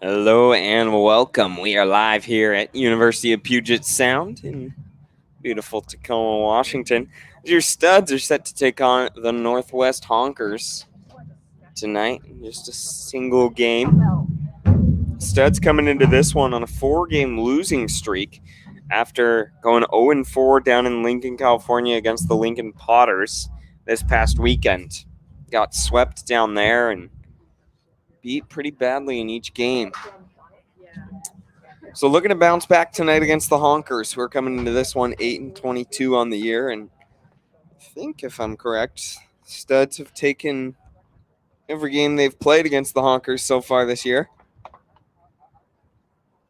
Hello and welcome. We are live here at University of Puget Sound in beautiful Tacoma, Washington. Your Studs are set to take on the Northwest Honkers tonight. Just a single game. Studs coming into this one on a 4-game losing streak after going 0-4 down in Lincoln, California against the Lincoln Potters this past weekend. Got swept down there and beat pretty badly in each game. So looking to bounce back tonight against the Honkers, who are coming into this one 8-22 on the year, and I think, if I'm correct, Studs have taken every game they've played against the Honkers so far this year.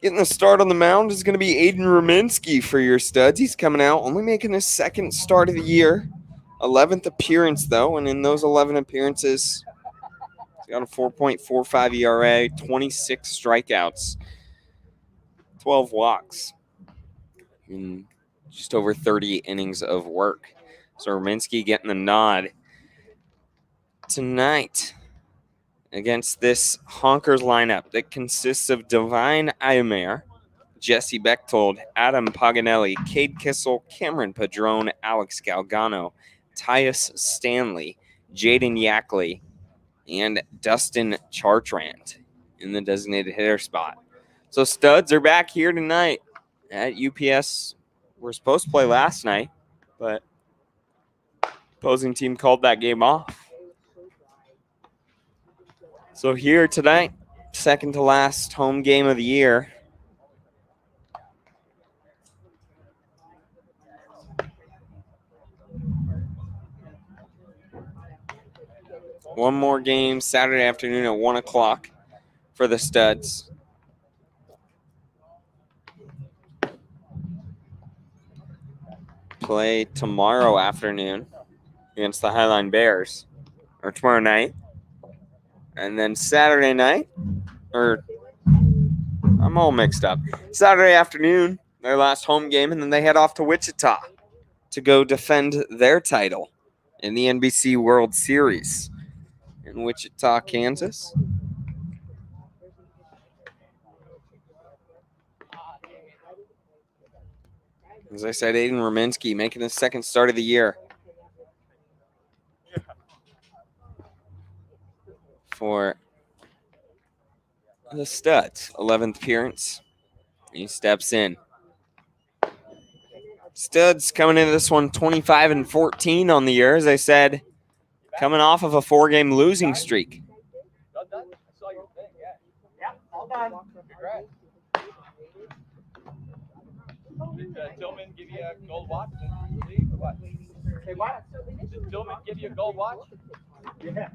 Getting the start on the mound is going to be Aiden Rominski for your Studs. He's coming out, only making his second start of the year, 11th appearance though, and in those 11 appearances, he's got a 4.45 ERA, 26 strikeouts, 12 walks in just over 30 innings of work. So Rominski getting the nod tonight against this Honkers lineup that consists of Divine Aymer, Jesse Bechtold, Adam Paganelli, Cade Kissel, Cameron Padron, Alex Galgano, Tyus Stanley, Jaden Yackley, and Dustin Chartrand in the designated hitter spot. So Studs are back here tonight at UPS. We're supposed to play last night, but opposing team called that game off. So here tonight, second to last home game of the year. One more game Saturday afternoon at 1 o'clock for the Studs. Play tomorrow afternoon against the Highline Bears, or tomorrow night. And then Saturday night, or I'm all mixed up. Saturday afternoon, their last home game, and then they head off to Wichita to go defend their title in the NBC World Series in Wichita, Kansas. As I said, Aiden Rominski making his second start of the year for the Studs. 11th appearance. He steps in. Studs coming into this one 25-14 on the year, as I said, coming off of a 4-game losing streak. Did Tillman give you a gold watch? What? Say what? Did Tillman give you a gold watch? Yeah.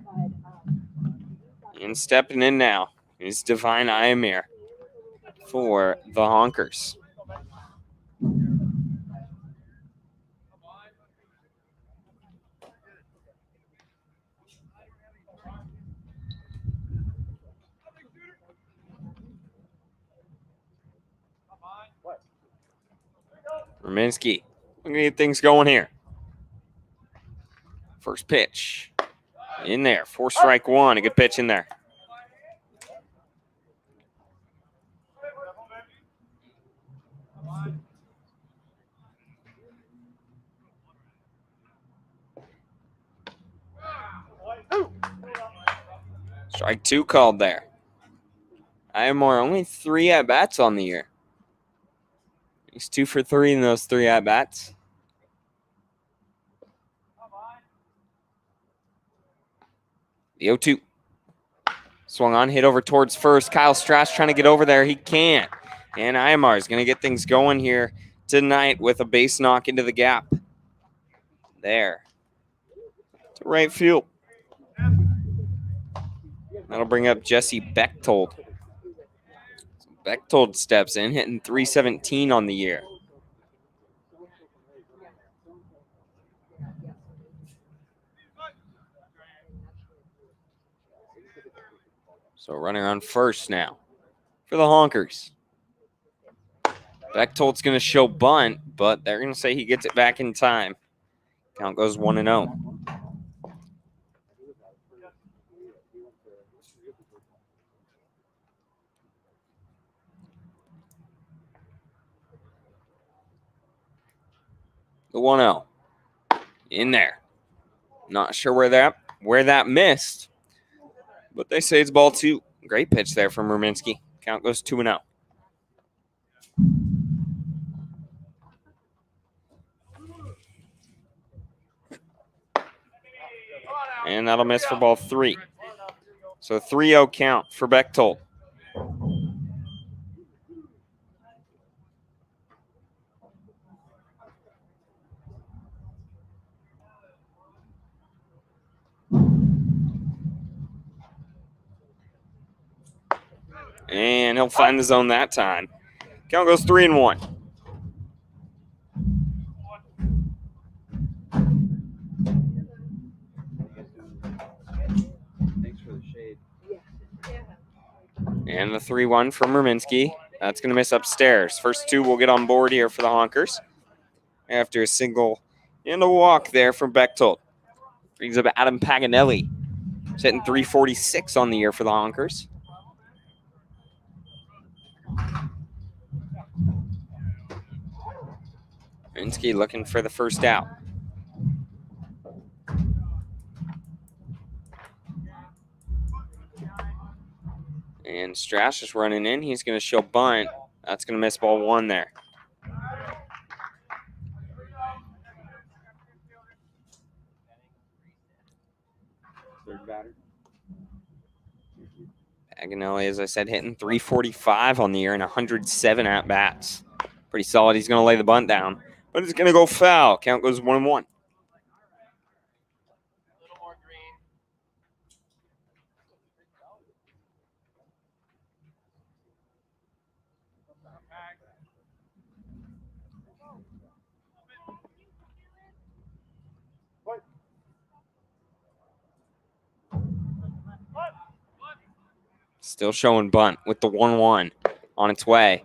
And stepping in now is Divine Aymer for the Honkers. Rominski, we're going to get things going here. First pitch. In there. 4-strike-1. A good pitch in there. Strike 2 called there. Aymer only 3 at-bats on the year. He's 2 for 3 in those 3 at-bats. The 0-2. Swung on, hit over towards first. Kyle Strass trying to get over there. He can't. And Aymer is going to get things going here tonight with a base knock into the gap. There. To right field. That'll bring up Jesse Bechtold. Bechtold steps in, hitting .317 on the year. So running on first now for the Honkers. Bechtold's going to show bunt, but they're going to say he gets it back in time. Count goes 1-0. The 1-0. In there. Not sure where that missed, but they say it's ball 2. Great pitch there from Ruminski. Count goes 2-0. And that'll miss for ball 3. So 3-0 count for Bechtold. And he'll find the zone that time. Count goes 3-1. Thanks for the shade. And the 3-1 from Ruminski. That's going to miss upstairs. First 2 will get on board here for the Honkers. After a single and a walk there from Bechtold. Brings up Adam Paganelli. He's hitting .346 on the year for the Honkers. Ruminski looking for the first out. And Strash is running in. He's going to show bunt. That's going to miss ball 1 there. Third batter. Paganelli, as I said, hitting .345 on the year and 107 at-bats. Pretty solid. He's going to lay the bunt down, but it's going to go foul. Count goes 1-1. Still showing bunt with the 1-1 on its way.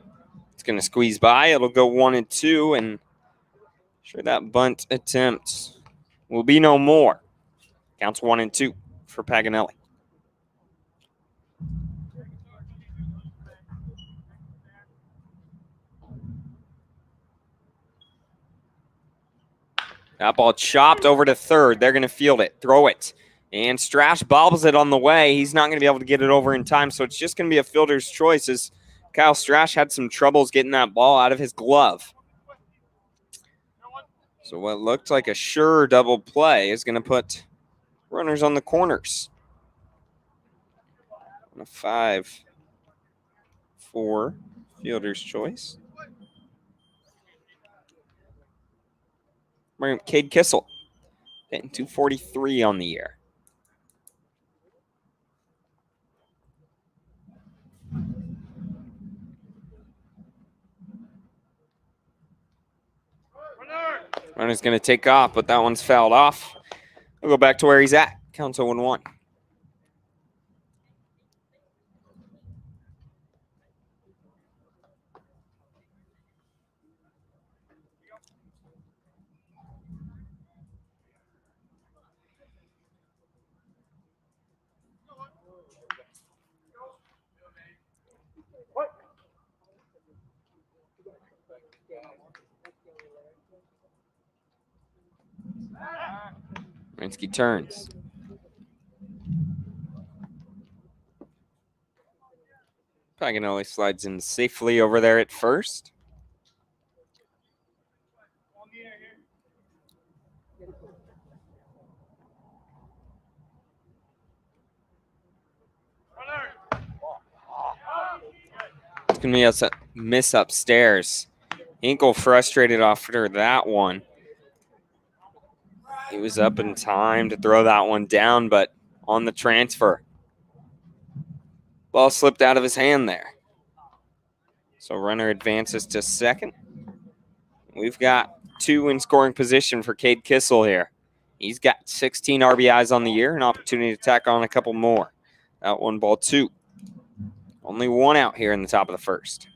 It's going to squeeze by. It'll go 1-2, and sure that bunt attempt will be no more. Counts 1-2 for Paganelli. That ball chopped over to third. They're going to field it, throw it. And Strash bobbles it on the way. He's not going to be able to get it over in time, so it's just going to be a fielder's choice as Kyle Strash had some troubles getting that ball out of his glove. So what looked like a sure double play is going to put runners on the corners. On a 5-4 fielder's choice. Cade Kissel hitting .243 on the year. Runner's going to take off, but that one's fouled off. We'll go back to where he's at. Counts 0-1. Rinsky turns. Paganelli slides in safely over there at first. It's going to be a miss upstairs. Hinkle frustrated after that one. He was up in time to throw that one down, but on the transfer. Ball slipped out of his hand there. So runner advances to second. We've got 2 in scoring position for Cade Kissel here. He's got 16 RBIs on the year, an opportunity to tack on a couple more. Out 1 ball 2. Only 1 out here in the top of the first.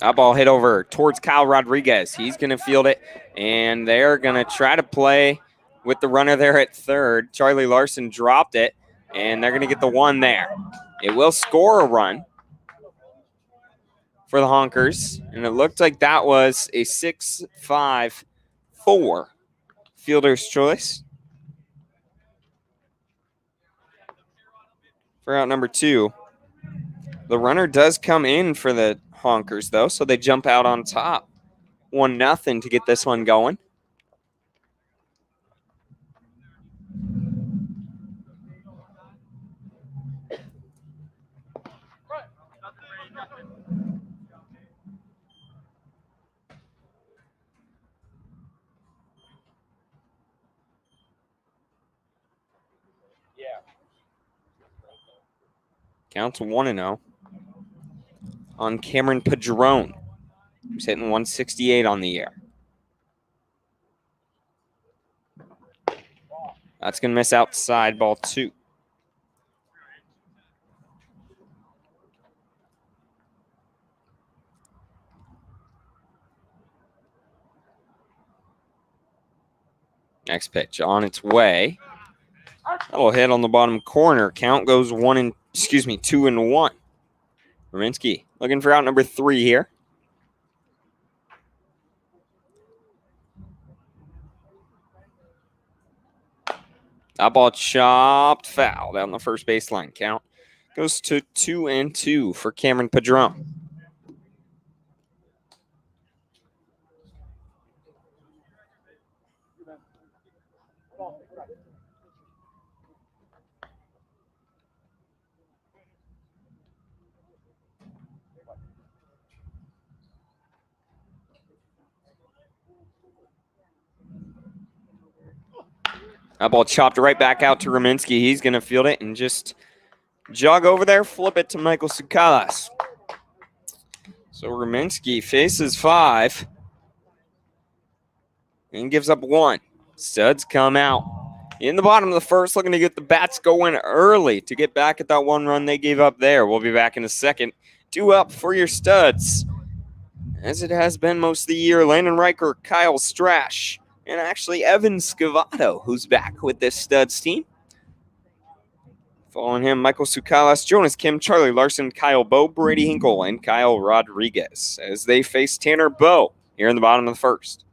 That ball hit over towards Kyle Rodriguez. He's going to field it, and they're going to try to play with the runner there at third. Charlie Larson dropped it, and they're going to get the one there. It will score a run for the Honkers, and it looked like that was a 6-5-4 fielder's choice for out number 2. The runner does come in for the Honkers, though, so they jump out on top. 1-0 to get this one going. Counts 1-0 on Cameron Padron, who's hitting 168 on the year. That's going to miss outside, ball 2. Next pitch on its way. That'll hit on the bottom corner. Count goes 2-1. Rominski looking for out number 3 here. That ball chopped foul down the first baseline. Count goes to 2-2 for Cameron Padron. That ball chopped right back out to Rominski. He's going to field it and just jog over there, flip it to Michael Sukalas. So Rominski faces 5 and gives up 1. Studs come out in the bottom of the first, looking to get the bats going early to get back at that 1 run they gave up there. We'll be back in a second. 2 up for your Studs, as it has been most of the year. Landon Riker, Kyle Strash, and actually Evan Scavato, who's back with this Studs team. Following him, Michael Sukalas, Jonas Kim, Charlie Larson, Kyle Bowe, Brady Hinkle, and Kyle Rodriguez as they face Tanner Bowe here in the bottom of the first.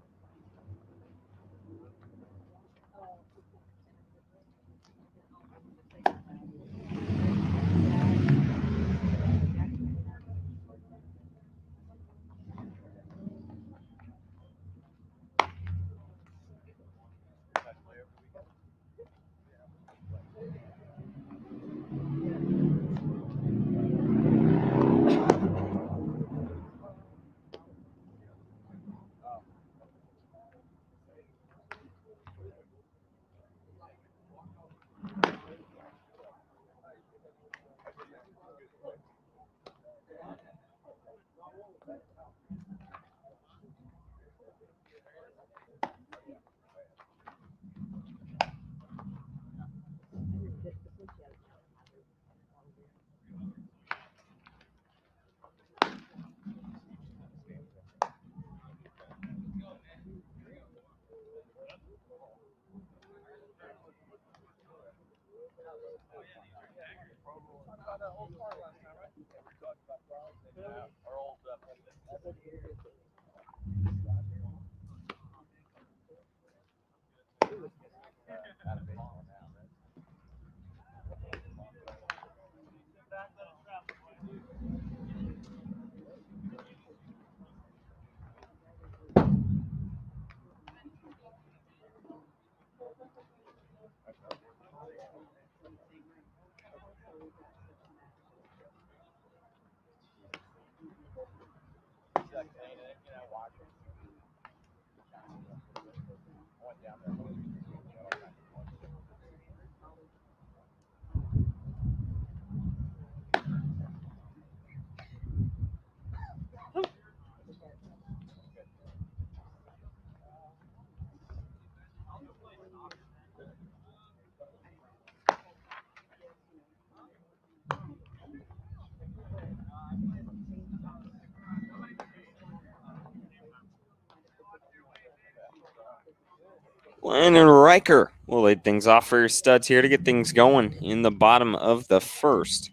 Landon Riker will lead things off for your studs here to get things going in the bottom of the first.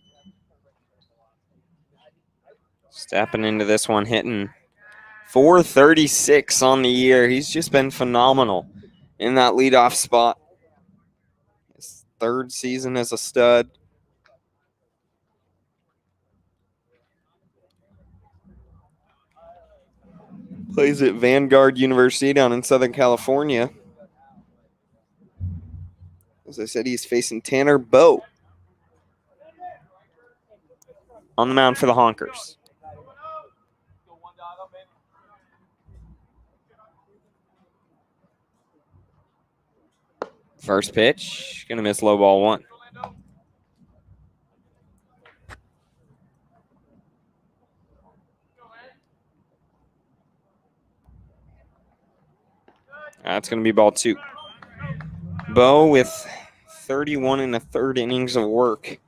Stepping into this one, hitting .436 on the year. He's just been phenomenal in that leadoff spot. His third season as a stud. Plays at Vanguard University down in Southern California. As I said, he's facing Tanner Bowe on the mound for the Honkers. First pitch, gonna miss low ball one. That's gonna be ball two. Bowe with 31 and a third innings of work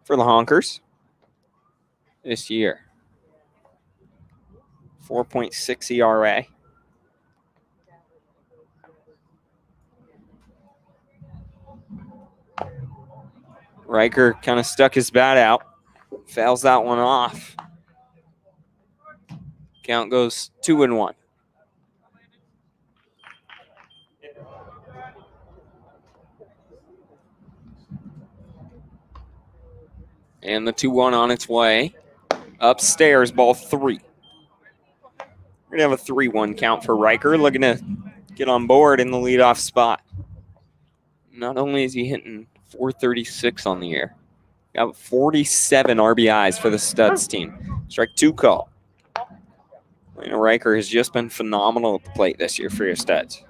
for the Honkers this year. 4.6 ERA. Riker kind of stuck his bat out. Fouls that one off. Count goes 2-1. And the 2-1 on its way. Upstairs, ball three. We're going to have a 3-1 count for Riker, looking to get on board in the leadoff spot. Not only is he hitting .436 on the year, got 47 RBIs for the Studs team. Strike two call. Riker has just been phenomenal at the plate this year for your Studs.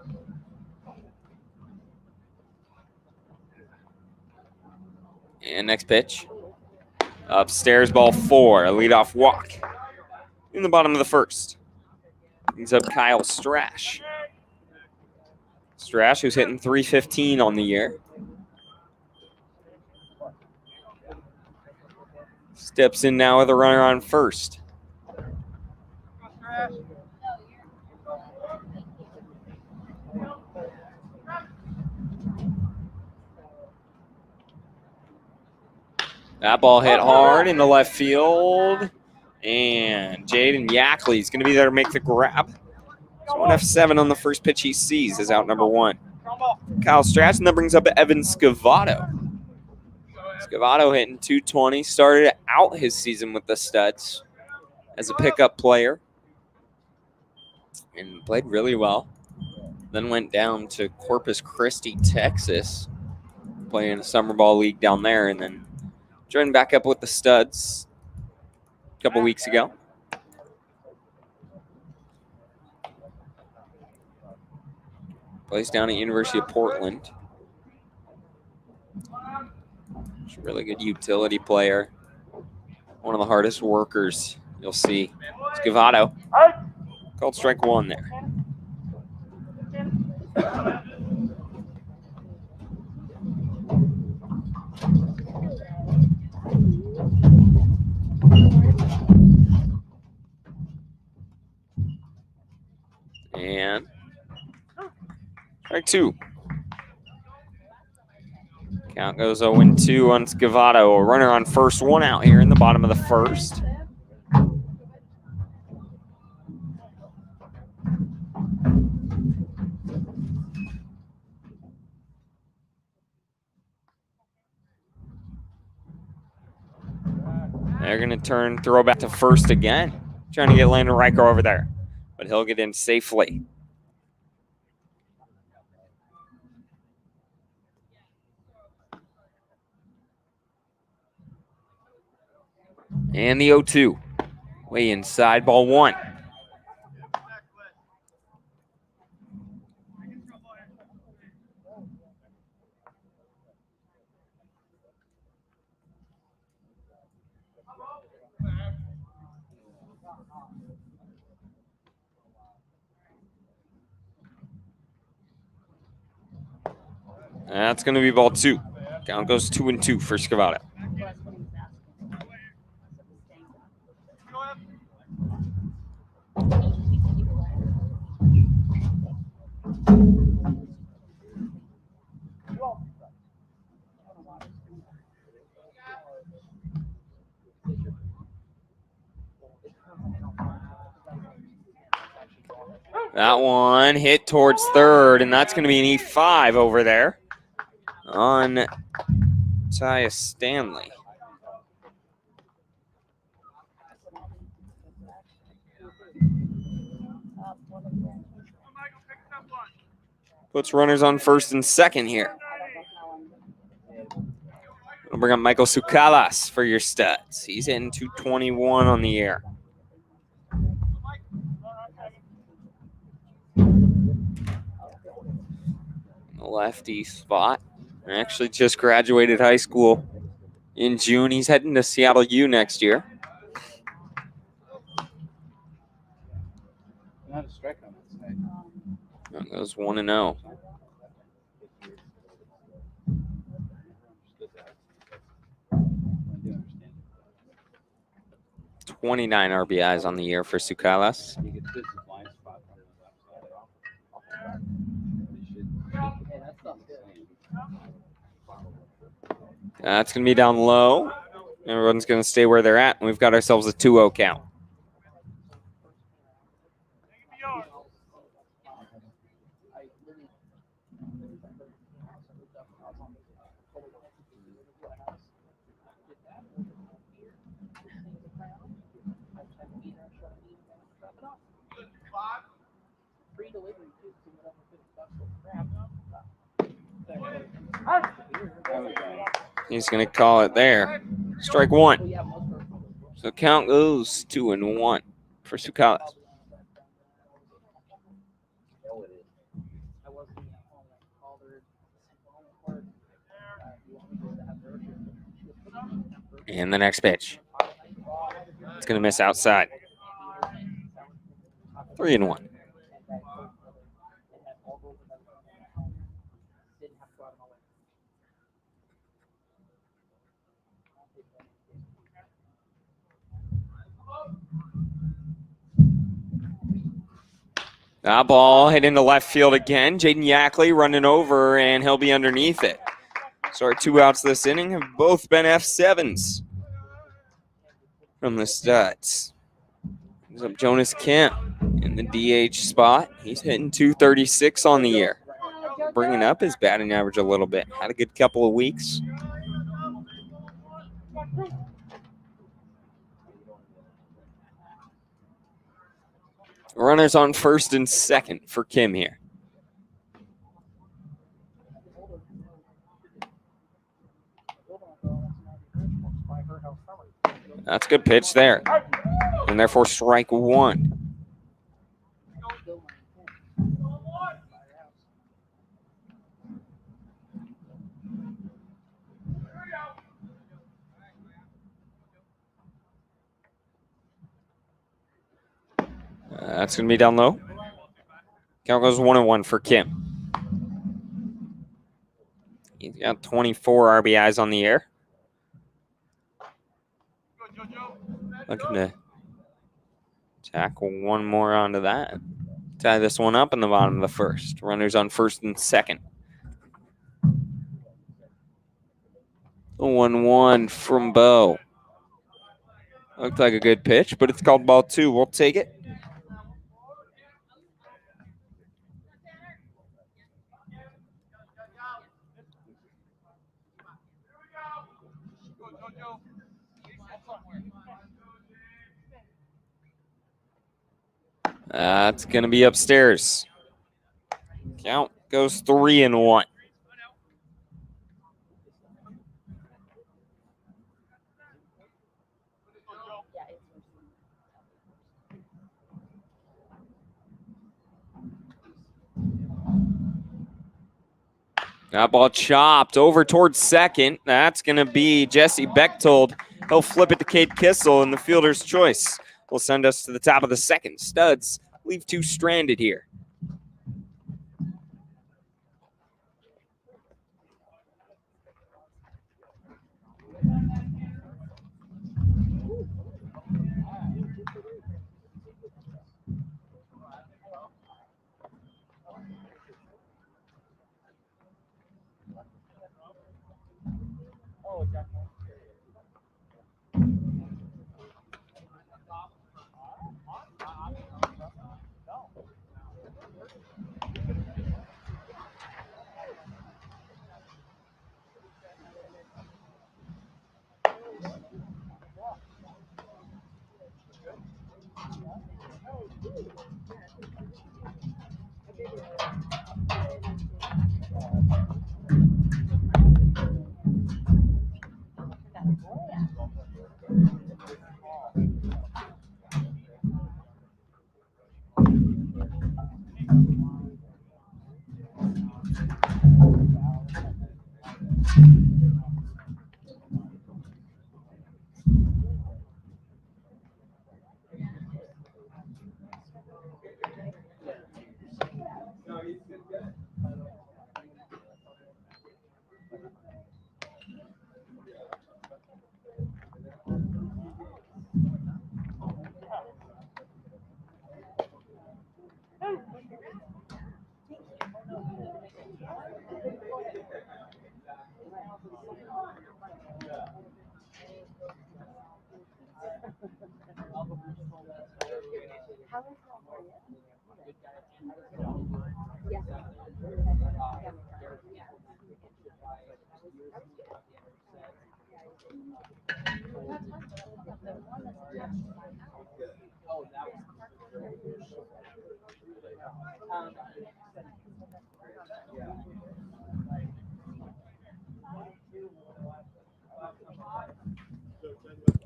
And next pitch. Upstairs, ball four, a leadoff walk in the bottom of the first. Brings up Kyle Strash. Strash, who's hitting .315 on the year. Steps in now with a runner on first. That ball hit hard into left field. And Jaden Yackley is going to be there to make the grab. So an F7 on the first pitch he sees is out number one. Kyle Strash, and that brings up Evan Scavato. Scavato hitting .220. Started out his season with the Studs as a pickup player. And played really well. Then went down to Corpus Christi, Texas. Playing a summer ball league down there. And then joined back up with the Studs a couple weeks ago. Plays down at University of Portland. He's a really good utility player. One of the hardest workers you'll see. Scavato. Called strike one there. And strike two. Count goes 0-2 on Scavato. A runner on first, one out here in the bottom of the first. They're going to throw back to first again. Trying to get Landon Riker over there. But he'll get in safely. And the 0-2. Way inside, ball one. That's going to be ball two. Count goes 2-2 for Scavato. That one hit towards third, and that's going to be an E5 over there on Tyus Stanley. Puts runners on first and second here. We'll bring up Michael Sukalas for your stats. He's hitting 221 on the year. Lefty spot. Actually just graduated high school in June. He's heading to Seattle U next year. Not a strike on that side. That goes 1-0. 29 RBIs on the year for Sukalas. That's going to be down low. Everyone's going to stay where they're at, and we've got ourselves a 2-0 count. He's going to call it there. Strike one. So count goes 2-1 for Sukalas. And the next pitch. It's going to miss outside. 3-1. That ball hit into left field again. Jaden Yackley running over, and he'll be underneath it. So our 2 outs this inning have both been F7s from the Studs. Here's up Jonas Kemp in the DH spot. He's hitting 236 on the year. Bringing up his batting average a little bit. Had a good couple of weeks. Runners on first and second for Kim here. That's a good pitch there. And therefore strike one. That's going to be down low. Count goes 1-1 for Kim. He's got 24 RBIs on the year. Looking to tackle one more onto that. Tie this one up in the bottom of the first. Runners on first and second. 1-1 from Bo. Looked like a good pitch, but it's called ball 2. We'll take it. That's going to be upstairs. Count goes 3-1. That ball chopped over towards second. That's going to be Jesse Bechtold. He'll flip it to Cade Kissel, and the fielder's choice will send us to the top of the second. Studs leave 2 stranded here.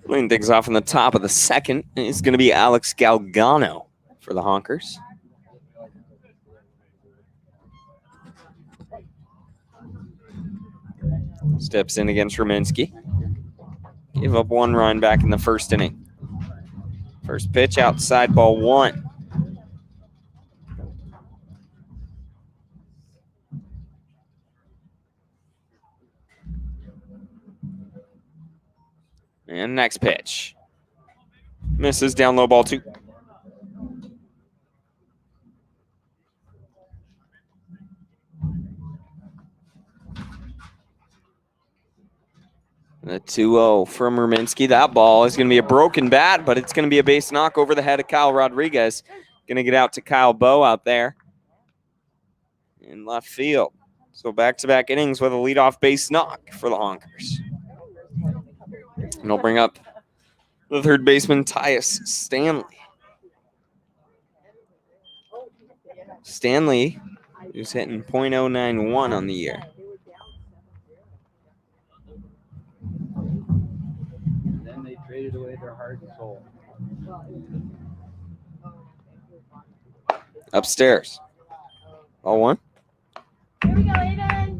Leading things off in the top of the second is going to be Alex Galgano for the Honkers. Steps in against Rominski. Gave up 1 run back in the first inning. First pitch outside, ball 1. And next pitch. Misses, down low, ball 2. The 2-0 from Rominski. That ball is going to be a broken bat, but it's going to be a base knock over the head of Kyle Rodriguez. Going to get out to Kyle Bowe out there in left field. So back-to-back innings with a leadoff base knock for the Honkers. And he'll bring up the third baseman, Tyus Stanley. Stanley, who's hitting .091 on the year. Then they traded away their heart and soul. Upstairs. Ball 1. Here we go, Aiden.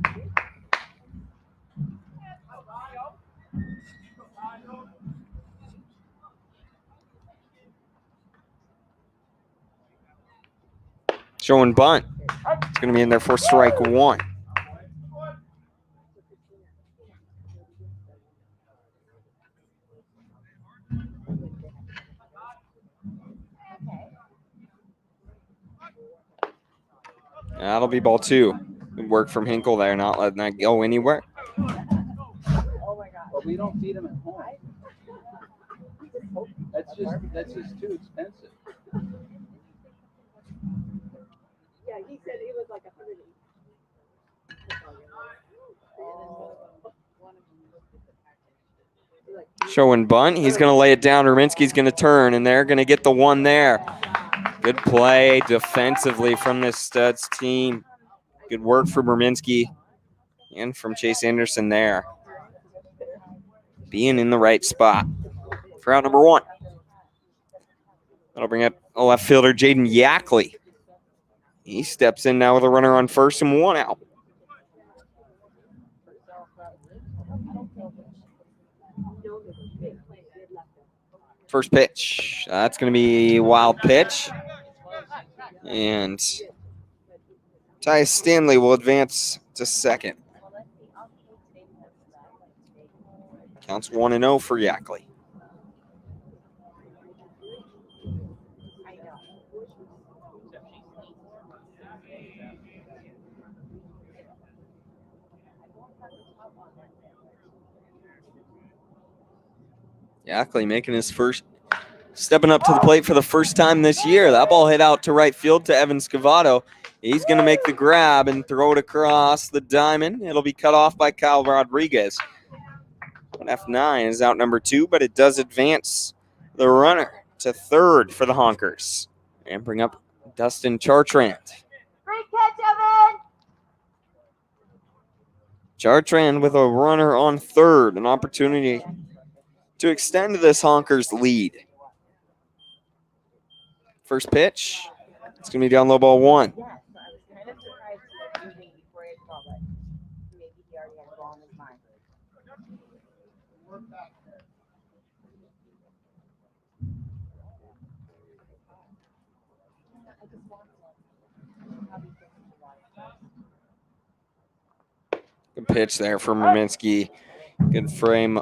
Showing bunt. It's going to be in there for strike 1. That'll be ball 2. Good work from Hinkle there, not letting that go anywhere. But we don't feed them at home. That's just too expensive. Yeah, he said it was like 100. Showing bunt. He's going to lay it down. Rominski's going to turn, and they're going to get the 1 there. Good play defensively from this Studs team. Good work from Rominski and from Chase Anderson there. Being in the right spot for out number 1. That'll bring up left fielder Jaden Yackley. He steps in now with a runner on first and 1 out. First pitch. That's going to be a wild pitch. And Tyus Stanley will advance to second. Counts 1-0 for Yackley. Yackley making his first, stepping up to the plate for the first time this year. That ball hit out to right field to Evan Scavato. He's going to make the grab and throw it across the diamond. It'll be cut off by Kyle Rodriguez. F9 is out number 2, but it does advance the runner to third for the Honkers. and bring up Dustin Chartrand. Great catch, Evan. Chartrand with a runner on third, an opportunity to extend this Honkers lead. First pitch, it's going to be down low ball one. Yes, I was kind of surprised he was moving before I saw that. Maybe he already had a ball in his mind. Good pitch there from Rominski. Good frame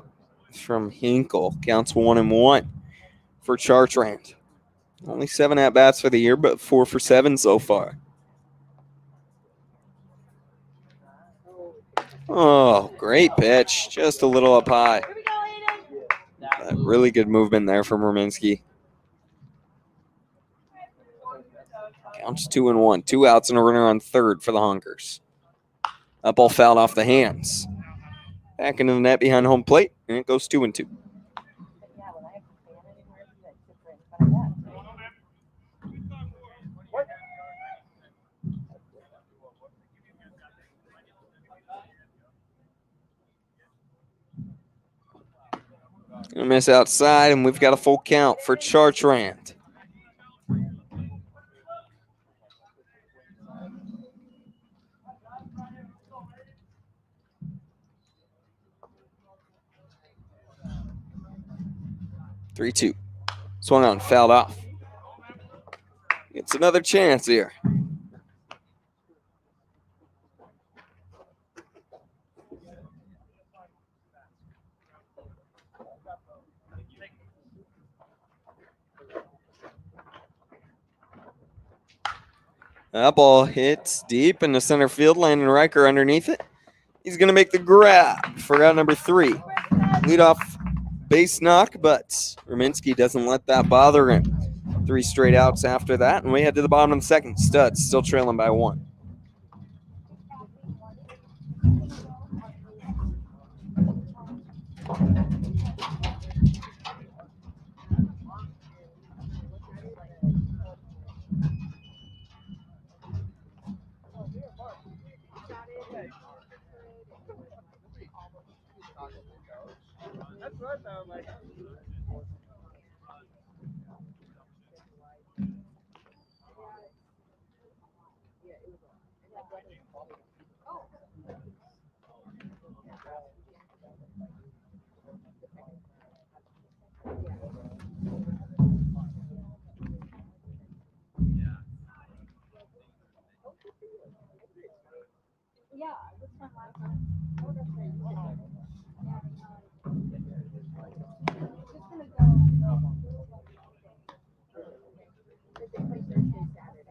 from Hinkle. Counts 1-1 for Chartrand. Only 7 at-bats for the year, but 4 for 7 so far. Oh, great pitch. Just a little up high. Here we go, Aiden. Really good movement there from Rominski. Counts 2-1. 2 outs and a runner on third for the Honkers. That ball fouled off the hands. Back into the net behind home plate, and it goes 2-2. Gonna miss outside, and we've got a full count for Chartrand. Three-two. Swung on, fouled off. It's another chance here. That ball hits deep into center field, landing Riker underneath it. He's going to make the grab for out number 3. Leadoff base knock, but Rominski doesn't let that bother him. 3 straight outs after that, and we head to the bottom of the second. Studs still trailing by 1. That's what I sound like. Yeah, this one last time. Oh, that's right. Just gonna go. Did they play Thursday, Saturday?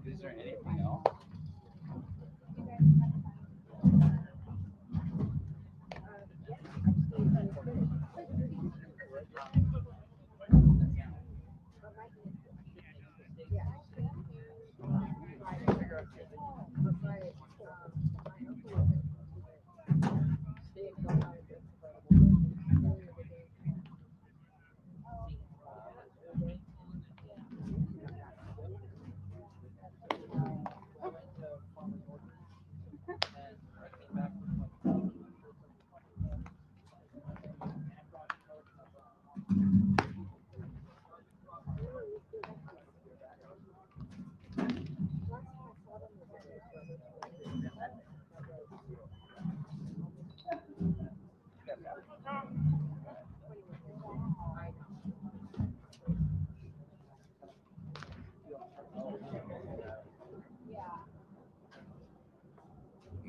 Is there anything else?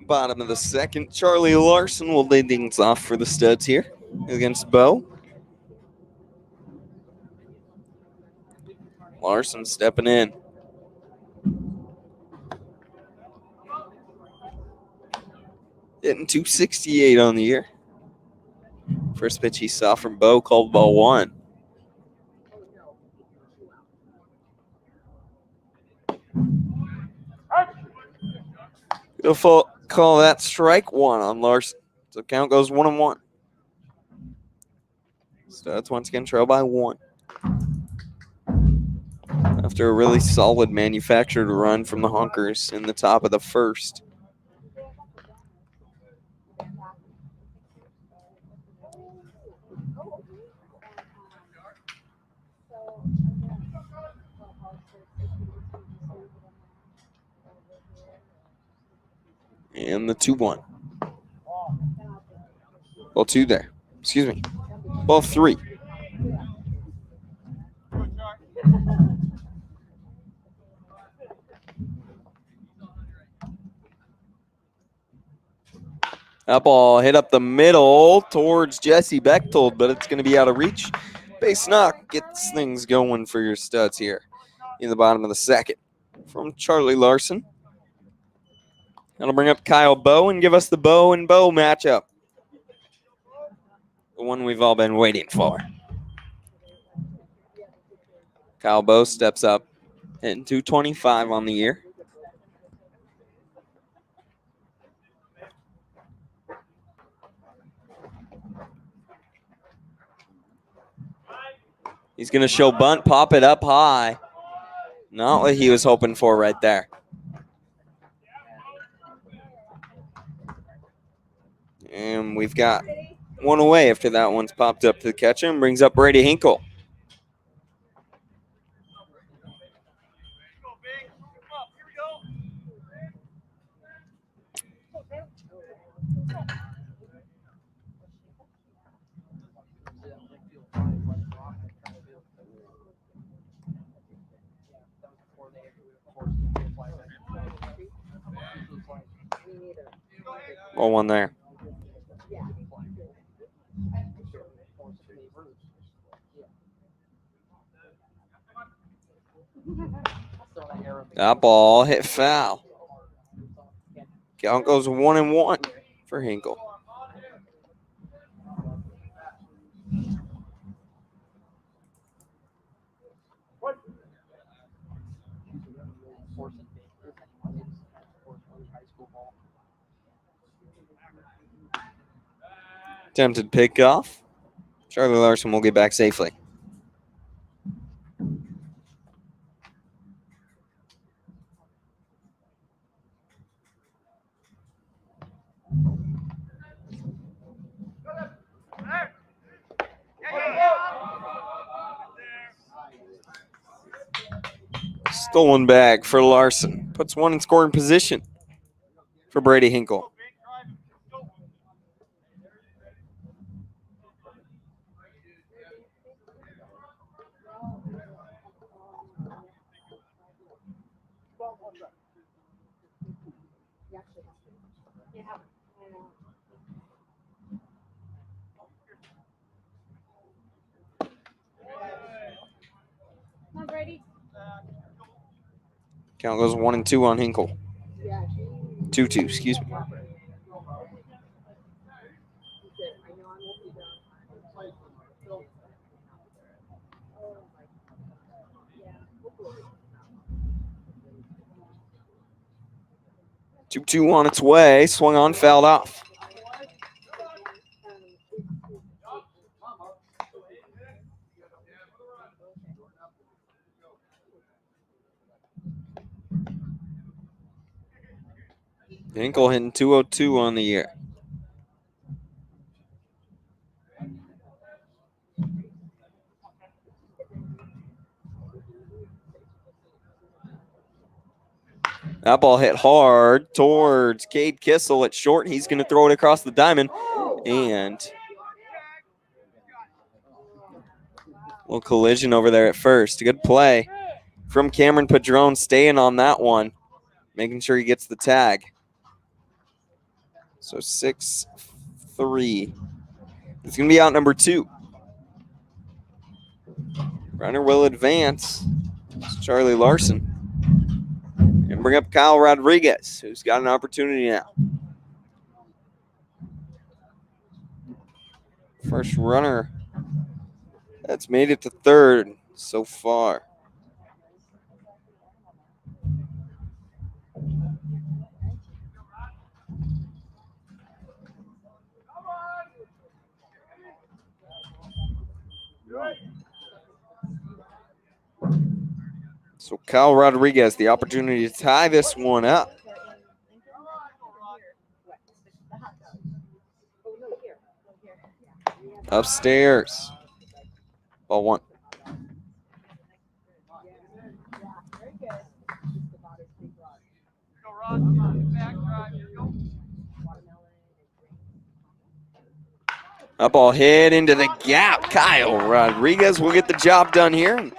Bottom of the second, Charlie Larson will lead things off for the Studs here against Bo. Larson stepping in. Hitting 268 on the year. First pitch he saw from Bo, called ball 1. Gonna call that strike one on Larson. So count goes 1-1. Studs once again trail by 1. After a really solid manufactured run from the Honkers in the top of the first. And the 2-1. Ball 2 there. Excuse me. Ball 3. That ball hit up the middle towards Jesse Bechtold, but it's going to be out of reach. Base knock gets things going for your Studs here in the bottom of the second from Charlie Larson. That'll bring up Kyle Bowe and give us the Bowe and Bowe matchup. The one we've all been waiting for. Kyle Bowe steps up, hitting .225 on the year. He's going to show bunt, pop it up high. Not what he was hoping for right there. And we've got one away after that one's popped up to the catcher and brings up Brady Hinkle. Ball 1 there. That ball hit foul. Count goes 1-1 for Hinkle. Attempted pickoff. Charlie Larson will get back safely. Stolen bag for Larson. Puts one in scoring position for Brady Hinkle. Count goes 1-2 on Hinkle. 2-2, excuse me. Two on its way. Swung on, fouled off. Hinkle hitting .202 on the year. That ball hit hard towards Cade Kissel at short. He's going to throw it across the diamond. And a little collision over there at first. Good play from Cameron Padron, staying on that one, making sure he gets the tag. So 6-3. It's going to be out number 2. Runner will advance. It's Charlie Larson. And bring up Kyle Rodriguez, who's got an opportunity now. First runner that's made it to third so far. So Kyle Rodriguez, the opportunity to tie this one up. Upstairs. Ball one. Up ball hit into the gap. Kyle Rodriguez will get the job done here and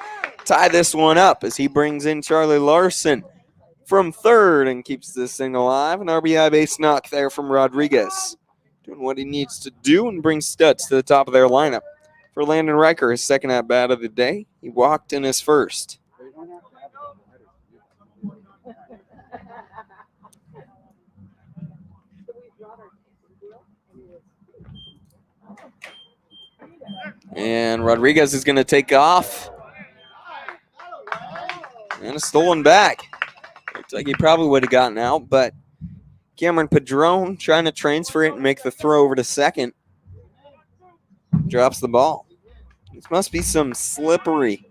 tie this one up as he brings in Charlie Larson from third and keeps this thing alive. An RBI base knock there from Rodriguez. Doing what he needs to do and brings Stutz to the top of their lineup. For Landon Riker, his second at bat of the day. He walked in his first. And Rodriguez is going to take off. And a stolen back. Looks like he probably would have gotten out, but Cameron Padron trying to transfer it and make the throw over to second. Drops the ball. This must be some slippery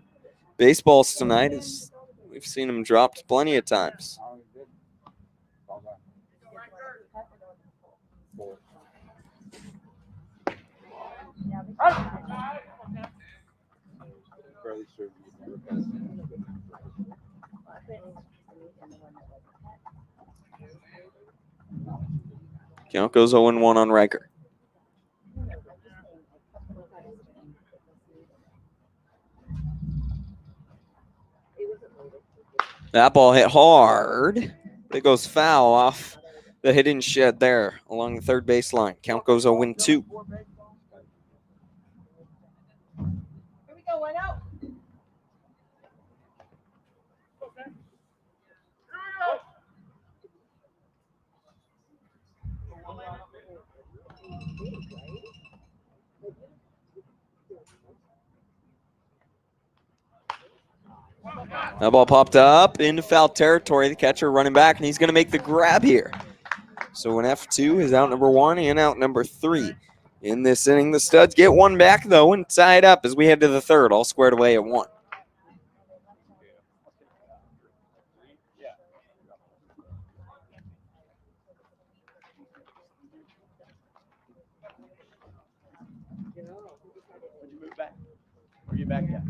baseballs tonight, as we've seen them dropped plenty of times. Count goes 0-1 on Riker. That ball hit hard. It goes foul off the hidden shed there along the third baseline. Count goes 0-2. Here we go, one out. That ball popped up into foul territory. The catcher running back, and he's going to make the grab here. So an F2 is out number 1 and out number 3. In this inning, the Studs get one back, though, and tie it up as we head to the third, all squared away at 1. Where you back at?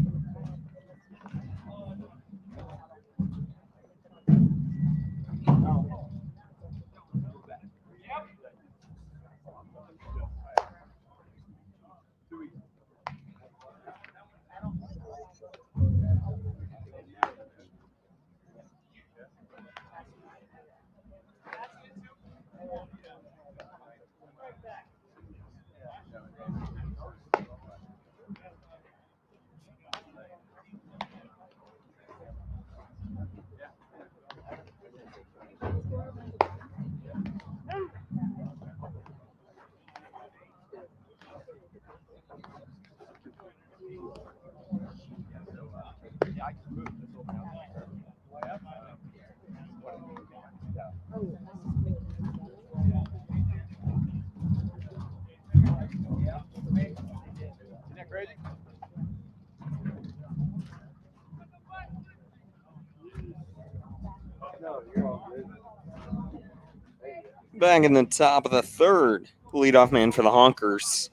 Back in the top of the third, leadoff man for the Honkers,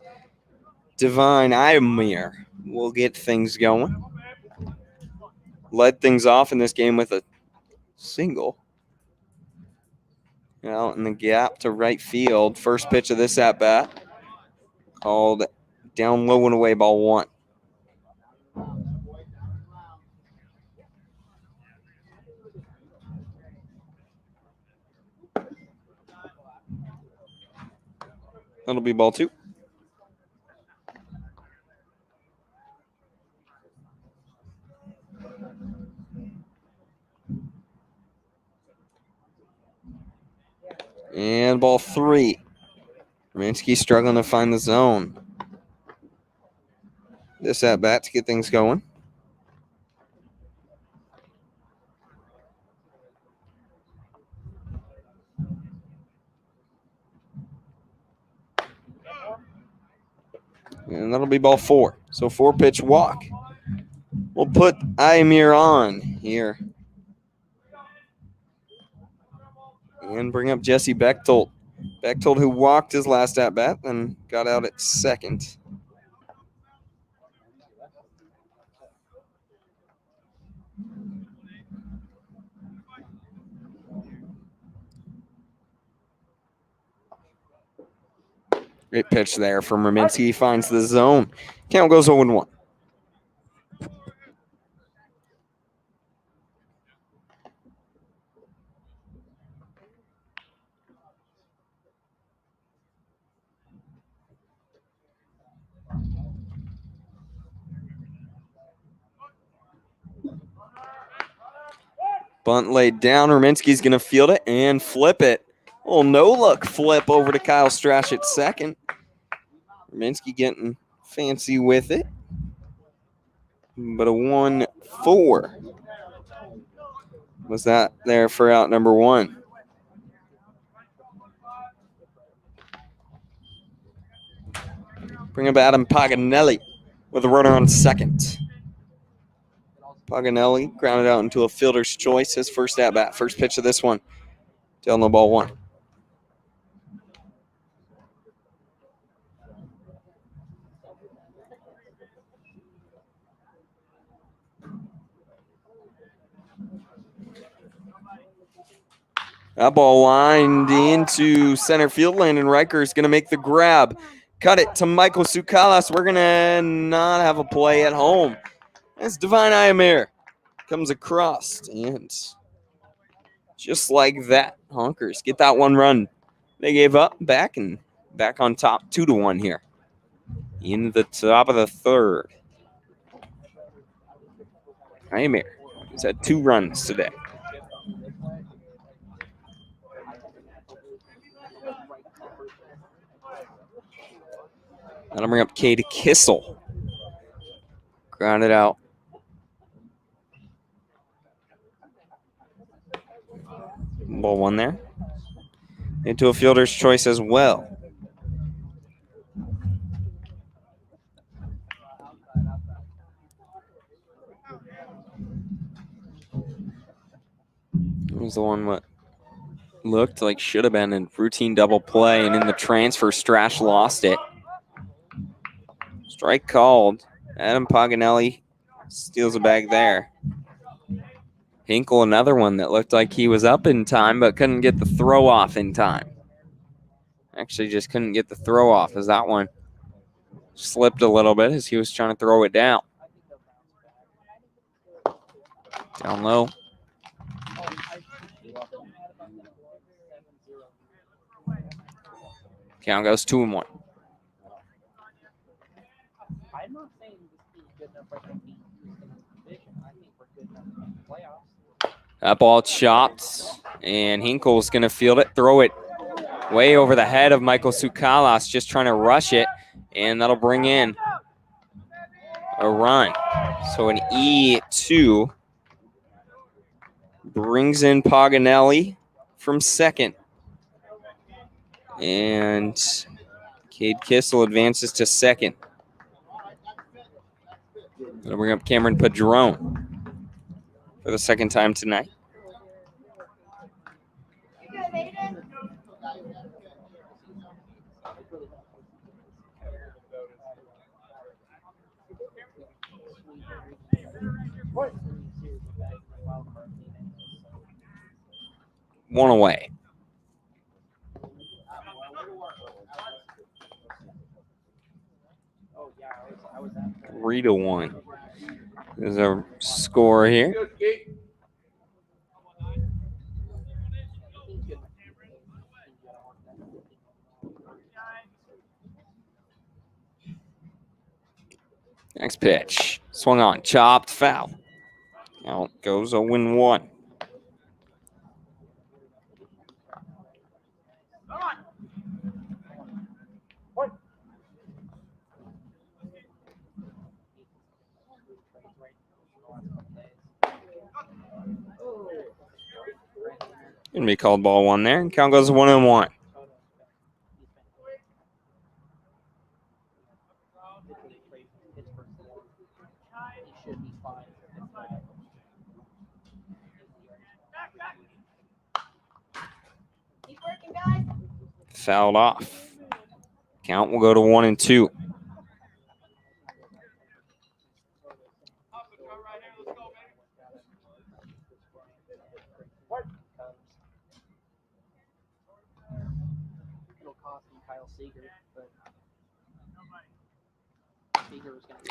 Divine Imir, will get things going. Led things off in this game with a single. Out in the gap to right field. First pitch of this at-bat. Called down low and away, ball 1. That'll be ball 2. And ball 3. Romanski struggling to find the zone. This at bat to get things going. And that'll be ball 4. So 4-pitch walk. We'll put Imir on here and bring up Jesse Bechtold. Bechtold, who walked his last at bat, then got out at second. Great pitch there from Rominski. He finds the zone. Count goes 0-1. Bunt laid down. Rominski's going to field it and flip it. A little no-look flip over to Kyle Strash at second. Rominski getting fancy with it. But a 1-4 was that there for out number one. Bring up Adam Paganelli with a runner on second. Paganelli grounded out into a fielder's choice. His first at bat, first pitch of this one. Down the ball 1. That ball lined into center field. Landon Riker is going to make the grab. Cut it to Michael Sukalas. We're going to not have a play at home. As Divine Iamir comes across. And just like that, Honkers get that one run. They gave up back on top 2-1 here. In the top of the third. Iamir has had 2 runs today. That'll bring up Cade Kissel. Grounded out. Ball 1 there. Into a fielder's choice as well. It was the one what looked like should have been a routine double play, and in the transfer, Strash lost it. Strike called. Adam Paganelli steals a bag there. Hinkle, another one that looked like he was up in time, but couldn't get the throw off in time. Actually, just couldn't get the throw off as that one slipped a little bit as he was trying to throw it down. Down low. Count goes 2-1. I'm not saying this team's good enough right now to beat Houston in the division. I think we're good enough to make the playoffs. That ball chopped, and Hinkle's going to field it, throw it way over the head of Michael Sukalas, just trying to rush it, and that'll bring in a run. So an E2 brings in Paganelli from second. And Cade Kissel advances to second. That'll bring up Cameron Padron for the second time tonight. One away. I was at 3-1 is our score here. Next pitch. Swung on. Chopped. Foul. Out goes 0-1. Gonna be called ball 1 there. And count goes 1-1. fouled off. Count will go to 1-2.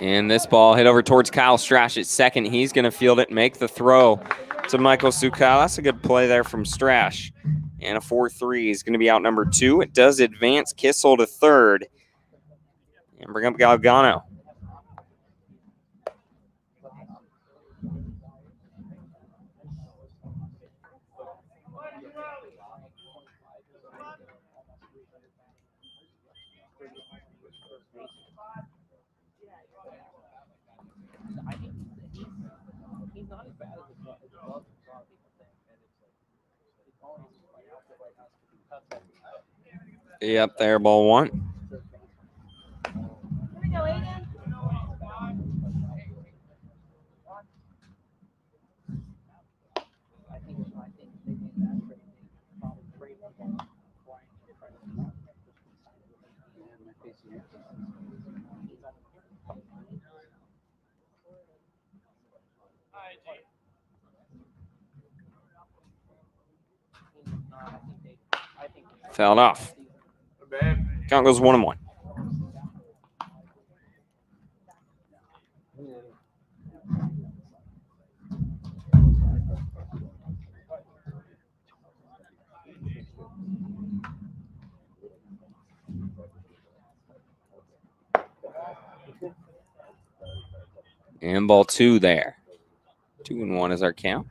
And this ball hit over towards Kyle Strash at second. He's going to field it, make the throw to Michael Sukal. That's a good play there from Strash. And a 4-3 is going to be out number 2. It does advance Kissel to third. And bring up Galgano. Yep, there, ball 1. Here we go, Aiden. Fouled off. Count goes 1-1. And ball 2 there. 2-1 is our count.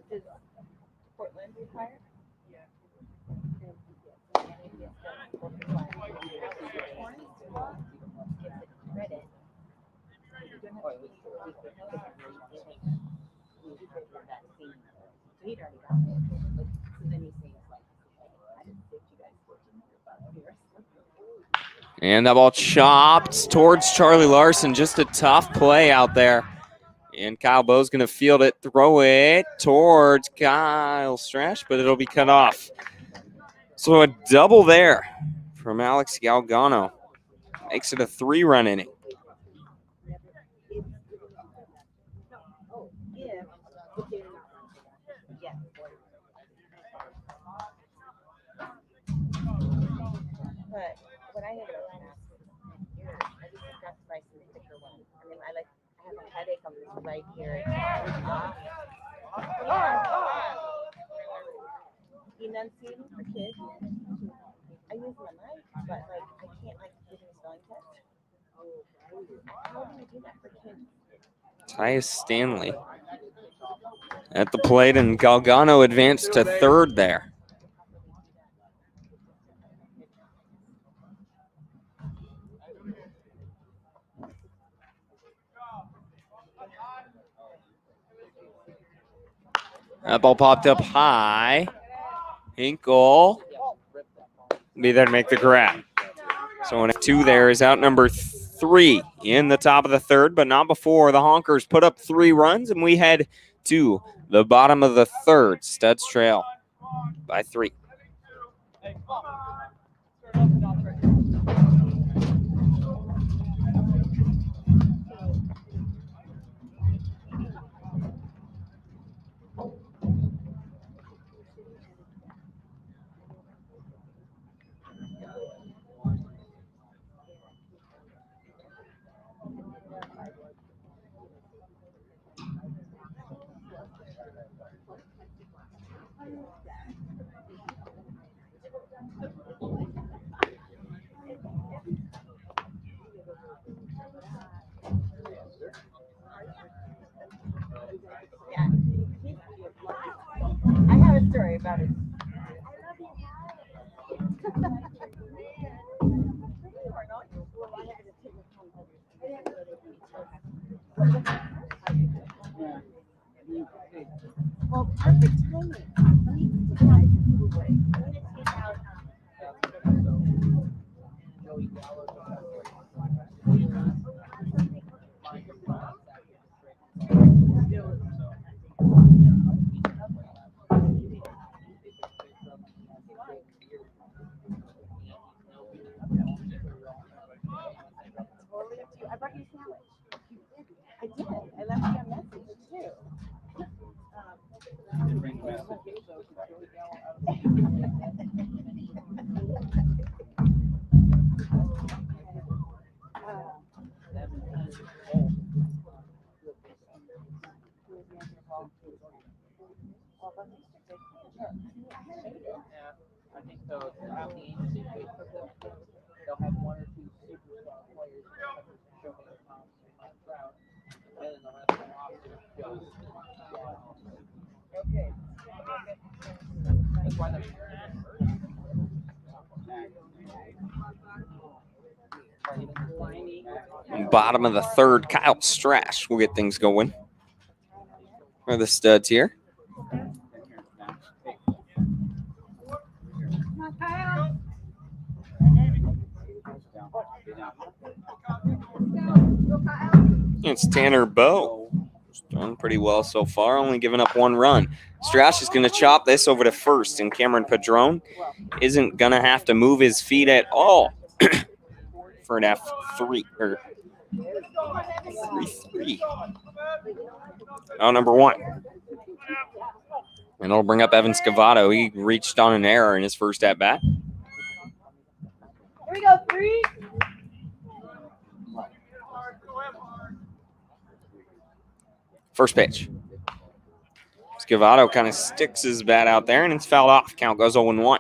Does Portland retire? He'd already got it. So then he's saying, like, I didn't think you guys were here. And that ball chopped towards Charlie Larson. Just a tough play out there. And Kyle Bowe's going to field it, throw it towards Kyle Strash, but it'll be cut off. So a double there from Alex Galgano. Makes it a 3-run inning. But what I had to ask is, I just got surprised in the thicker one. I mean, I have a headache on this right here. Enunciating for kids. I use my mic, but like I can't like give them a spelling test. How do you do that for kids? Tyus Stanley at the plate, and Galgano advanced to third there. That ball popped up high. Hinkle be there to make the grab. So an 2 there is out number 3 in the top of the third, but not before the Honkers put up 3 runs, and we head to the bottom of the third. Studs trail by 3. Yeah. I have a story about it. Well, perfect timing. Let me take out. So throughout the agency, they'll have one or two superstar players show me their comps throughout, and then the rest of the roster goes. Okay. That's why they're Bottom of the third, Kyle Strash will get things going for the studs here. It's Tanner Bowe. Done pretty well so far, only giving up one run. Strash is going to chop this over to first, and Cameron Padron isn't going to have to move his feet at all for an F3 or 3-3. Oh, number one. And it'll bring up Evan Scavato. He reached on an error in his first at bat. Here we go, 3. First pitch. Scavato kind of sticks his bat out there, and it's fouled off. Count goes 0-1.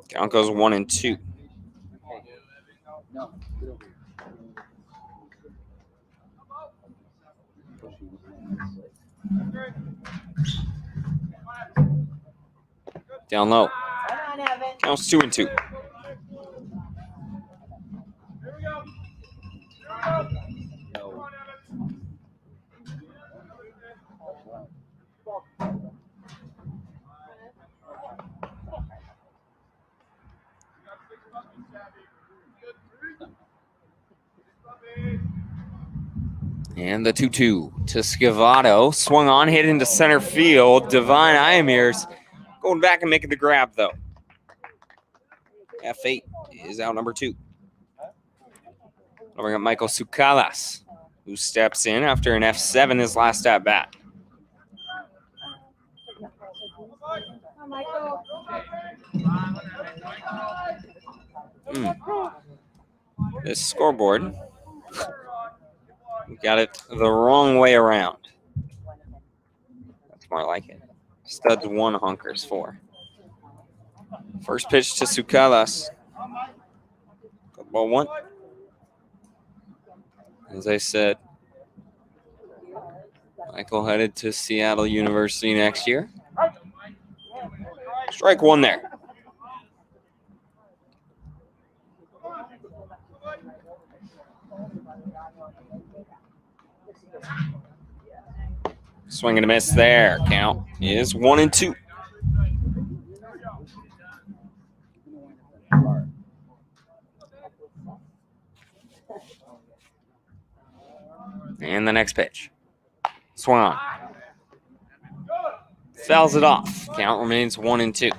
Count goes 1-2. Down low. Counts 2-2. And the 2-2 to Scavato. Swung on, hit into center field. Divine Iomir's going back and making the grab, though. F8 is out number 2. I'll bring up Michael Sucalas, who steps in after an F7 his last at bat. This scoreboard, we got it the wrong way around. That's more like it. Studs 1, Honkers 4. First pitch to Sucalas. Ball 1. As I said, Michael headed to Seattle University next year. Strike 1 there. Swing and a miss there. Count is 1-2. And the next pitch. Swung on. Fouls it off. Count remains 1-2.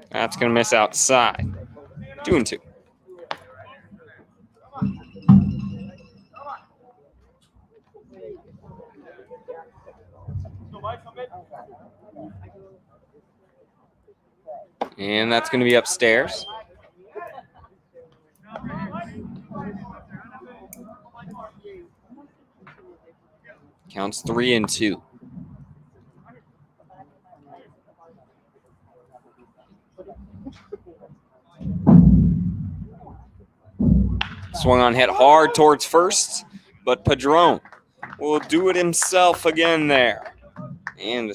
That's going to miss outside. 2-2. And that's going to be upstairs. Counts 3-2. Swung on, hit hard towards first, but Padron will do it himself again there. And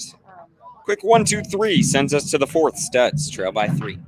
quick 1-2-3 sends us to the 4th. Studs trail by 3.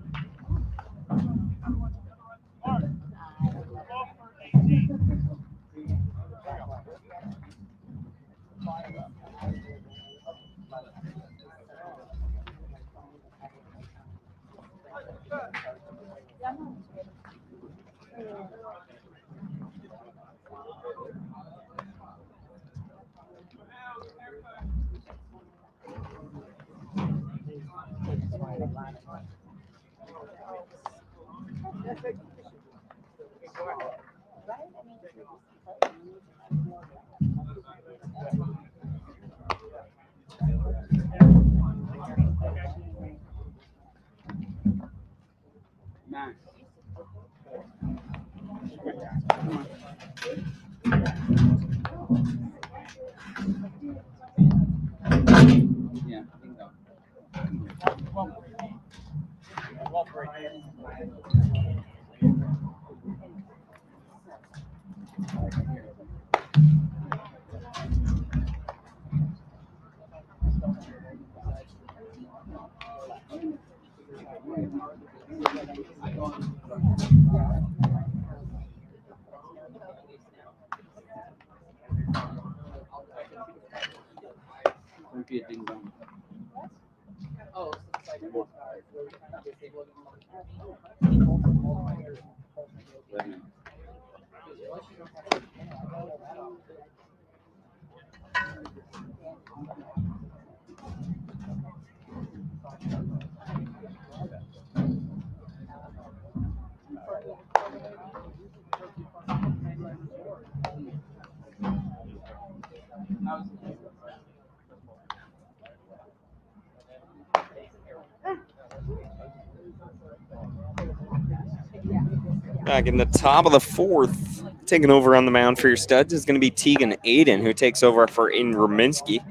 Back in the top of the fourth, taking over on the mound for your Studs is going to be Tegan Aiden, who takes over for Aiden Rominski.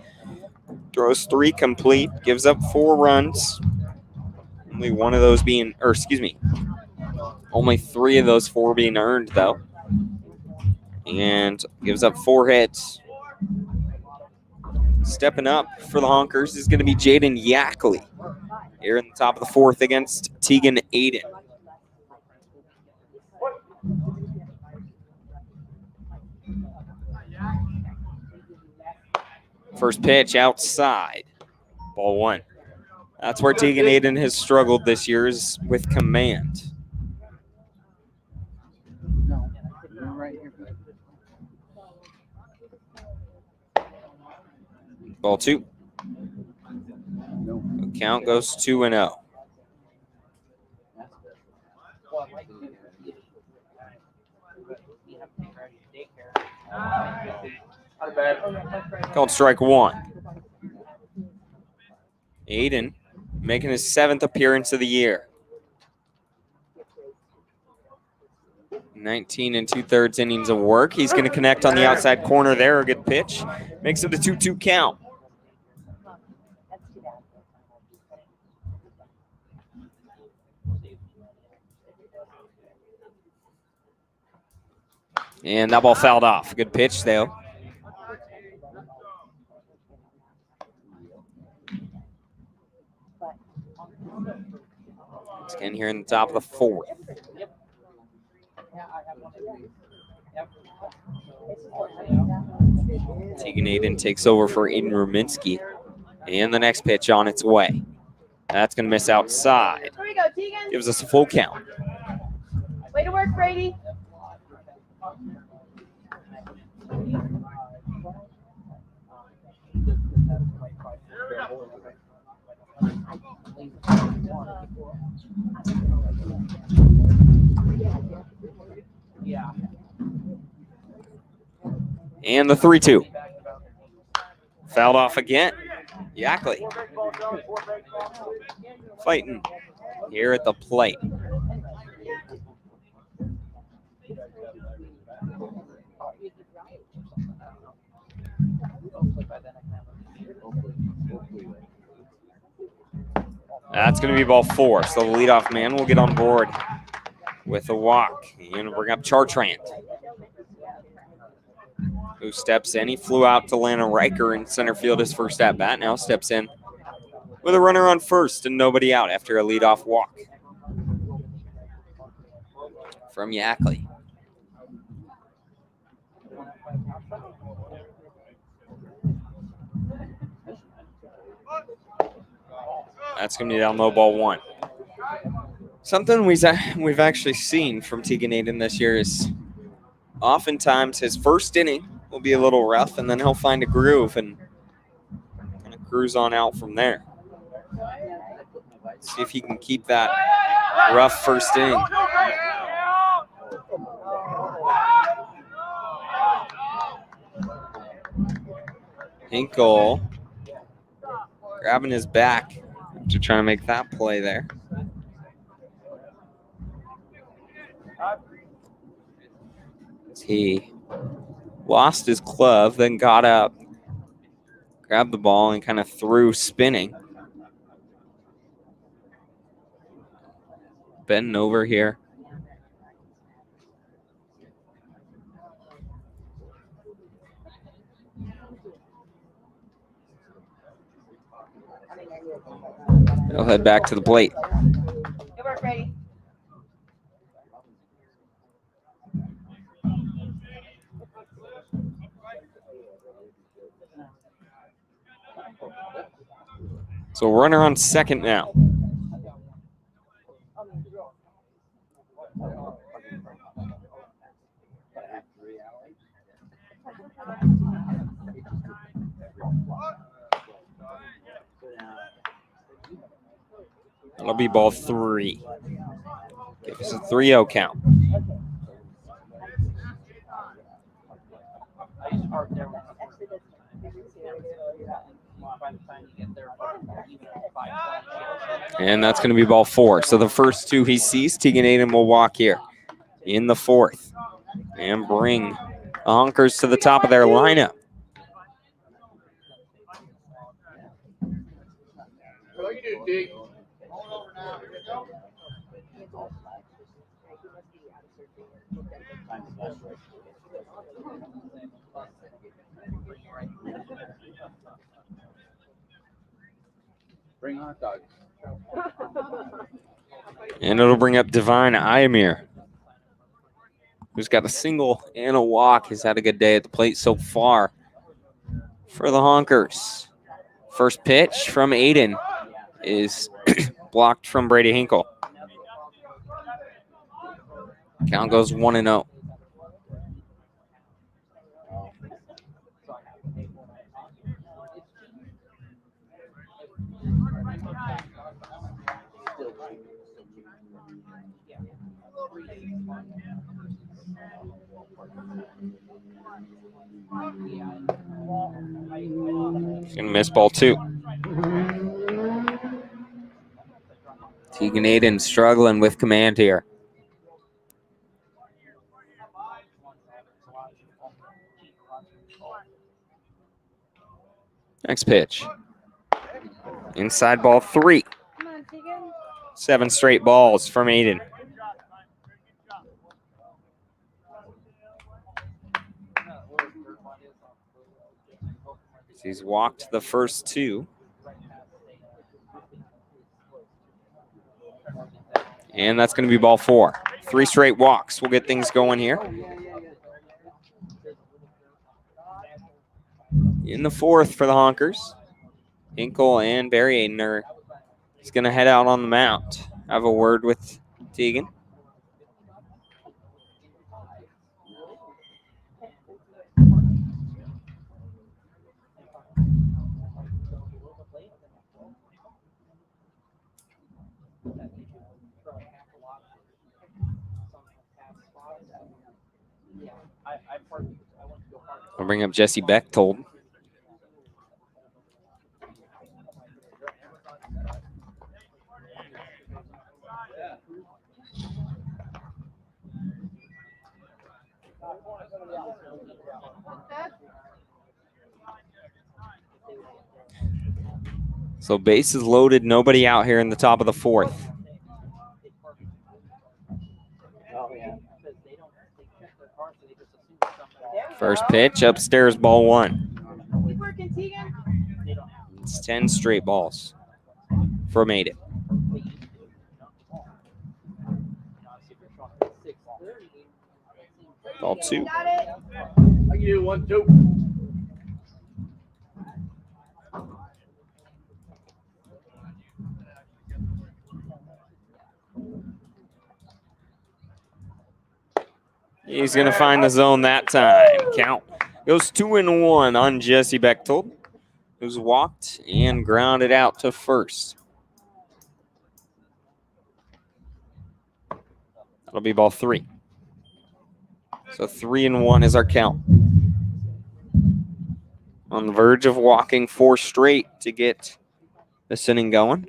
Throws 3 complete, gives up 4 runs. Only one of those being, or excuse me, only 3 of those 4 being earned, though. And gives up 4 hits. Stepping up for the Honkers is going to be Jaden Yackley here in the top of the fourth against Tegan Aiden. First pitch outside, ball 1. That's where Tegan Aiden has struggled this year, is with command. Ball 2. The count goes 2-0. Called strike 1. Aiden making his 7th appearance of the year. 19 2/3 innings of work. He's going to connect on the outside corner there. A good pitch. Makes it a 2-2 count. And that ball fouled off. Good pitch, though. It's again here in the top of the fourth. Tegan Aiden takes over for Aiden Rominski. And the next pitch on its way. That's going to miss outside. Here we go, Tegan. Gives us a full count. Way to work, Brady. And the 3-2. Fouled off again. Yackley fighting here at the plate. That's going to be ball 4. So the leadoff man will get on board with a walk. And bring up Chartrand, who steps in. He flew out to Lana Riker in center field his first at-bat. Now steps in with a runner on first and nobody out after a leadoff walk from Yackley. That's going to be down low, ball 1. Something we've actually seen from Tegan Aiden this year is oftentimes his first inning will be a little rough, and then he'll find a groove and kind of cruise on out from there. See if he can keep that rough first inning Hinkle grabbing his back to try to make that play there. He lost his glove, then got up, grabbed the ball, and kind of threw spinning. Bending over here. He'll head back to the plate. Good work, Brady. So runner on second now. That'll be ball 3. Give us a 3-0 count. And that's going to be ball 4. So the first 2 he sees, Tegan Aiden will walk here in the 4th and bring the Honkers to the top of their lineup. Bring hot dogs. And it'll bring up Divine Iamir, who's got a single and a walk. He's had a good day at the plate so far for the Honkers. First pitch from Aiden is blocked from Brady Hinkle. Count goes 1-0. He's going to miss ball 2. Tegan Aiden struggling with command here. Next pitch. Inside ball 3. 7 straight balls from Aiden. He's walked the first 2. And that's going to be ball 4. 3 straight walks. We'll get things going here. In the 4th for the Honkers, Hinkle and Barry Aiden are going to head out on the mound. Have a word with Tegan. We'll bring up Jesse Bechtold. So bases loaded, nobody out here in the top of the 4th. First pitch, upstairs, ball 1. Keep working, Tegan. It's 10 straight balls from Aiden. Ball 2. Got it. I can do 1-2. He's going to find the zone that time. Count goes 2-1 on Jesse Bechtold, who's walked and grounded out to first. That'll be ball 3. So 3-1 is our count. on the verge of walking 4 straight to get this inning going.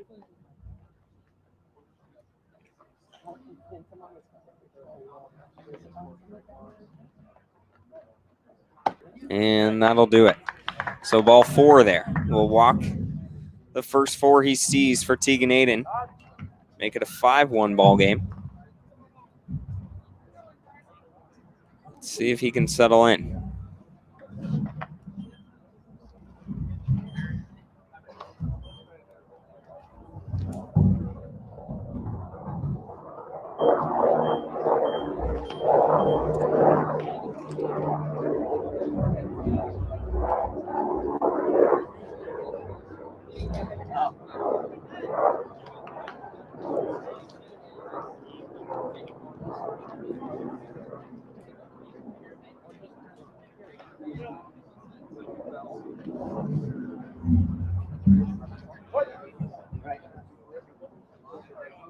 And that'll do it. So ball 4 there. We'll walk the first 4 he sees for Tegan Aiden. Make it a 5-1 ball game. Let's see if he can settle in.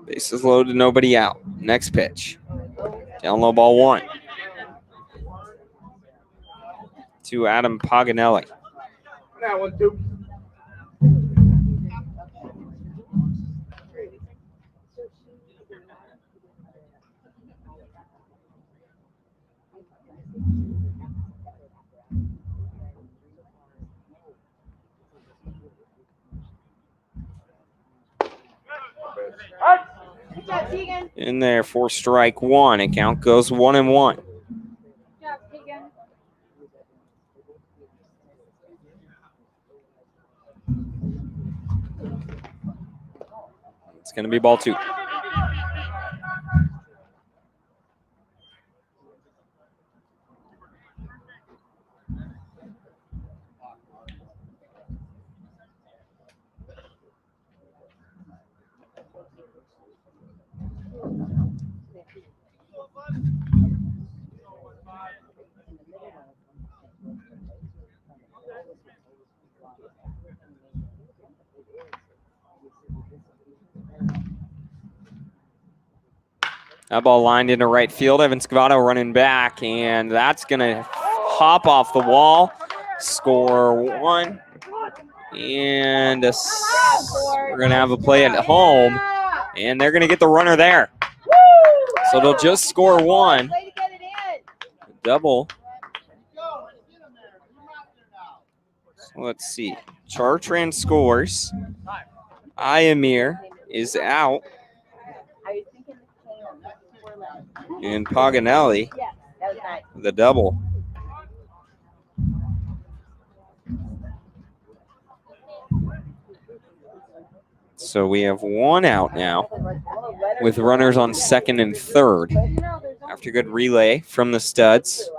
Bases loaded, nobody out. Next pitch. Down low, ball 1. To Adam Paganelli. Now 1-2. In there for strike 1. And count goes 1-1. It's going to be ball 2. That ball lined into right field. Evan Scavato running back, and that's going to hop off the wall. Score 1. And we're going to have a play at home, and they're going to get the runner there. So they'll just score 1. Double. So let's see. Chartrand scores. Iamir is out. And Paganelli, the double. So we have 1 out now with runners on 2nd and 3rd. After good relay from the studs.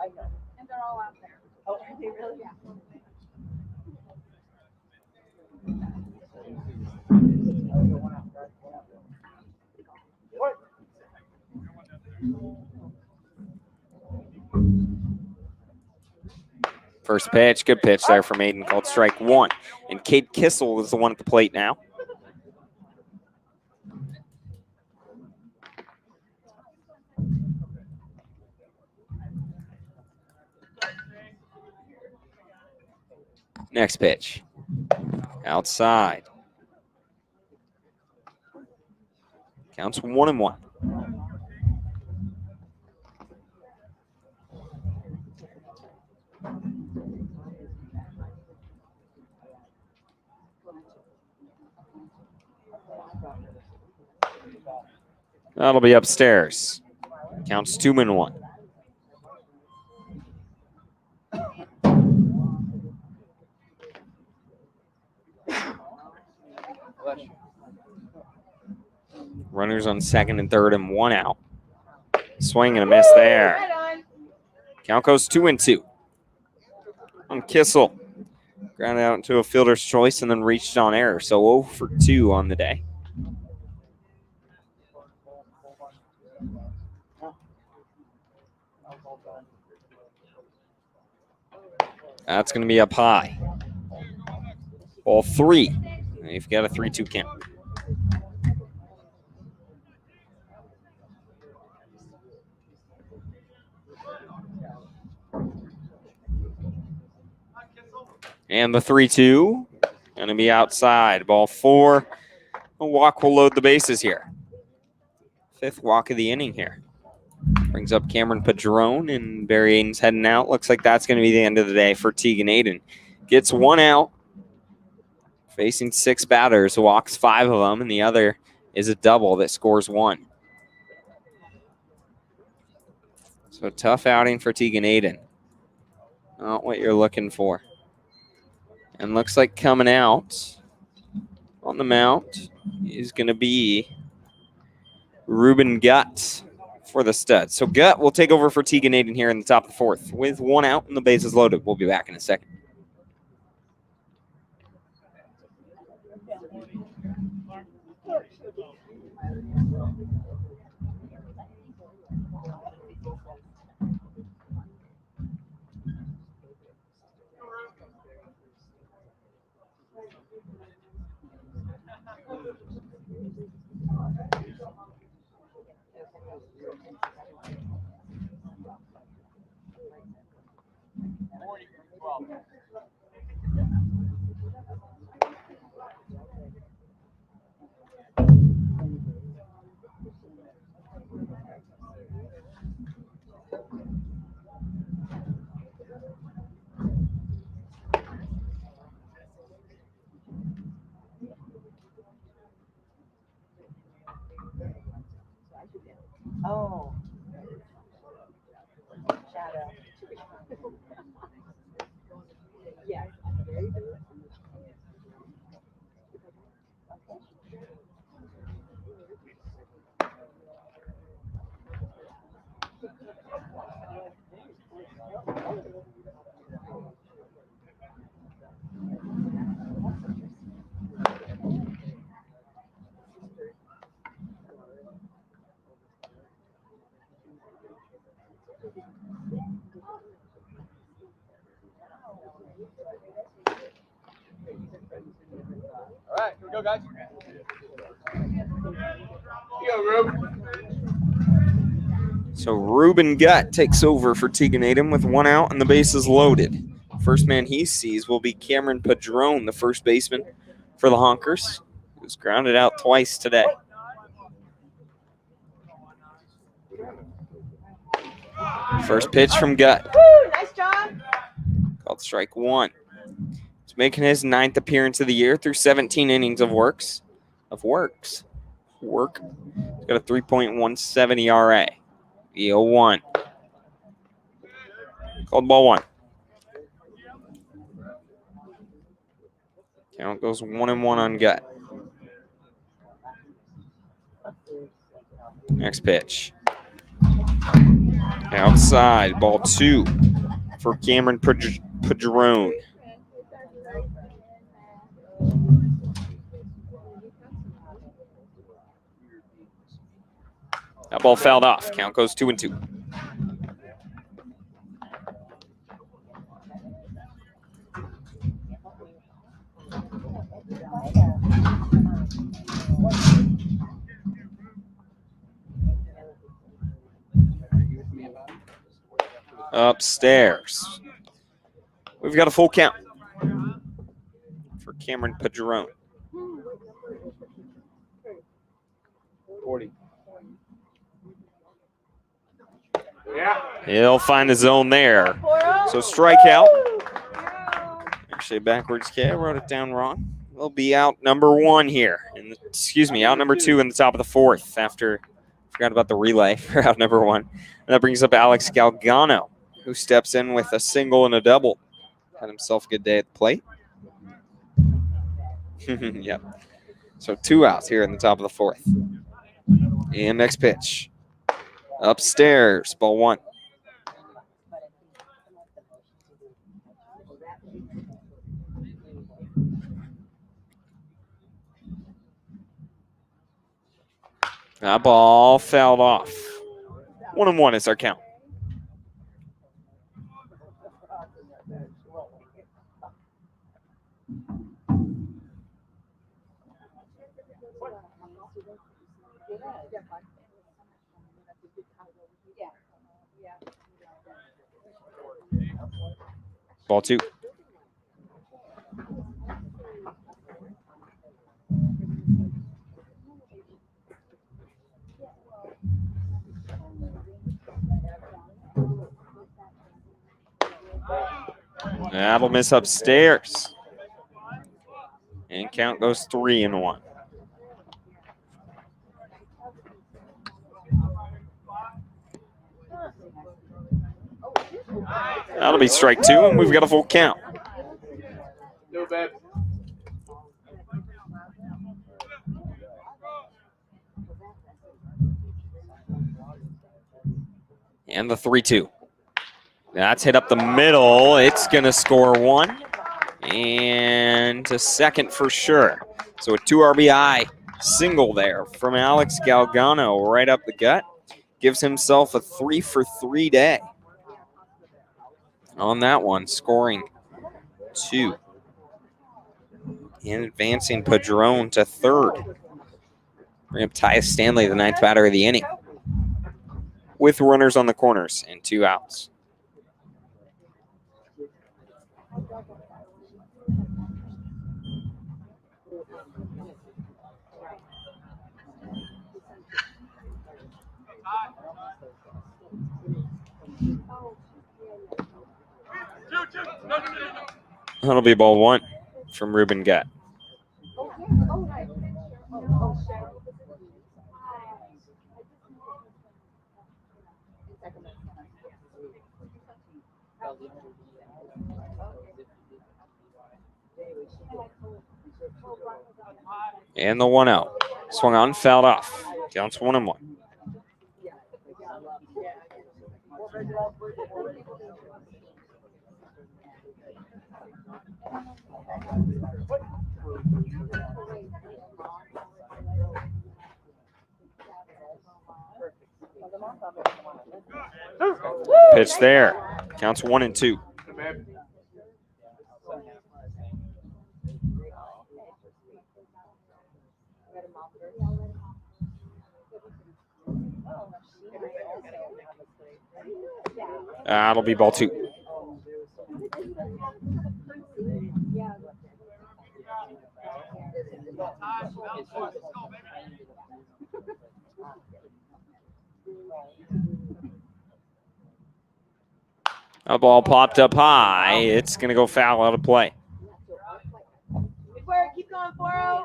First pitch, good pitch there from Aiden, called strike 1. And Cade Kissel is the one at the plate now. Next pitch. Outside. Counts 1-1. That'll be upstairs. Counts 2-1. Runners on 2nd and 3rd and 1 out. Swing and a miss there. Count goes 2-2. On Kissel. Grounded out into a fielder's choice and then reached on error. So 0 for 2 on the day. That's going to be up high. Ball 3. You've got a 3-2 count. And the 3-2. Going to be outside. Ball 4. A walk will load the bases here. 5th walk of the inning here. Brings up Cameron Padron, and Barry Aiden's heading out. Looks like that's going to be the end of the day for Tegan Aiden. Gets 1 out. Facing 6 batters. Walks 5 of them, and the other is a double that scores 1. So tough outing for Tegan Aiden. Not what you're looking for. And looks like coming out on the mound is going to be Ruben Gutt for the stud. So Gutt will take over for Tegan Aiden here in the top of the 4th with 1 out and the bases loaded. We'll be back in a second. Oh. Shadow. Yes. All right, here we go, guys. Here you go, Rube. So Ruben Gutt takes over for Tegan Aiden with 1 out and the bases loaded. First man he sees will be Cameron Padron, the first baseman for the Honkers, who's grounded out twice today. First pitch from Gutt. Woo, nice job. Called strike 1. He's making his 9th appearance of the year through 17 innings of work. He's got a 3.17 ERA. The 0-1. Called ball 1. Count goes 1-1 on Gutt. Next pitch. Outside, ball 2 for Cameron Padron. That ball fouled off. Count goes 2-2. Upstairs. We've got a full count for Cameron Padron. 40. Yeah. He'll find the zone there. So strikeout. Actually, backwards K. I wrote it down wrong. We'll be out number 1 here. Out number 2 in the top of the 4th after forgot about the relay for out number 1. And that brings up Alex Galgano, who steps in with a single and a double. Had himself a good day at the plate. Yep. So 2 outs here in the top of the 4th. And next pitch. Upstairs, ball 1. That ball fouled off. 1-1 is our count. Ball 2. That'll miss upstairs. And count goes 3-1. That'll be strike 2, and we've got a full count. No, babe. And the 3-2. That's hit up the middle. It's going to score 1. And to second for sure. So a 2 RBI single there from Alex Galgano right up the gut. Gives himself a 3-for-3 day on that one, scoring 2. And advancing Padron to third. Bring up Tyus Stanley, the 9th batter of the inning, with runners on the corners and 2 outs. That'll be ball 1 from Ruben Gutt. And the 1-0. Swung on, fouled off. Counts 1-1. Pitch there. Counts 1-2. That'll be ball 2. A ball popped up high. It's going to go foul out of play. Keep going, 4-0.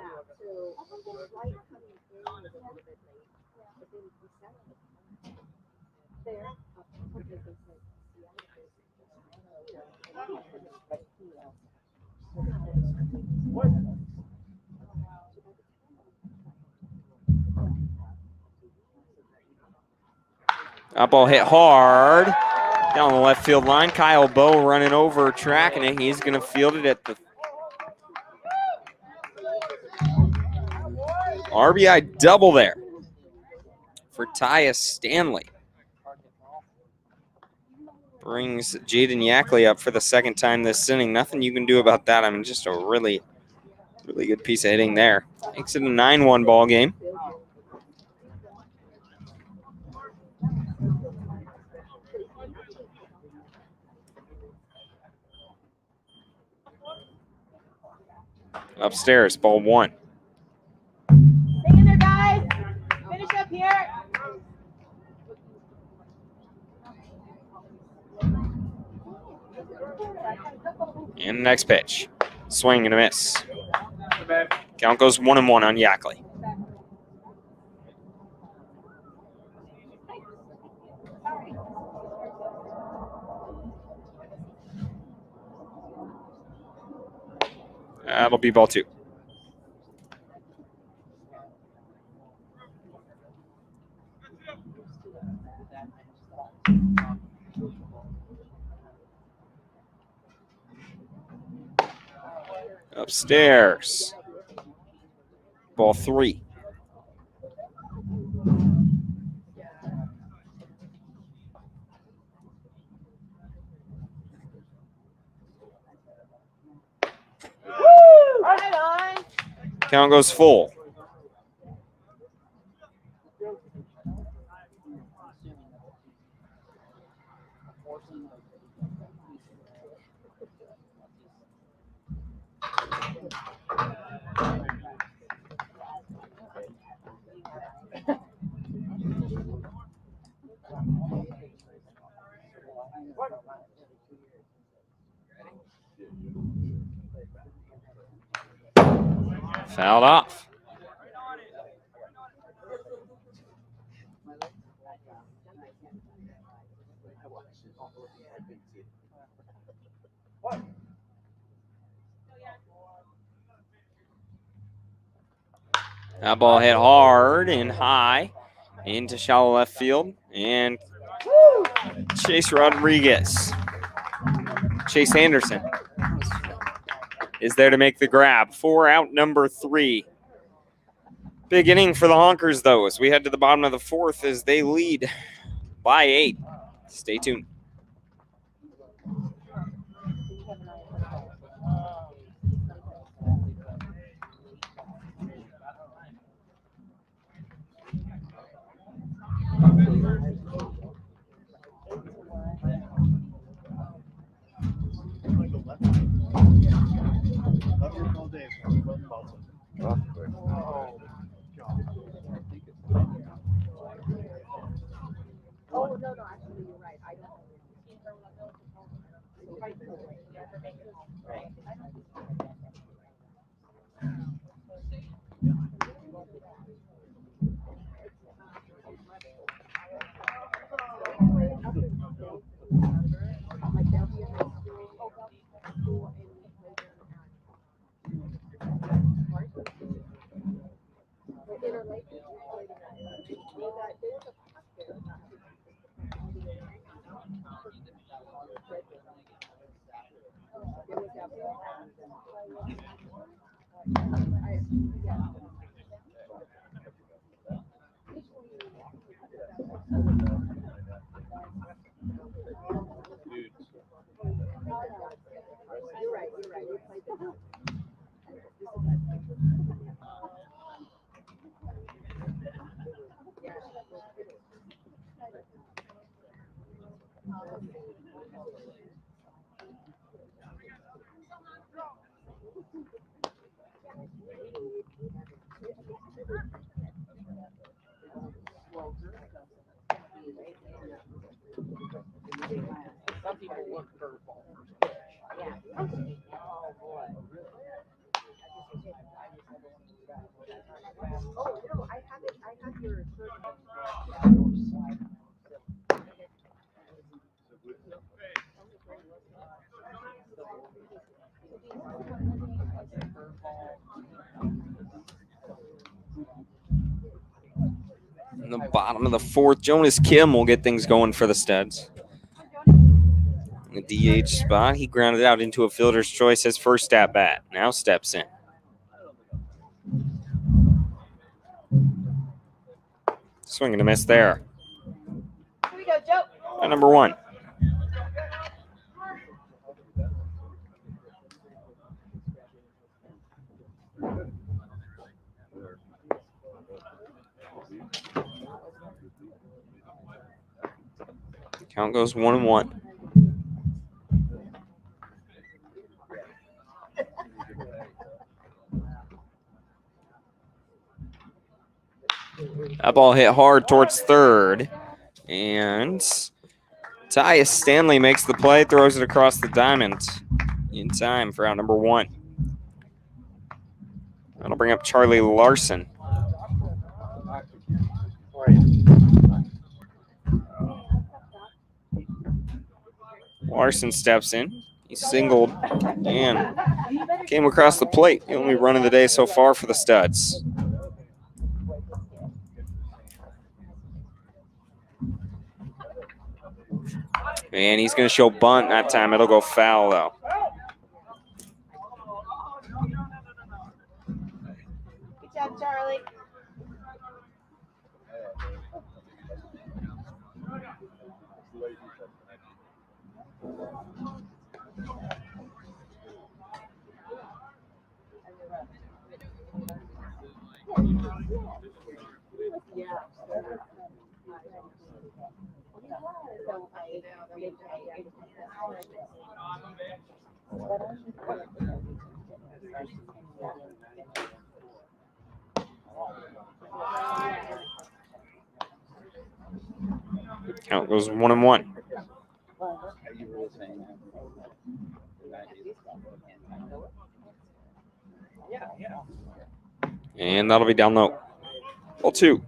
That ball hit hard down the left field line. Kyle Bowe running over, tracking it. He's going to field it at the RBI double there for Tyus Stanley. Brings Jaden Yackley up for the 2nd time this inning. Nothing you can do about that. I mean, just a really good piece of hitting there. Makes it a 9-1 ball game. Upstairs, ball 1. Stay in there, guys. Finish up here. And the next pitch. Swing and a miss. Count goes 1-1 on Yackley. That'll be ball 2. Upstairs. Ball 3. Right on. Count goes full. Fouled off. That ball hit hard and high into shallow left field. And Chase Anderson is there to make the grab for out number 3. Big inning for the Honkers, though, as we head to the bottom of the 4th as they lead by 8. Stay tuned. Oh, no, actually, you're right. I don't. Some people look curveball first pitch. Oh boy. Oh, no, I have your In the bottom of the 4th, Jonas Kim will get things going for the Studs. In the DH spot, he grounded out into a fielder's choice his first at bat. Now steps in. Swing and a miss there. Here we go, Joe. At number 1. Count goes 1-1. That ball hit hard towards third. And Tyus Stanley makes the play, throws it across the diamond in time for out number 1. That'll bring up Charlie Larson. Larson steps in. He singled and came across the plate. The only run of the day so far for the Studs. And he's going to show bunt that time. It'll go foul, though. Good job, Charlie. Count goes 1-1. And that'll be down low. Ball 2. Here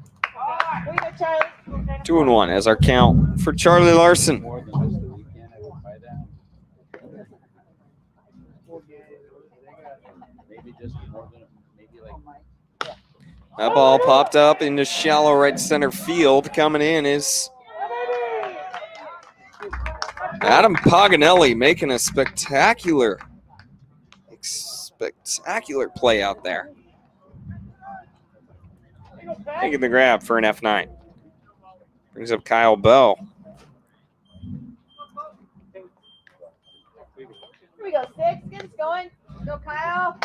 we go, Charlie. 2-1 as our count for Charlie Larson. More than just the weekend, I would buy that. Maybe just more than maybe like. That ball popped up into shallow right center field. Coming in is Adam Paganelli making a spectacular play out there. Taking the grab for an F9. Brings up Kyle Bell. Here we go, 6. Get us going. Go, Kyle.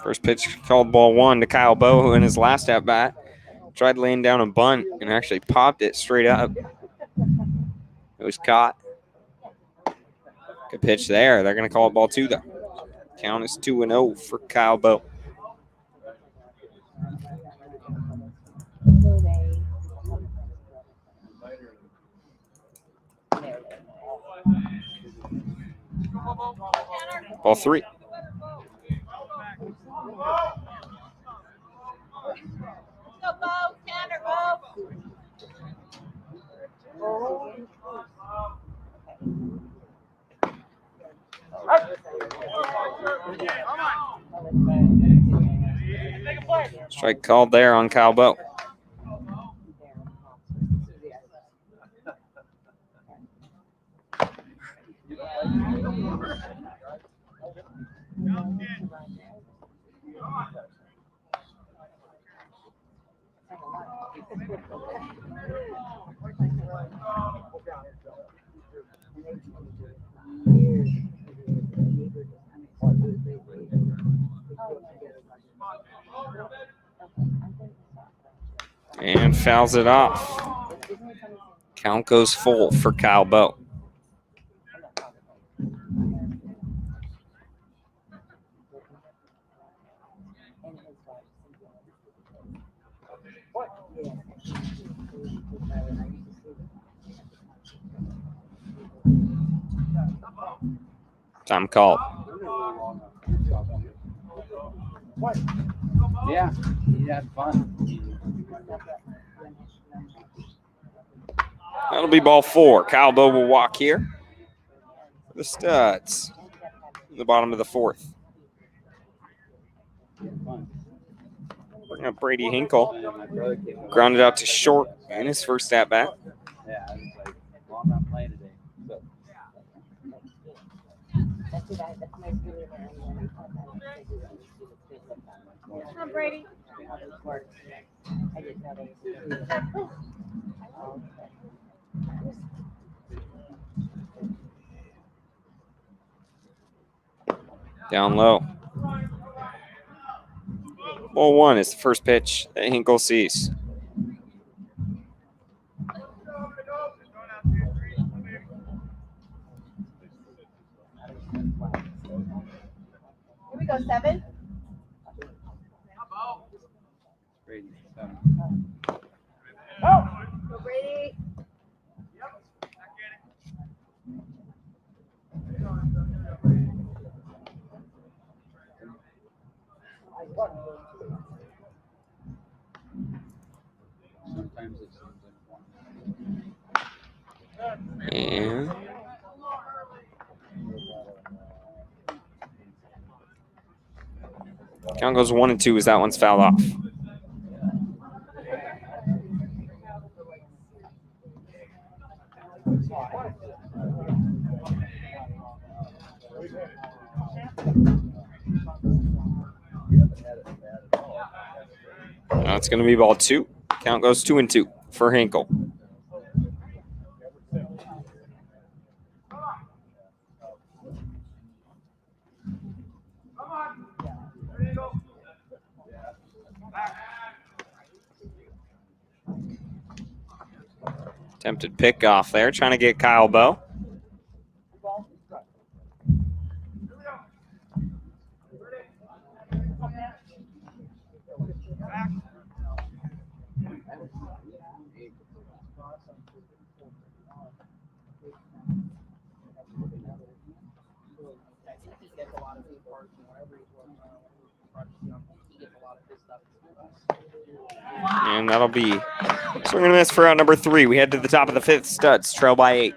First pitch called ball 1 to Kyle Bowe, who in his last at bat tried laying down a bunt and actually popped it straight up. It was caught. Good pitch there. They're going to call it ball 2 though. Count is 2-0 for Kyle Bowe. Ball 3. Go, Bo. Tanner, go. Strike called there on Kyle Bowe. And fouls it off. Count goes full for Kyle Bowe. Time called. Yeah, he had fun. That'll be ball 4. Kyle Bowe will walk here. The Studs. In the bottom of the 4th. Bring up Brady Hinkle. Grounded out to short in his first at bat. Yeah, I was like, well, I'm not playing today. So. Come on, Brady. Down low. Ball 1 is the first pitch that Hinkle sees. Here we go, 7. Brady, Go, Brady. sometimes it seems like one. And count goes 1 and 2 as that one's fouled off. Now it's going to be ball 2. Count goes 2 and 2 for Hinkle. Attempted pick off there, trying to get Kyle Bowe. And that'll be swing and a miss for out number 3. We head to the top of the 5th. Studs trail by 8.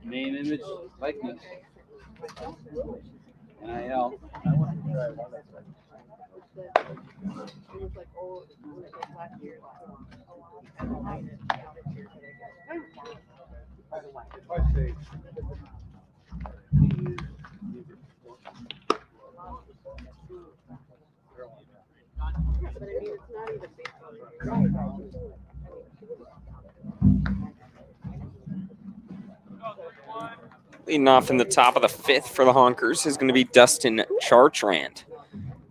Name, image, likeness. NIL. Leading off in the top of the 5th for the Honkers is going to be Dustin Chartrand.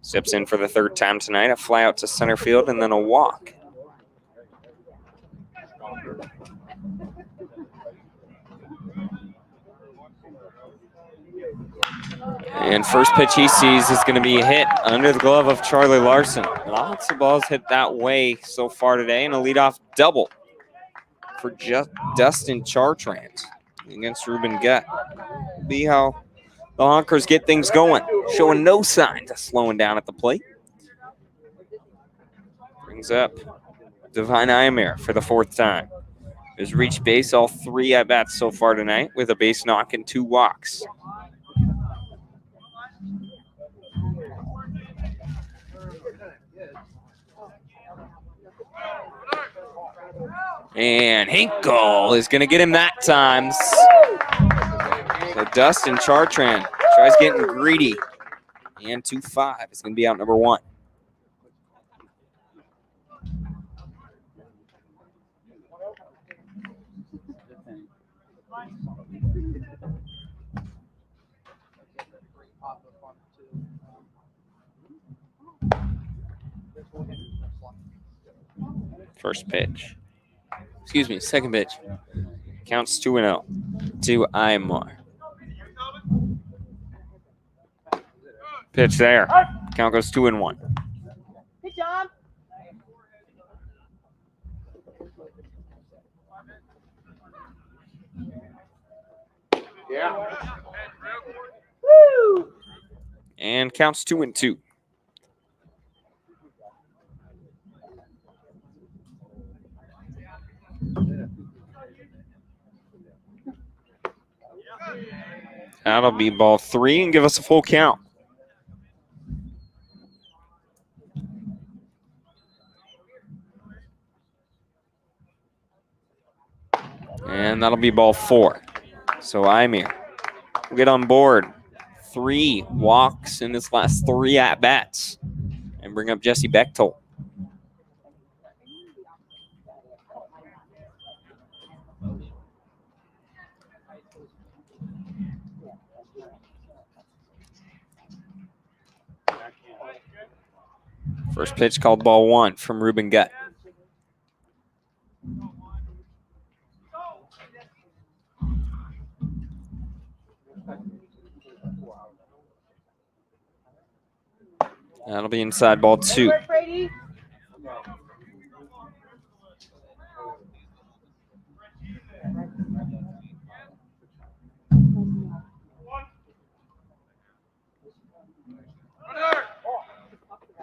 Steps in for the 3rd time tonight. A fly out to center field and then a walk. And first pitch he sees is going to be hit under the glove of Charlie Larson. Lots of balls hit that way so far today, and a leadoff double for Dustin Chartrand against Ruben Gutt. Be how the Honkers get things going, showing no signs of slowing down at the plate. Brings up Divine Imir for the 4th time. Has reached base all 3 at-bats so far tonight with a base knock and 2 walks. And Hinkle is going to get him that time. So Dustin Chartrand tries getting greedy. And 2-5 is going to be out number 1. First pitch. Excuse me, second pitch. Counts 2-0 to Imar. Pitch there. Count goes 2-1. Good job. Yeah. Woo! And counts 2-2. That'll be ball 3 and give us a full count. And that'll be ball 4. So Imir will get on board. 3 walks in his last 3 at-bats. And bring up Jesse Bechtold. First pitch called ball 1 from Ruben Gutt. That'll be inside ball 2. Brady.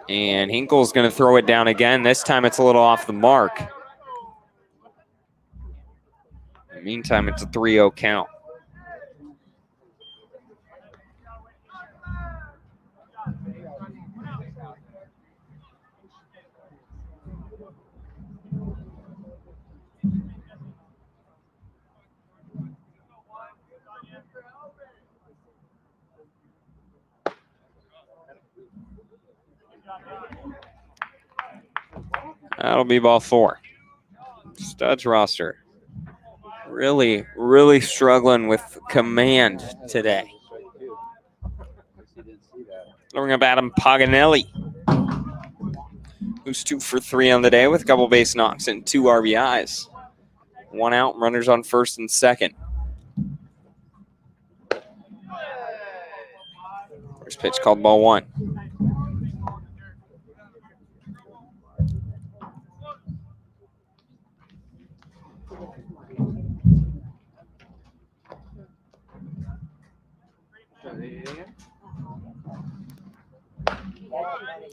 And Hinkle's going to throw it down again. This time it's a little off the mark. In the meantime, it's a 3-0 count. That'll be ball 4. Studs roster really, really struggling with command today. Bring up Adam Paganelli, who's 2 for 3 on the day with a couple base knocks and 2 RBIs. 1 out, runners on first and second. First pitch called ball 1.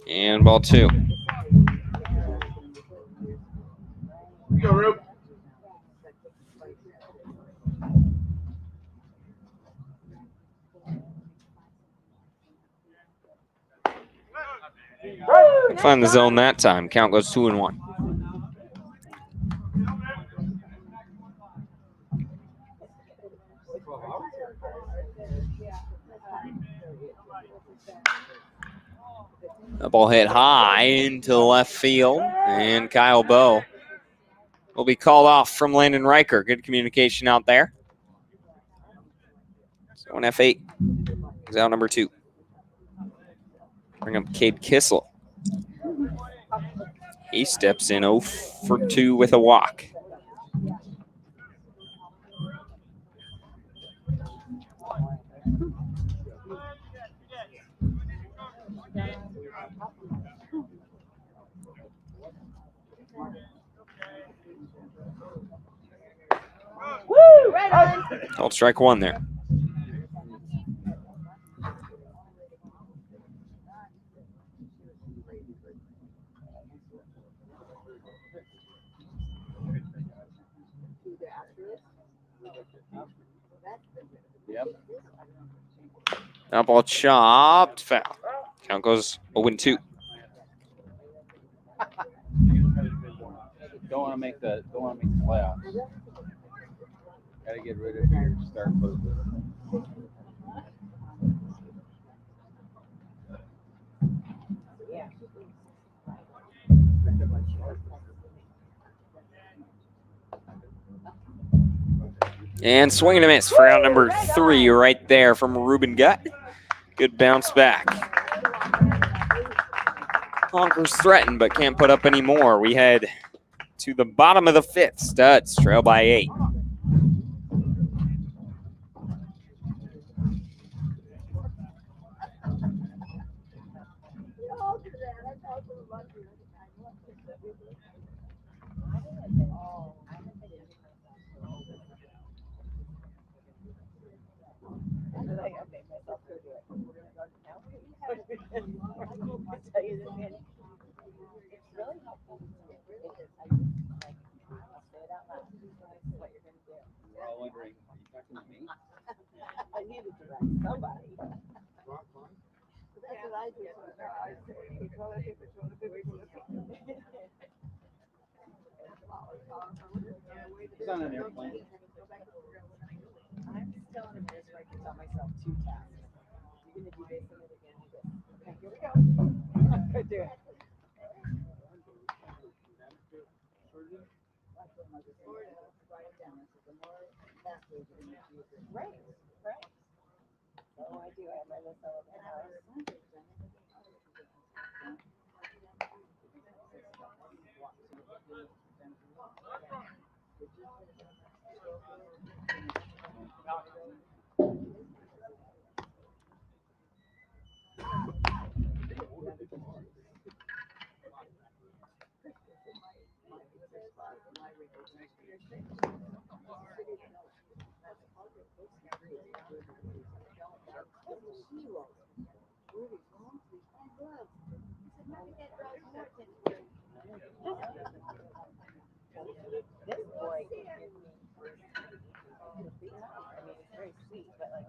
And ball 2. Go, Rube. Find the zone that time. Count goes 2-1. The ball hit high into the left field, and Kyle Bowe will be called off from Landon Riker. Good communication out there. So an F8 is out number 2. Bring up Cade Kissel. He steps in 0 for 2 with a walk. Woo! Right on. Called strike 1 there. Yep. That ball chopped foul. Count goes 0-2. Don't want to make the playoffs. Got to get rid of your start focus. And swing and a miss for out number 3 right there from Ruben Gutt. Good bounce back. Honkers threatened but can't put up any more. We head to the bottom of the 5th. Studs trail by 8. We're all wondering, are you talking to me? I needed to write somebody. That's what I do. It's on an airplane. I'm still in a place where I can tell myself 2 tasks. You're gonna do this and then again do this. Okay, here we go. Good do it. Right, right. Oh, I do. I have my list all over the house. This boy gives me, I mean, it's very sweet, but like,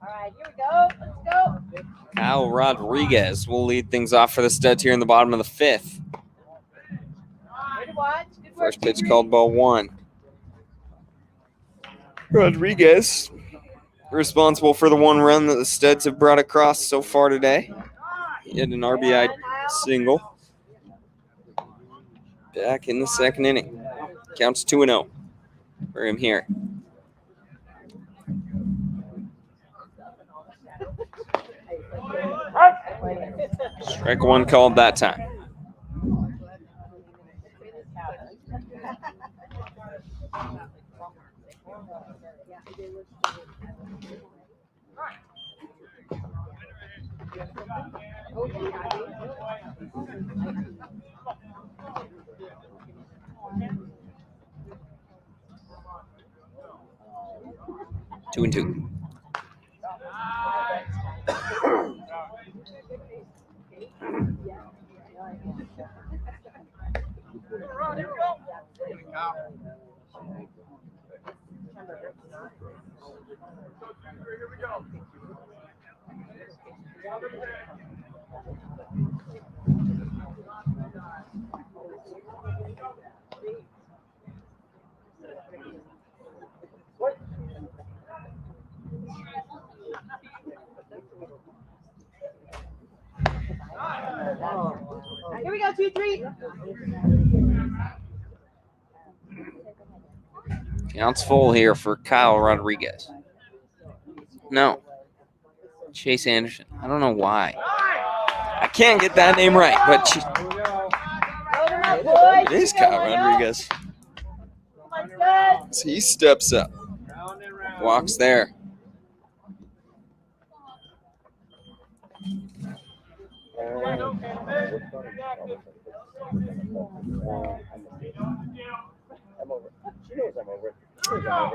all right, here we go. Let's go. Kyle Rodriguez will lead things off for the Studs here in the bottom of the 5th. Way to watch. Good work, First pitch Henry. called ball 1. Rodriguez responsible for the 1 run that the Studs have brought across so far today. He had an RBI single back in the 2nd inning. Counts 2-0 for him here. Strike 1 called that time. Two and two. Here we go, 2-3. Counts full here for Kyle Rodriguez. No. Chase Anderson. I don't know why. I can't get that name right, but it is Kyle Rodriguez. So he steps up. Walks there.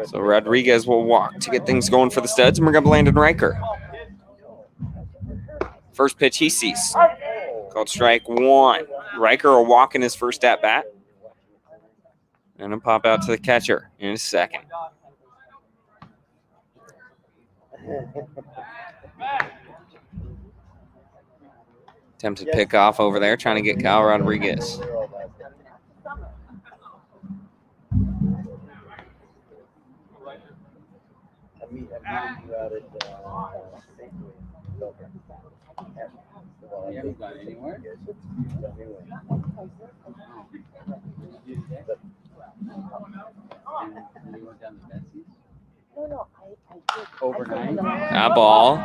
So Rodriguez will walk to get things going for the Studs, and we're going to Landon Riker. First pitch he sees. Called strike 1. Riker will walk in his first at-bat. And he'll pop out to the catcher in a second. Attempted pick off over there, trying to get Kyle Rodriguez. You haven't gone anywhere? And you went down to Betsy's? No, I did. Overnight? That ball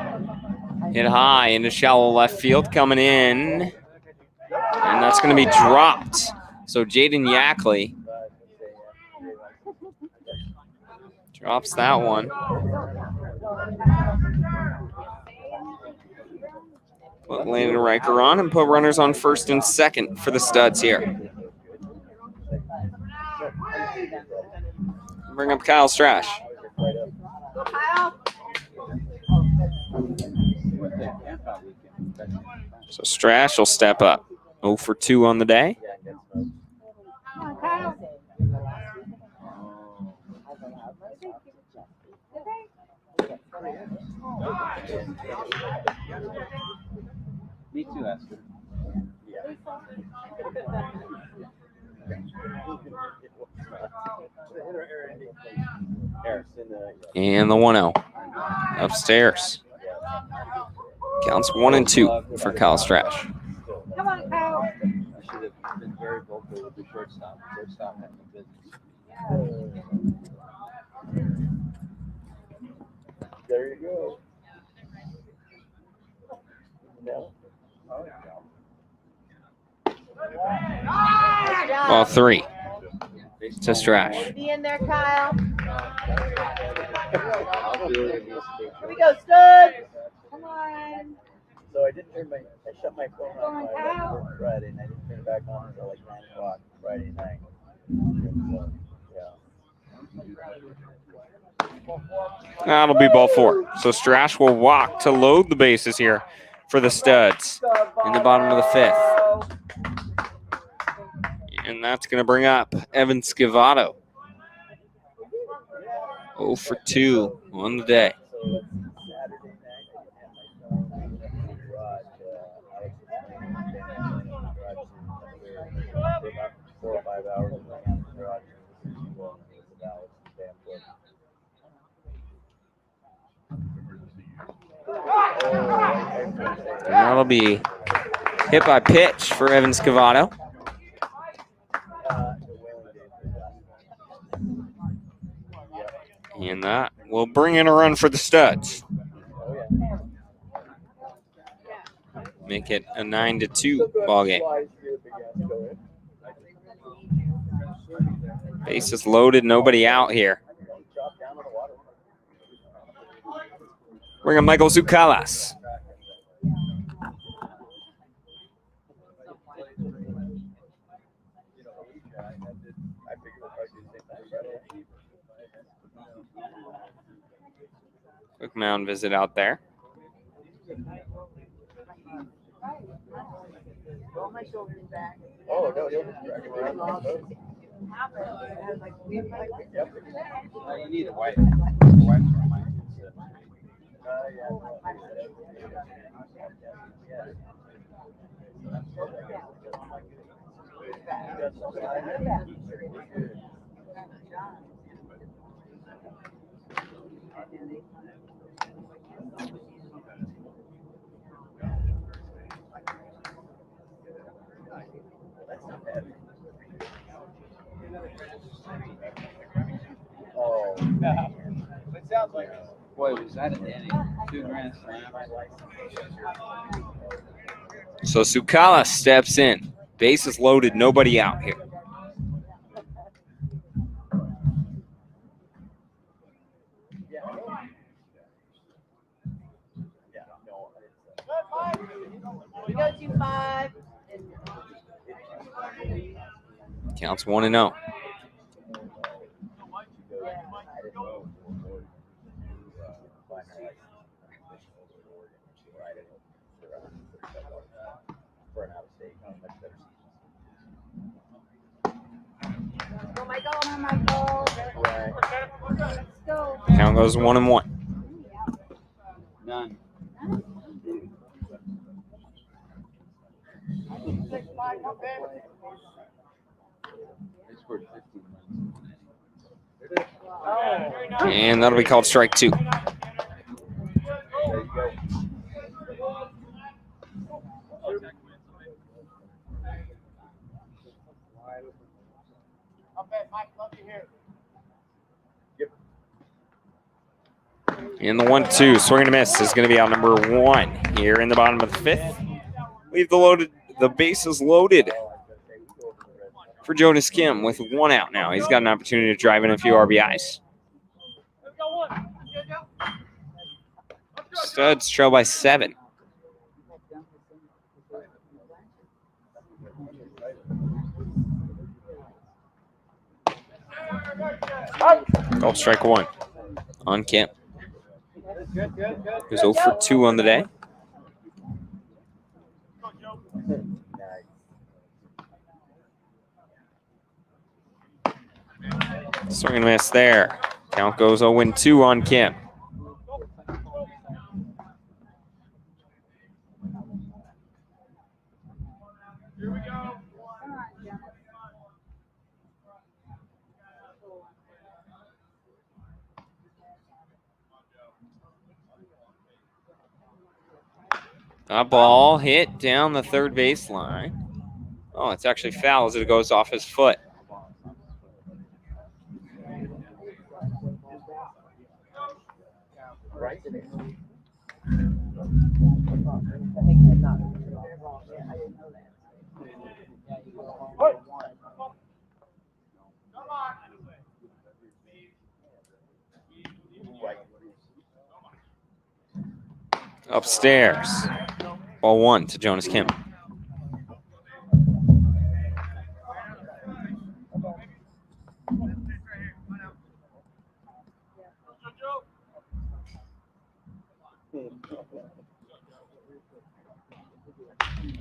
hit high into shallow left field, coming in. And that's going to be dropped. So Jaden Yackley drops that one. Put Landon Riker on and put runners on first and second for the Studs here. Bring up Kyle Strash. So Strash will step up. 0 for 2 on the day. Me too, Esther. And the 1-0 upstairs. Counts 1 and 2 for Kyle Strash. Come on, Kyle. I should have been very vocal with the short Shortstop had no business. There you go. No. Oh, Ball 3 to Strash. Be in there, Kyle. I'll do it. Here we go, Stud. Come on. So I shut my phone off on Friday, and I didn't turn it back on until like 9 o'clock Friday night. So, That'll be ball 4. So Strash will walk to load the bases here for the Studs in the bottom of the 5th. And that's going to bring up Evan Scavato. 0 for 2 on the day. So it's Saturday night, I had my phone in the garage. Alex was playing in the garage for about 4 or 5 hours in the garage. And listening to Alex and Bam. That'll be hit by pitch for Evan Scavato. And that will bring in a run for the Studs. Make it a 9-2 ball game. Bases loaded, nobody out here. Bring in Michael Zucalas. Quick mound visit out there. Oh, no, you'll just drag him around. You need a wife. Yeah. Oh, It sounds like, boy, was that an inning? 2 grand slams. So Zucalas steps in. Bases loaded, nobody out here. We go 2-5. Counts 1-0. Go, Michael. Come on, Michael. Let's go. Count goes 1-1. None. They scored 15 runs. And that'll be called strike 2. there you go. And the 1-2, swing and a miss, is going to be out number 1 here in the bottom of the 5th. Leave the bases loaded for Jonas Kim with 1 out now. He's got an opportunity to drive in a few RBIs. Studs trail by 7. Called strike 1 on Kim. Who's 0 for 2 on the day. Swing and a miss there. Count goes 0-2 on Kim. A ball hit down the third baseline Oh, it's actually foul as it goes off his foot. Right today. Upstairs. Ball 1 to Jonas Kim.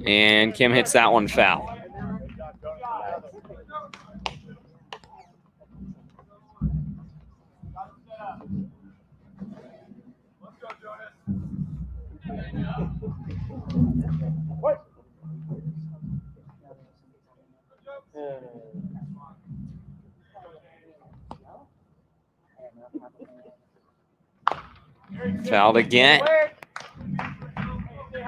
And Kim hits that one foul. Fouled again.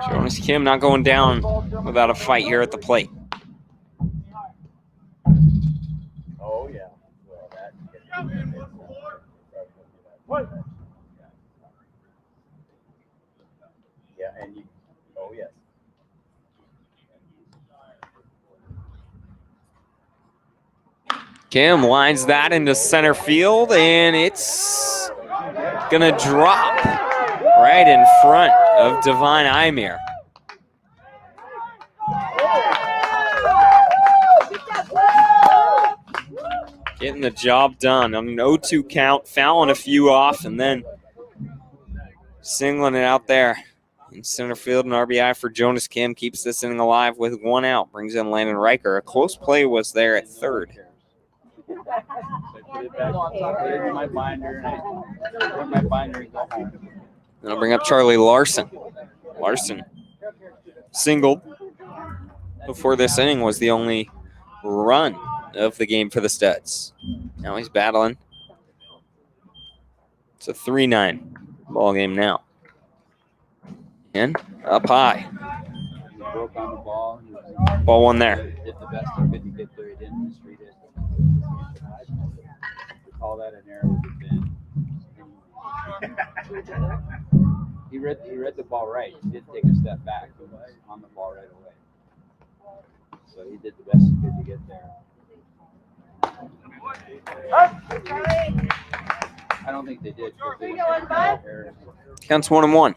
Jonas Kim not going down without a fight here at the plate. Oh, yeah. Well, that. Yeah, and you. Oh, yes. Kim lines that into center field, and it's gonna drop right in front of Divine Imir. Getting the job done on an 0-2 count, fouling a few off, and then singling it out there in center field. An RBI for Jonas Kim keeps this inning alive with 1 out. Brings in Landon Riker. A close play was there at third. So I put it back, put it in my binder, and I put my binder and go home. And I'll bring up Charlie Larson. Larson singled before this inning, was the only run of the game for the Studs. Now he's battling. It's a 3-9 ball game now. And up high. He broke on the ball. Ball 1 there. Did the best he could to get there. He didn't mistreat it. We call that an error with the bin. He read the ball right. He didn't take a step back. He was on the ball right away. So he did the best he could to get there. I don't think they did. Counts 1-1.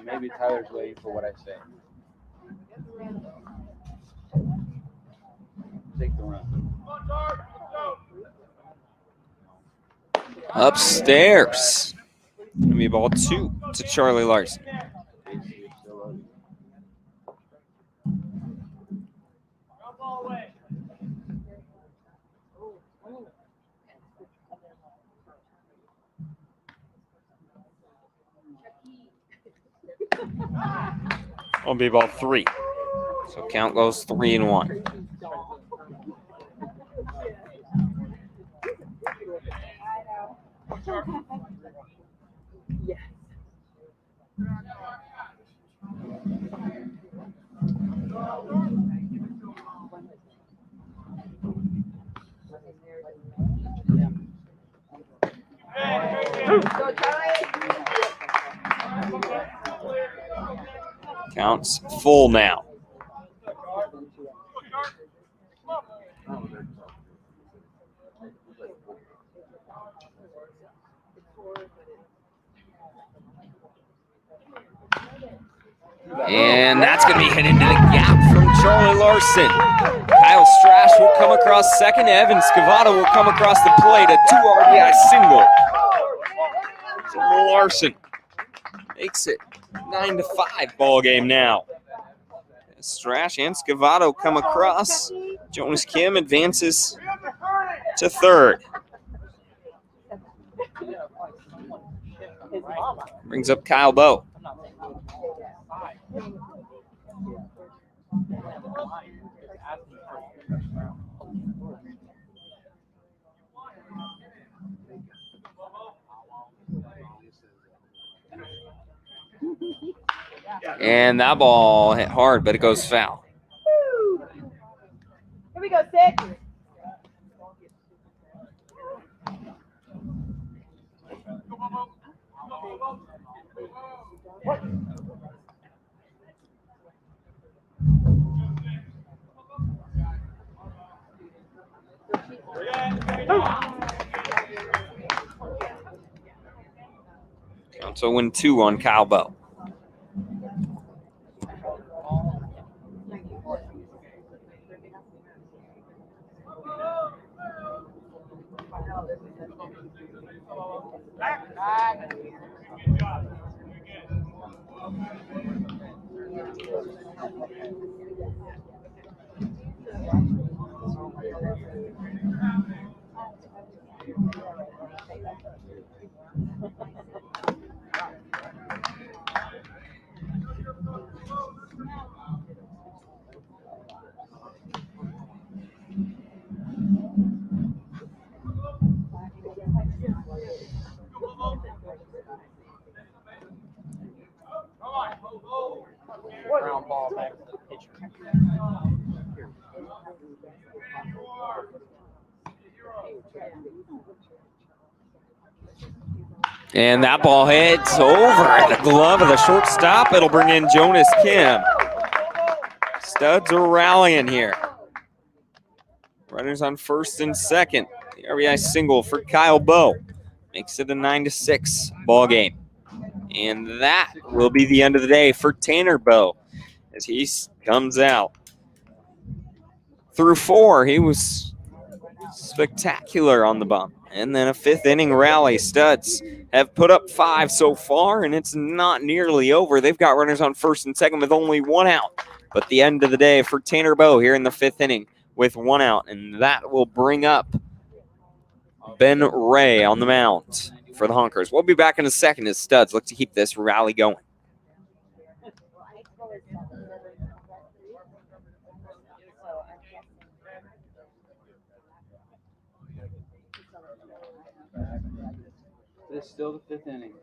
Maybe Tyler's waiting for what I say. Take the run. Upstairs. Gonna be ball 2 to Charlie Larson. Will be ball 3. So count goes 3-1. Counts full now. And that's going to be hit into the gap from Charlie Larson. Kyle Strash will come across second. Evan Scavata will come across the plate. A 2 RBI single. So Larson makes it 9-5 ball game now. Strash and Scavato come across. Jonas Kim advances to third. Brings up Kyle Bowe. And that ball hit hard, but it goes foul. Woo. Here we go, 6. Counts 0-2 on Kyle Bow. Ground ball back to the pitcher. And that ball hits over the glove of the shortstop. It'll bring in Jonas Kim. Studs are rallying here. Runners on first and second. The RBI single for Kyle Bow makes it a 9-6 ball game. And that will be the end of the day for Tanner Bow as he comes out. Through 4, he was spectacular on the bump. And then a 5th inning rally. Studs have put up 5 so far, and it's not nearly over. They've got runners on first and second with only 1 out. But the end of the day for Tanner Bow here in the 5th inning with 1 out. And that will bring up Ben Ray on the mound for the Honkers. We'll be back in a second as Studs look to keep this rally going. It's still the 5th inning.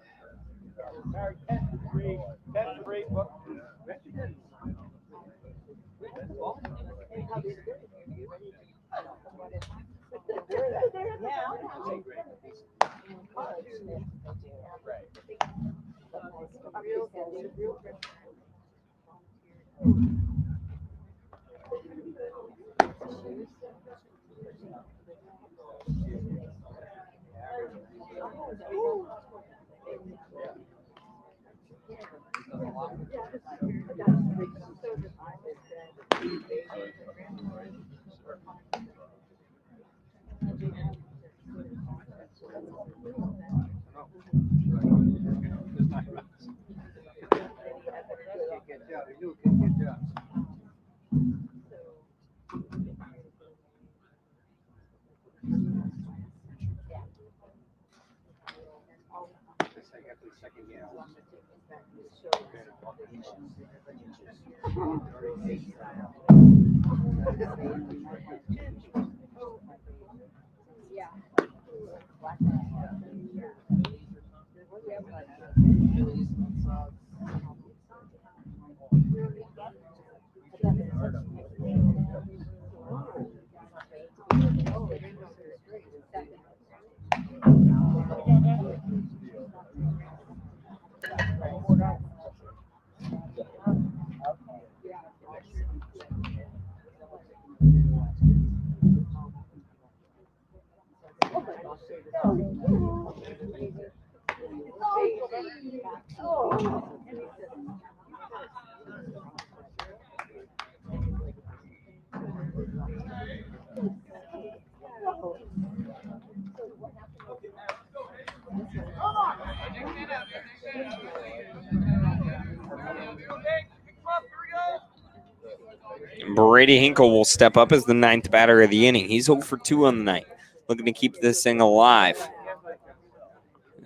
Brady Hinkle will step up as the 9th batter of the inning. He's 0 for 2 on the night, looking to keep this thing alive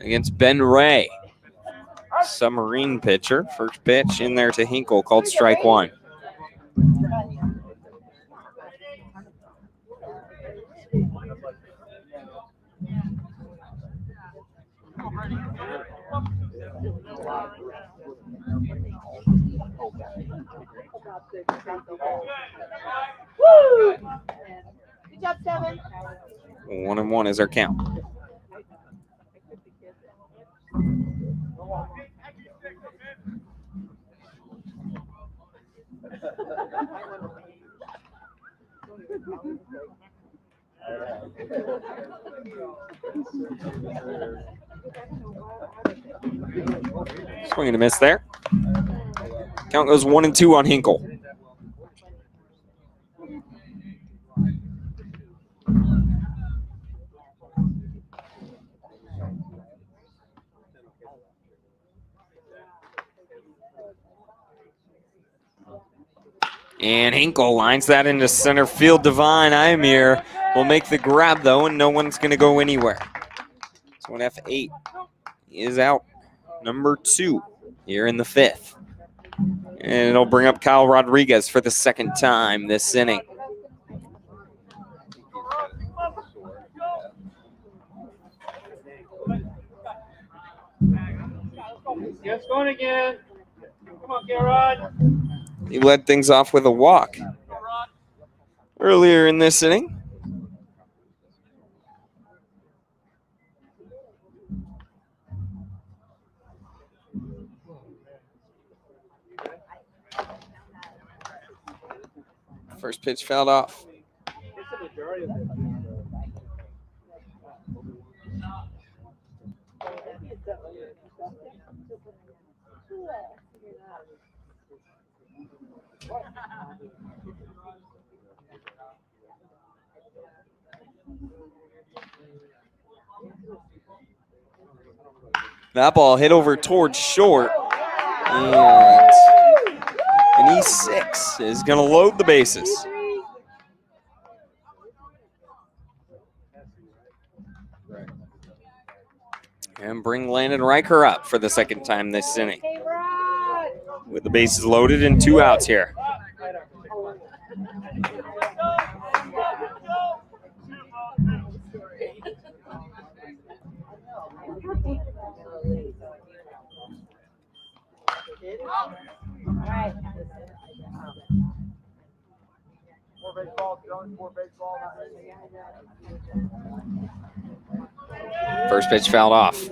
against Ben Ray. Submarine pitcher. First pitch in there to Hinkle, called strike 1. Woo! Good job, 7. 1-1 is our count. Swing and a miss there. Count goes 1-2 on Hinkle. And Hinkle lines that into center field. Divine Imir will make the grab, though, and no one's going to go anywhere. So an F8 is out. Number 2 here in the 5th. And it'll bring up Kyle Rodriguez for the second time this inning. Yes, going again. Come on, Garrod. He led things off with a walk earlier in this inning. First pitch fouled off. That ball hit over towards short. And an E6 is going to load the bases. And bring Landon Riker up for the second time this inning. With the bases loaded and 2 outs here. First pitch fouled off.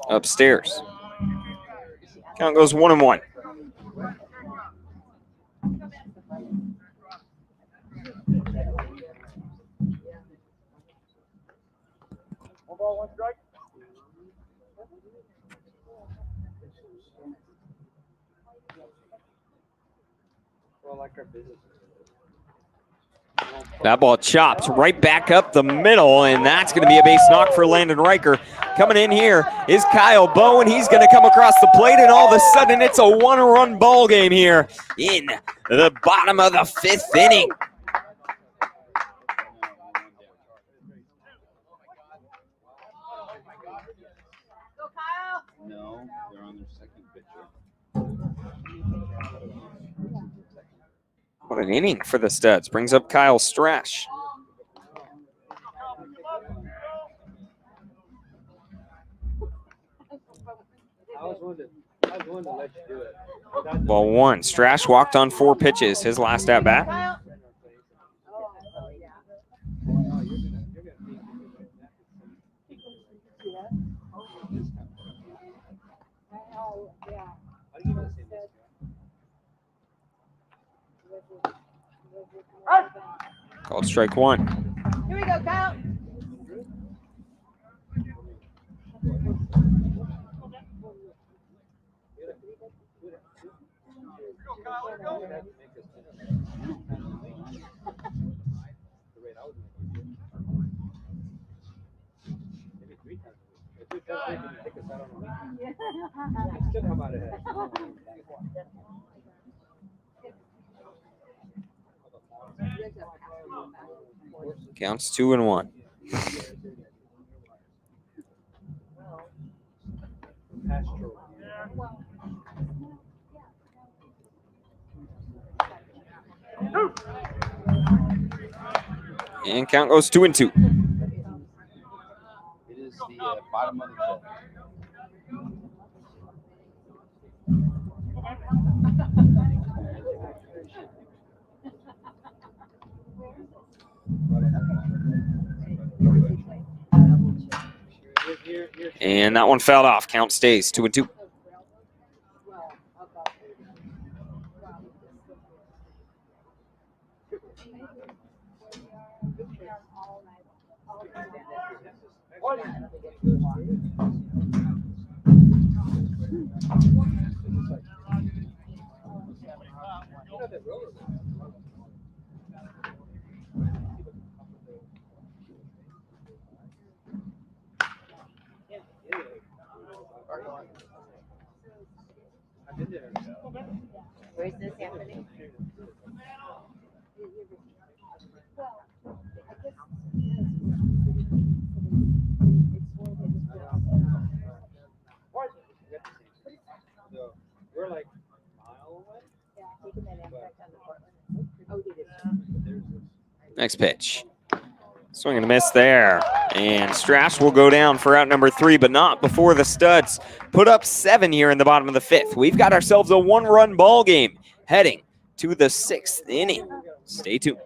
Upstairs. Count goes 1-1. That ball chopped right back up the middle, and that's going to be a base knock for Landon Riker. Coming in here is Kyle Bowen. He's going to come across the plate, and all of a sudden it's a 1-run ball game here in the bottom of the 5th inning. No, they're on their second pitcher. What an inning for the Studs. Brings up Kyle Strash. I was going to let you do it. Ball 1. Strash walked on 4 pitches. His last at bat. Called strike 1. Here we go, Kyle. Counts 2-1. And count goes 2-2. It is the bottom of the fifth. And that one fouled off. Count stays 2-2. Where's this happening? We're like a mile away. Taking that impact on the Portland. Oh, did it? Next pitch. Swing and a miss there. And Strash will go down for out number 3, but not before the Studs put up 7 here in the bottom of the 5th. We've got ourselves a 1-run ball game heading to the 6th inning. Stay tuned.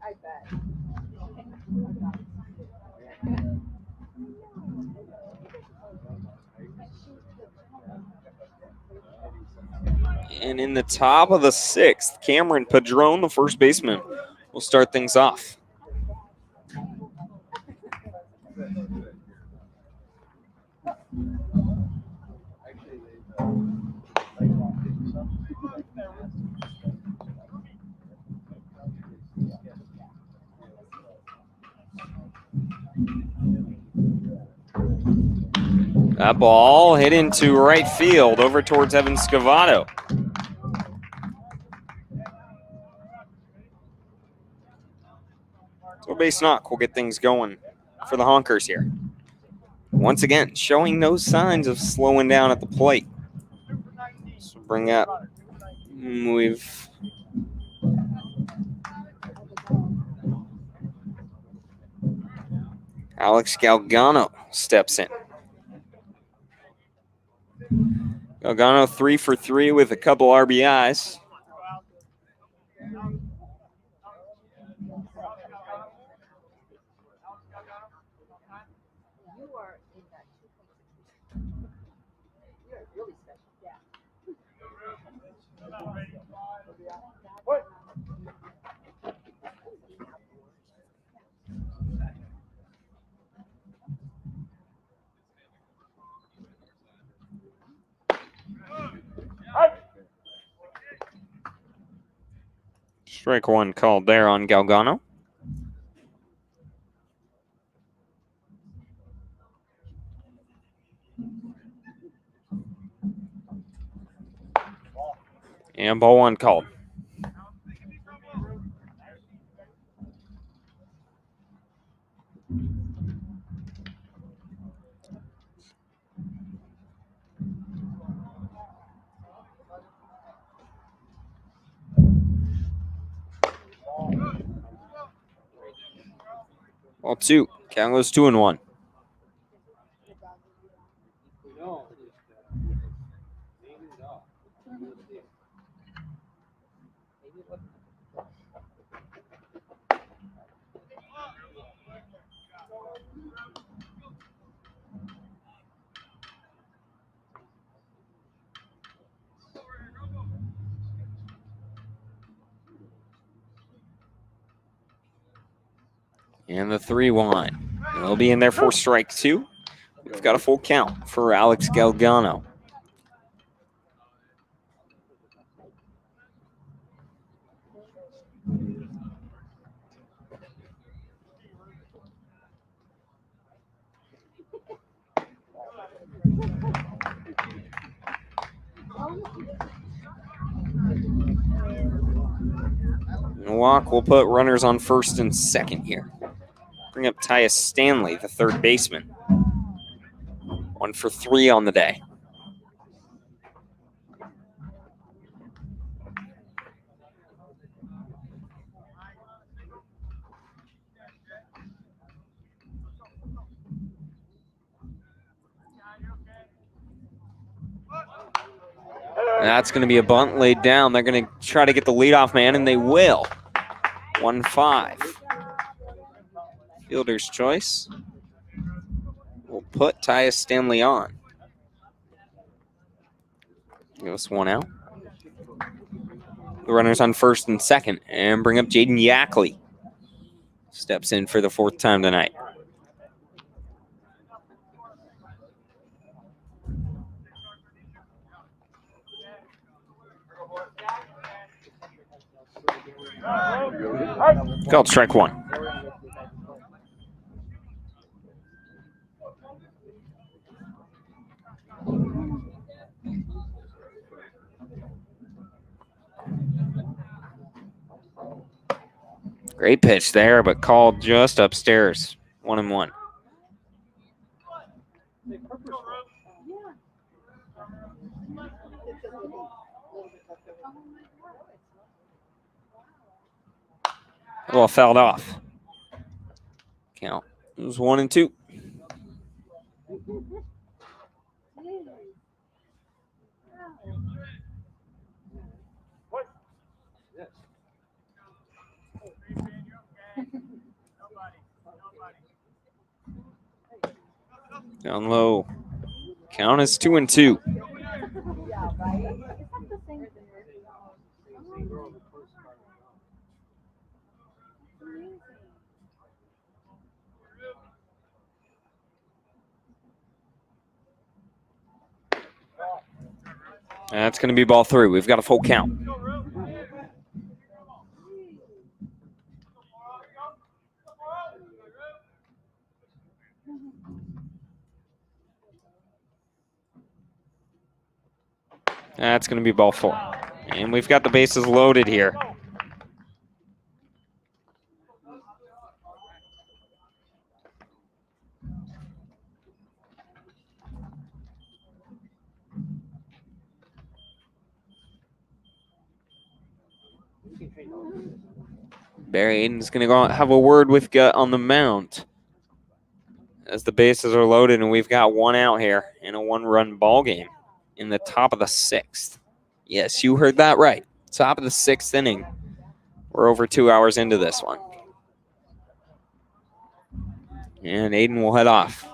I bet. And in the top of the 6th, Cameron Padron, the first baseman, will start things off. That ball hit into right field over towards Evan Scavato. So base knock will get things going for the Honkers here. Once again, showing no signs of slowing down at the plate. So bring up, we've Alex Galgano steps in. Galgano 3 for 3 with a couple RBIs. Strike one called there on Galgano. And ball one called. Ball two. Count goes 2-1. And the 3-1. They'll be in there for strike two. We've got a full count for Alex Galgano. Walk will put runners on first and second here. Bring up Tyus Stanley, the third baseman. 1 for 3 on the day. That's going to be a bunt laid down. They're going to try to get the leadoff man, and they will. 1-5. Fielder's choice. We'll put Tyus Stanley on. Give us one out. The runners on first and second, and bring up Jaden Yackley. Steps in for the fourth time tonight. Called strike one. Great pitch there, but called just upstairs. 1-1. Well, fouled off. Count. It was 1-2. Down low. Count is 2-2. That's going to be ball three. We've got a full count. That's going to be ball four. And we've got the bases loaded here. Barry Aiden's going to go out and have a word with Gut on the mound as the bases are loaded, and we've got one out here in a one-run ball game in the top of the sixth. Yes, you heard that right. Top of the sixth inning. We're over 2 hours into this one. And Aiden will head off.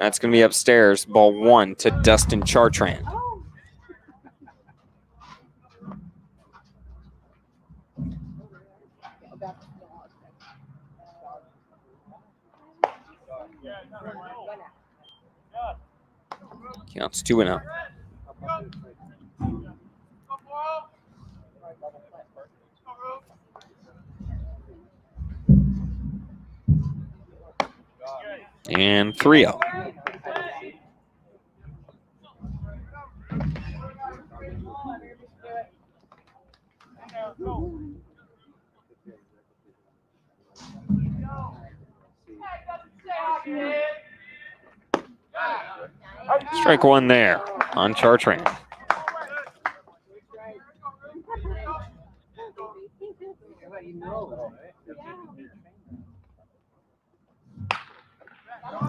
That's going to be upstairs. Ball one to Dustin Chartrand. Counts 2-0. And 3-0. Strike one there on Chartrand.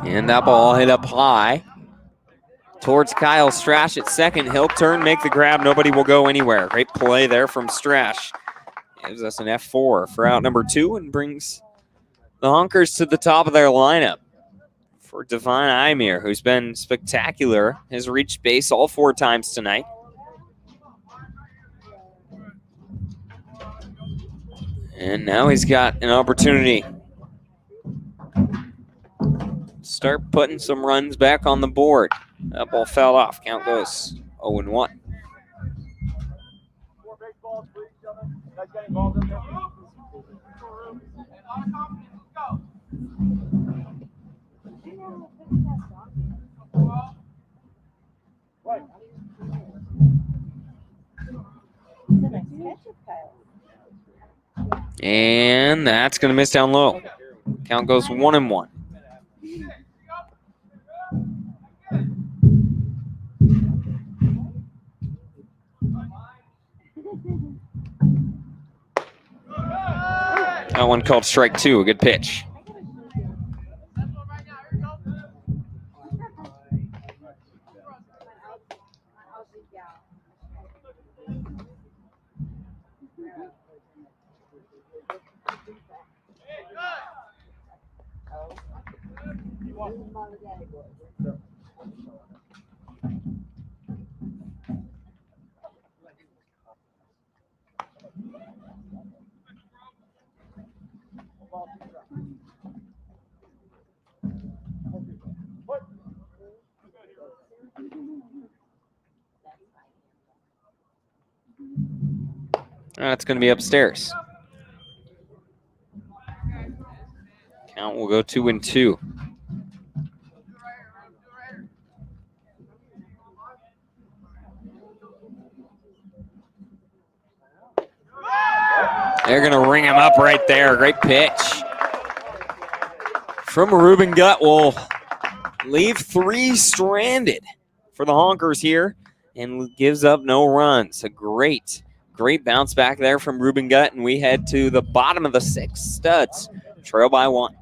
And that ball hit up high towards Kyle Strash at second. He'll turn, make the grab. Nobody will go anywhere. Great play there from Strash. Gives us an F4 for out number 2 and brings the Honkers to the top of their lineup. For Devon Imir, who's been spectacular, has reached base all 4 times tonight. And now he's got an opportunity to start putting some runs back on the board. That ball fell off. Count goes 0-1. And that's going to miss down low. Count goes 1-1. That one called strike 2, a good pitch. That's going to be upstairs. Count will go 2-2. They're going to ring him up right there. Great pitch from Ruben Gutt. Will leave 3 stranded for the Honkers here and gives up no runs. A great bounce back there from Ruben Gutt, and we head to the bottom of the 6th. Studs trail by 1.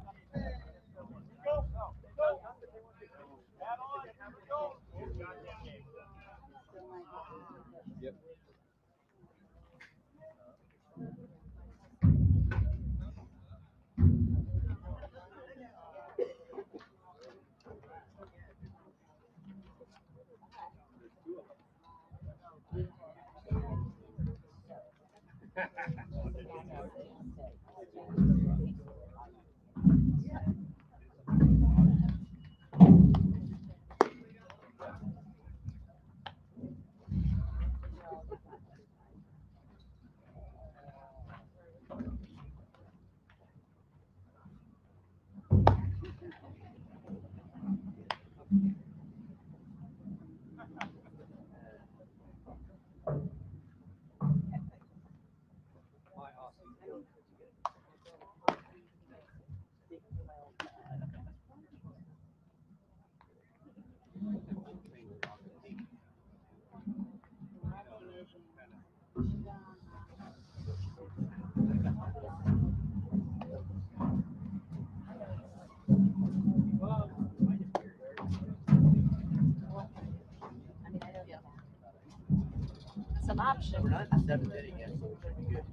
Some options. We're not in the 7th inning yet, so it should be good.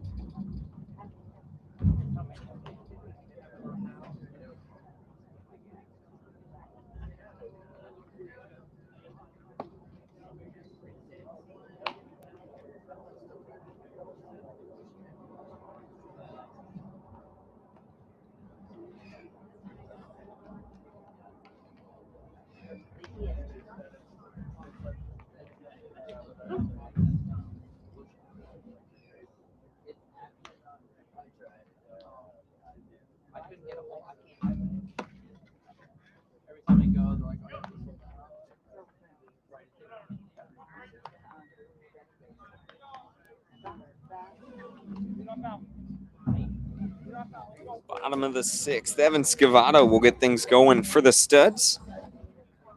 Bottom of the sixth, Evan Scavato will get things going for the Studs.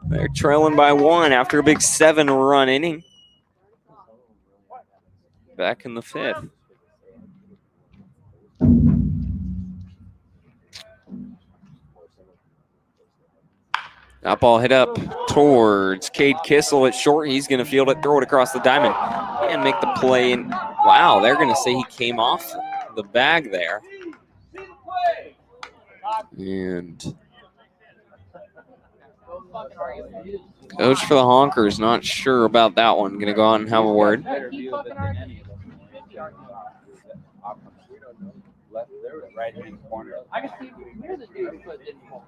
They're trailing by 1 after a big 7-run inning. Back in the 5th. That ball hit up towards Cade Kissel at short. He's going to field it, throw it across the diamond, and make the play. And wow, they're going to say he came off the bag there. And coach for the Honkers, not sure about that one. Going to go out and have a word. Right hand corner. I can see where the dude foot didn't hold.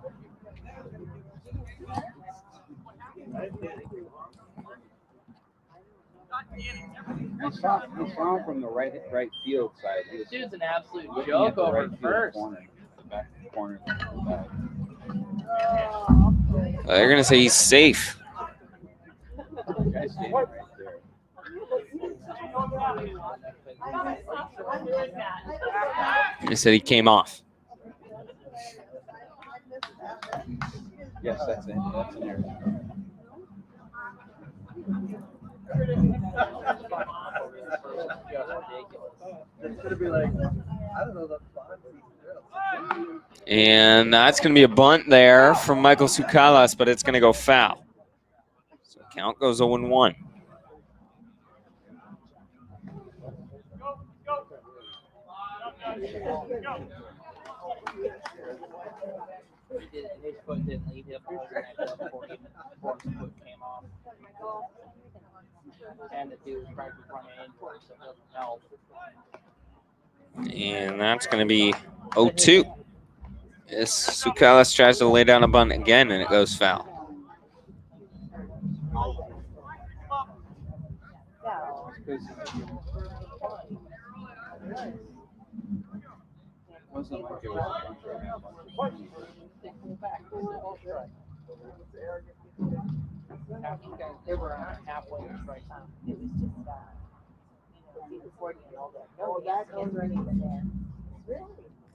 I saw him from the right field side. This dude's an absolute joke over first. Corner, the back corner. They're going to say he's safe. Guy's standing right there. They said he came off. Yes, that's it. That's an error. It's gonna be like, I don't know the And that's going to be a bunt there from Michael Sukalas, but it's going to go foul. So count goes 0-1. His foot didn't leave him before his foot came off. And the dude was practically running into it, so it doesn't help. And that's going to be 0-2. As Sukalas tries to lay down a bunt again, and it goes foul. Wasn't like it was They were halfway to strike time. It was just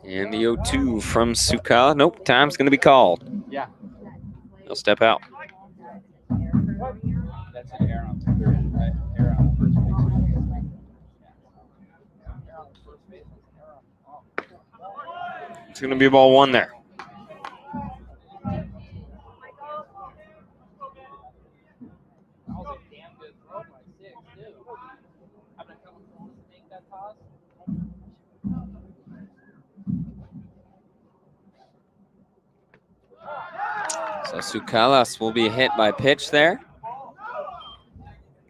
And the 0-2 from Sukala. Nope, time's going to be called. Yeah. He'll step out. That's an error on third, right? Error on first base. It's going to be ball 1 there. That was a damn good throw by 6, too. I've been coming to make that toss. So Sukalas will be hit by pitch there.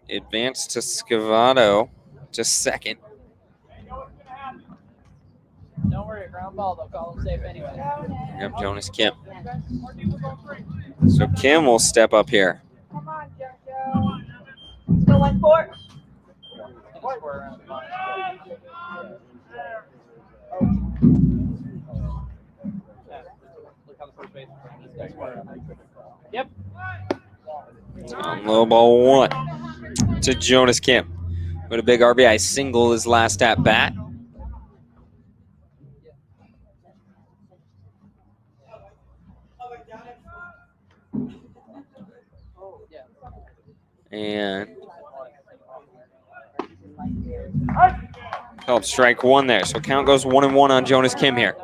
Advance to Scavato to second. Don't worry, ground ball, they'll call him safe anyway. Yep, Jonas Kim. So Kim will step up here. Come on, Jojo. Let's go 1-4. Yep. On low ball 1 to Jonas Kim. With a big RBI single his last at bat. And help strike 1 there. So count goes 1-1 on Jonas Kim here.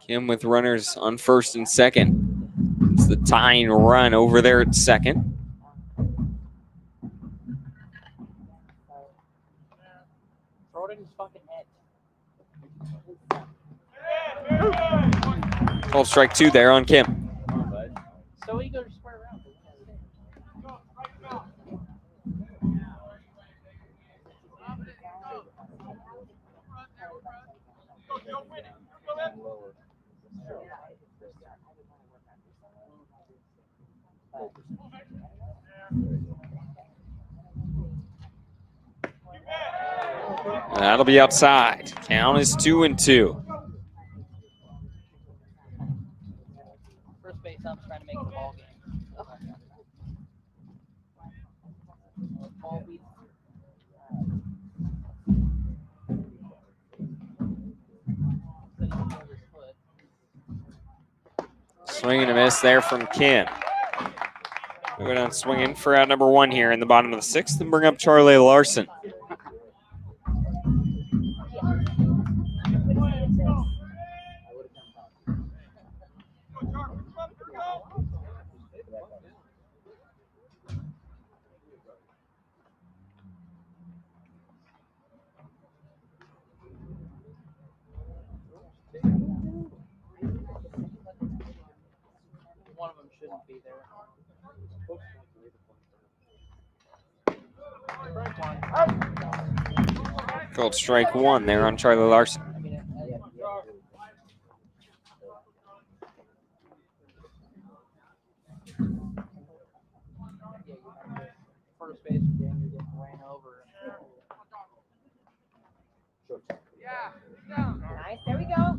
Kim with runners on first and second. It's the tying run over there at second. Throw it in his fucking head. Called strike 2 there on Kim. So he goes square around. That'll be outside. Count is 2-2. First base ump's trying to make it a ball game. Ball beats. Swing and a miss there from Kim. Moving on swinging for out number 1 here in the bottom of the 6th and bring up Charlie Larson. One of them shouldn't be there. Called strike 1 there on Charlie Larson. I mean, first base again, you're getting ran over. Nice. There we go.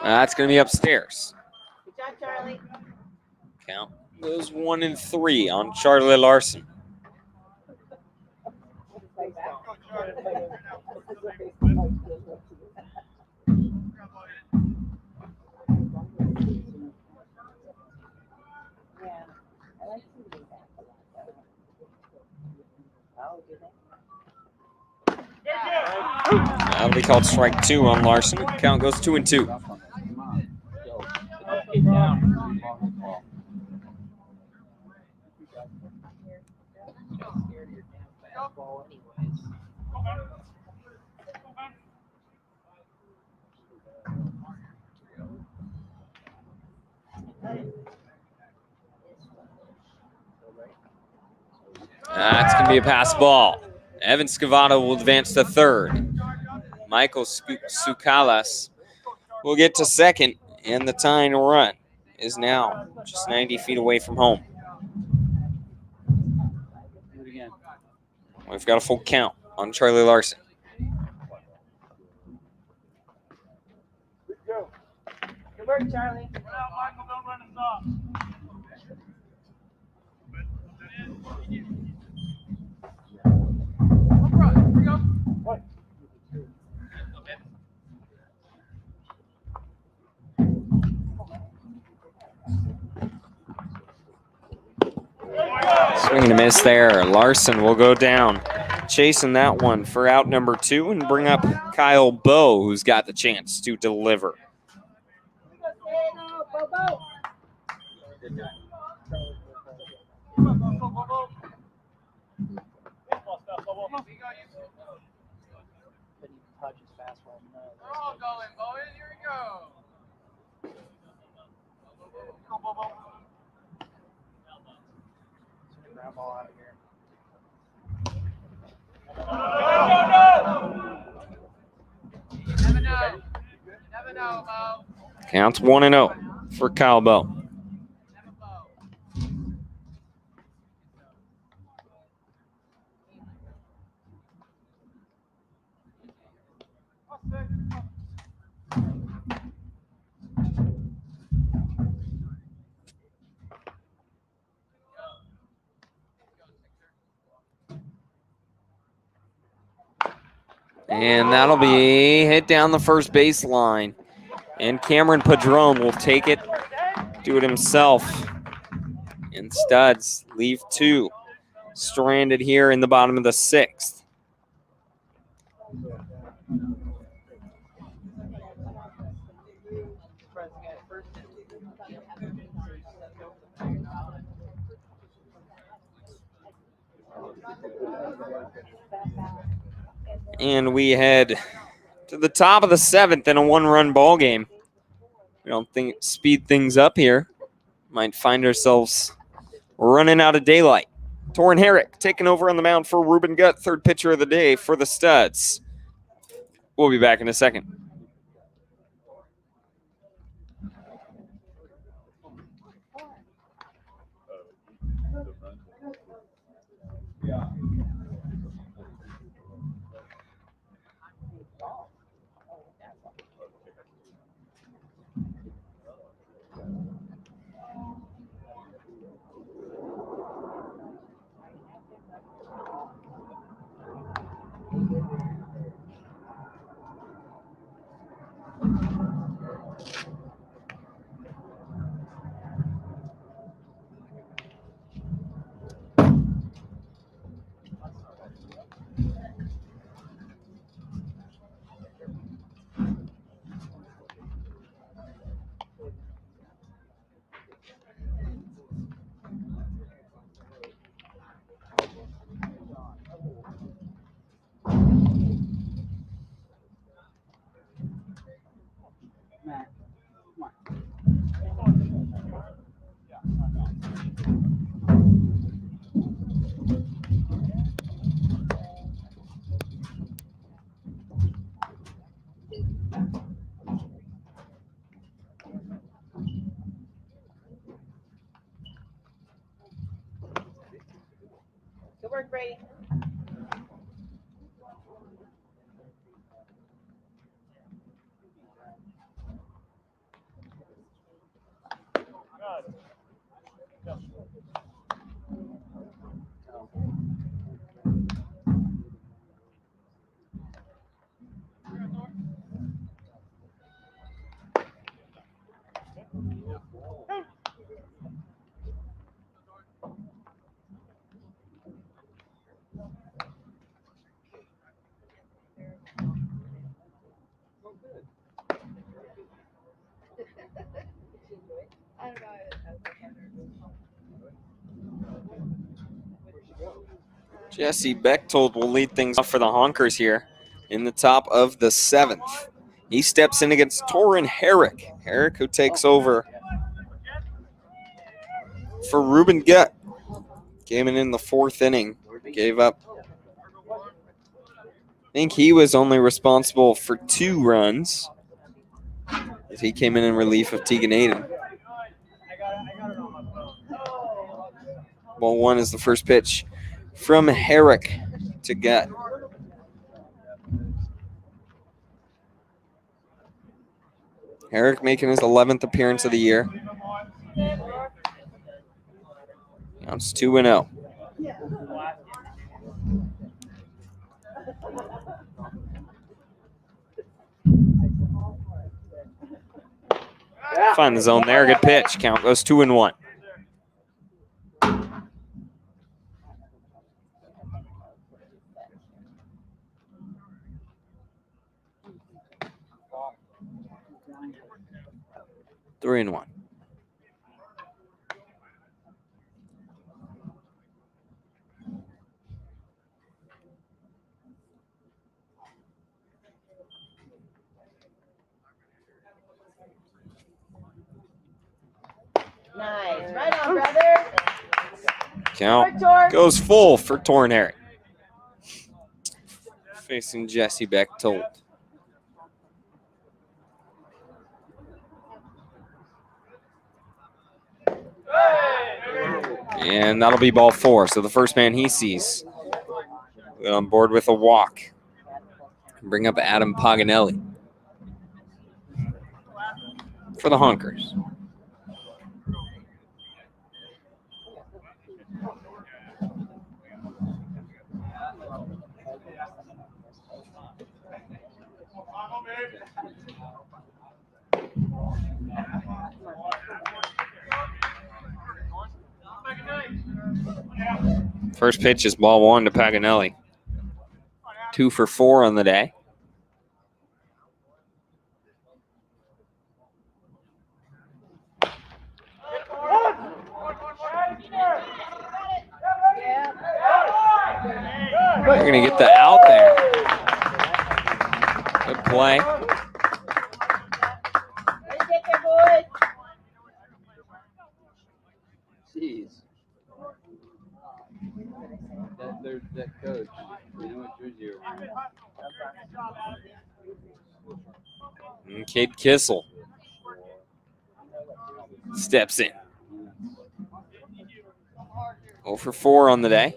That's going to be upstairs. Good job, Charlie. Count goes 1-3 on Charlie Larson. That'll be called strike 2 on Larson. Count goes 2-2. Get down. That's going to be a pass ball. Evan Scavato will advance to third. Michael Sukalas will get to second, and the tying run is now just 90 feet away from home. Do it again. We've got a full count on Charlie Larson. Good work, Charlie. Swing and a miss there. Larson will go down, chasing that one for out number 2 and bring up Kyle Bowe, who's got the chance to deliver. Couldn't even touch his fastball. Here we go. Ground ball out of here. Never know. Never know, Mo. Counts 1-0 for Kyle Bowe. Never know. And that'll be hit down the first baseline. And Cameron Padron will take it, do it himself. And Studs leave 2 stranded here in the bottom of the 6th. And we head to the top of the 7th in a 1-run ball game. We don't think speed things up here. Might find ourselves running out of daylight. Torrin Herrick taking over on the mound for Ruben Gutt, third pitcher of the day for the Studs. We'll be back in a second. Good work, Brady. Jesse Bechtold will lead things off for the Honkers here in the top of the seventh. He steps in against Torrin Herrick. Herrick, who takes over for Ruben Gutt. Came in the fourth inning. Gave up. I think he was only responsible for 2 runs, as he came in relief of Tegan Aiden. Ball 1 is the first pitch from Herrick to Gutt. Herrick making his 11th appearance of the year. Now it's 2-0. Find the zone there. Good pitch. Count goes 2-1. Three and 1. Nice. Right on, brother. Count goes full for Torrin Herrick. Facing Jesse Bechtold. And that'll be ball 4. So the first man he sees will on board with a walk. Bring up Adam Paganelli for the Honkers. First pitch is ball 1 to Paganelli. 2 for 4 on the day. They're going to get the out there. Good play. Jeez. And Cade Kissel steps in. 0 for 4 on the day.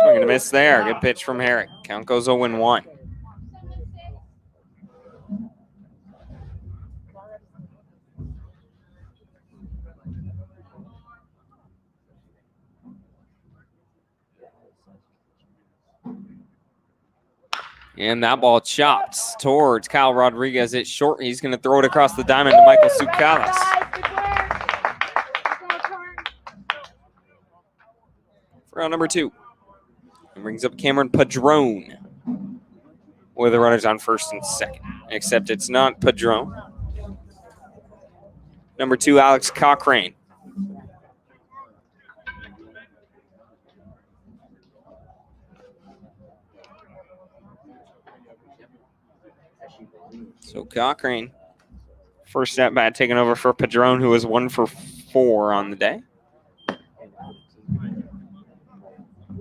Swing and a miss there. Good pitch from Herrick. Count goes 0-1. And that ball chopped towards Kyle Rodriguez. It's short. He's going to throw it across the diamond to Michael Sukalas. For round number 2. And brings up Cameron Padron with the runners on first and second. Except it's not Padron. Number 2, Alex Cochrane. So Cochrane, first at bat taking over for Padron, who was 1 for 4 on the day.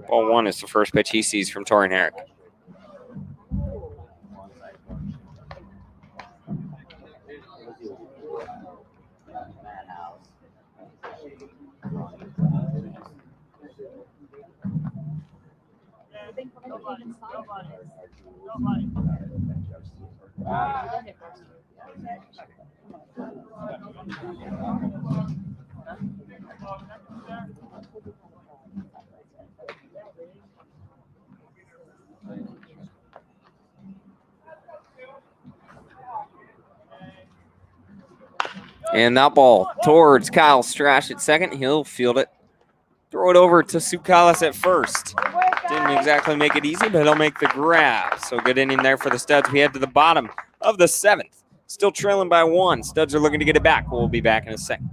Ball 1 is the first pitch he sees from Torian Herrick. And that ball towards Kyle Strash at second. He'll field it. Throw it over to Sukalas at first. Didn't exactly make it easy, but he'll make the grab. So good inning there for the Studs. We head to the bottom of the 7th. Still trailing by 1. Studs are looking to get it back. We'll be back in a second.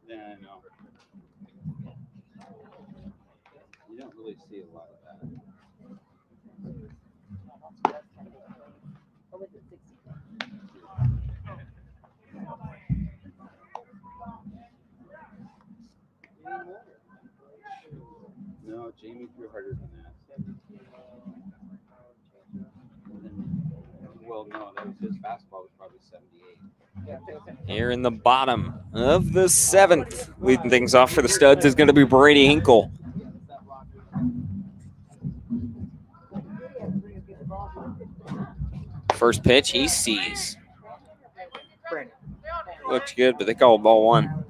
Yeah, I know. You don't really see a lot of that. No, Jamie threw harder than that. Well, no, that was his fastball was probably 78. Here in the bottom of the 7th, leading things off for the Studs is going to be Brady Hinkle. First pitch he sees. Looked good, but they called ball 1.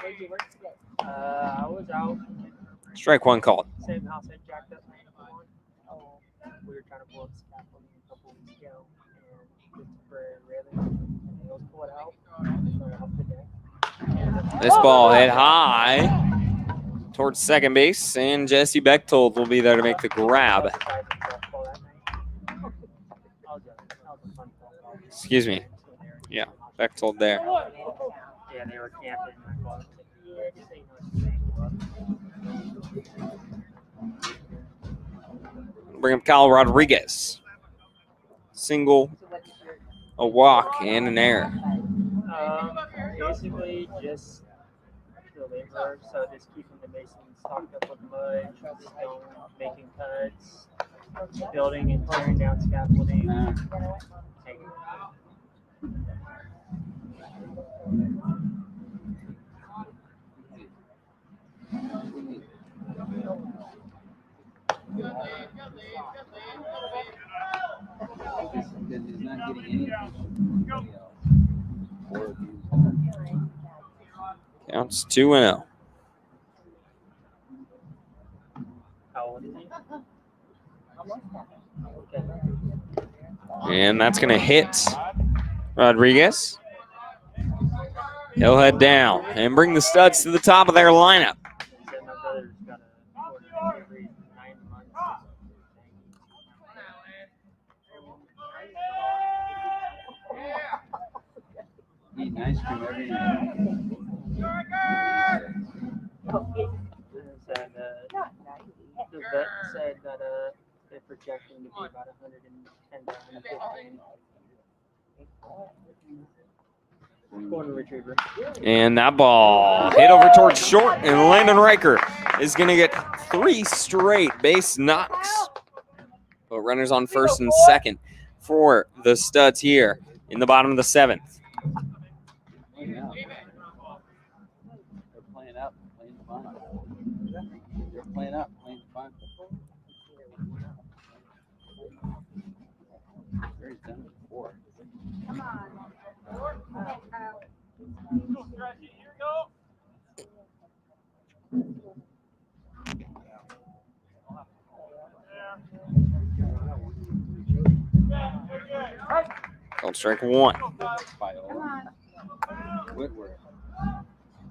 Where'd you work today? I was out. Strike one called. Same house I jacked up my ankle on. Oh, We were trying to pull up scaffolding a couple weeks ago, and the temporary railing, and they pull it out, so off the deck. This ball hit high towards second base, and Jesse Bechtold will be there to make the grab. Excuse me. Yeah, Bechtold there. Yeah, they were camping. Bring up Kyle Rodriguez. Single, a walk, and an error. Basically just the labor, so just keeping the basins stocked up with mud, stone, making cuts, building and tearing down scaffolding. Because he's not getting anything from anybody else. Or abused. Counts 2-0. How old is he? And that's going to hit Rodriguez. He'll head down and bring the Studs to the top of their lineup. My brother's got a order every 9 months. Eating ice cream every night. Said, the vet said that they're projecting to be about 110 to 115. Golden retriever. And that ball hit over towards short, and Landon Riker is going to get 3 straight base knocks. But runners on first and second for the Studs here in the bottom of the 7th. Yeah. They're playing up, playing fun. They're playing up, playing fun. Gary's done it before. Called strike one. Viola. Whitworth.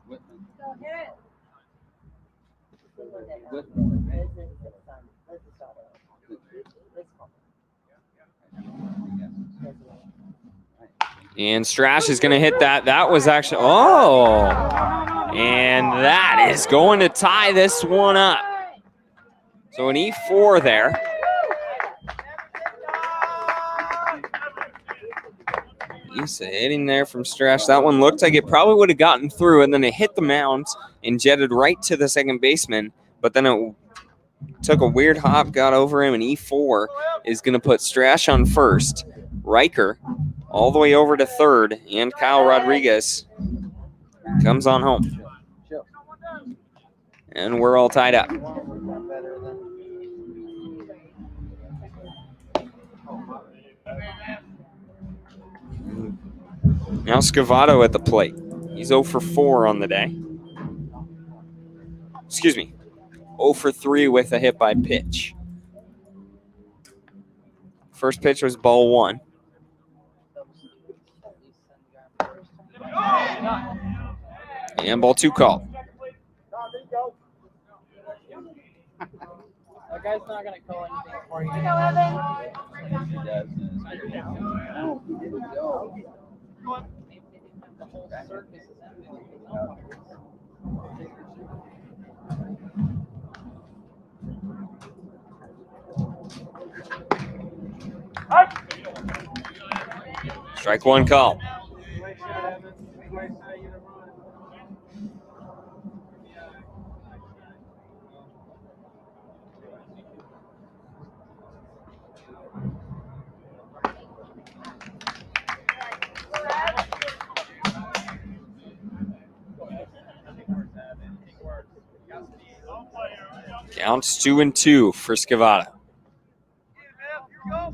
Whitman. Whitman. And Strash is going to hit that. That was actually, oh. And that is going to tie this one up. So an E4 there. Issa hitting there from Strash. That one looked like it probably would have gotten through, and then it hit the mound and jetted right to the second baseman. But then it took a weird hop, got over him, and E4 is going to put Strash on first. Riker all the way over to third, and Kyle Rodriguez comes on home. And we're all tied up. Now Scavato at the plate. He's 0 for 4 on the day. Excuse me, 0 for 3 with a hit by pitch. First pitch was ball 1. And ball 2 called. That guy's not going to call anything for you. He does. The whole circus is empty. Strike one call. Counts 2-2 for Scavato.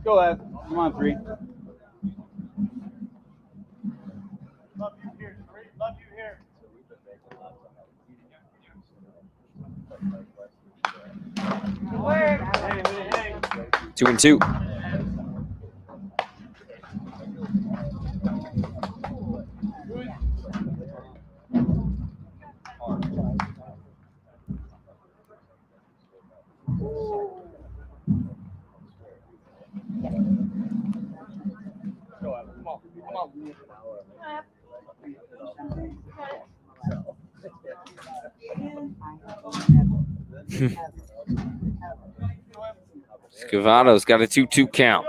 Go ahead. Come on, 3. Love you here. Love you here. 2-2. Scavato's got a 2-2 count.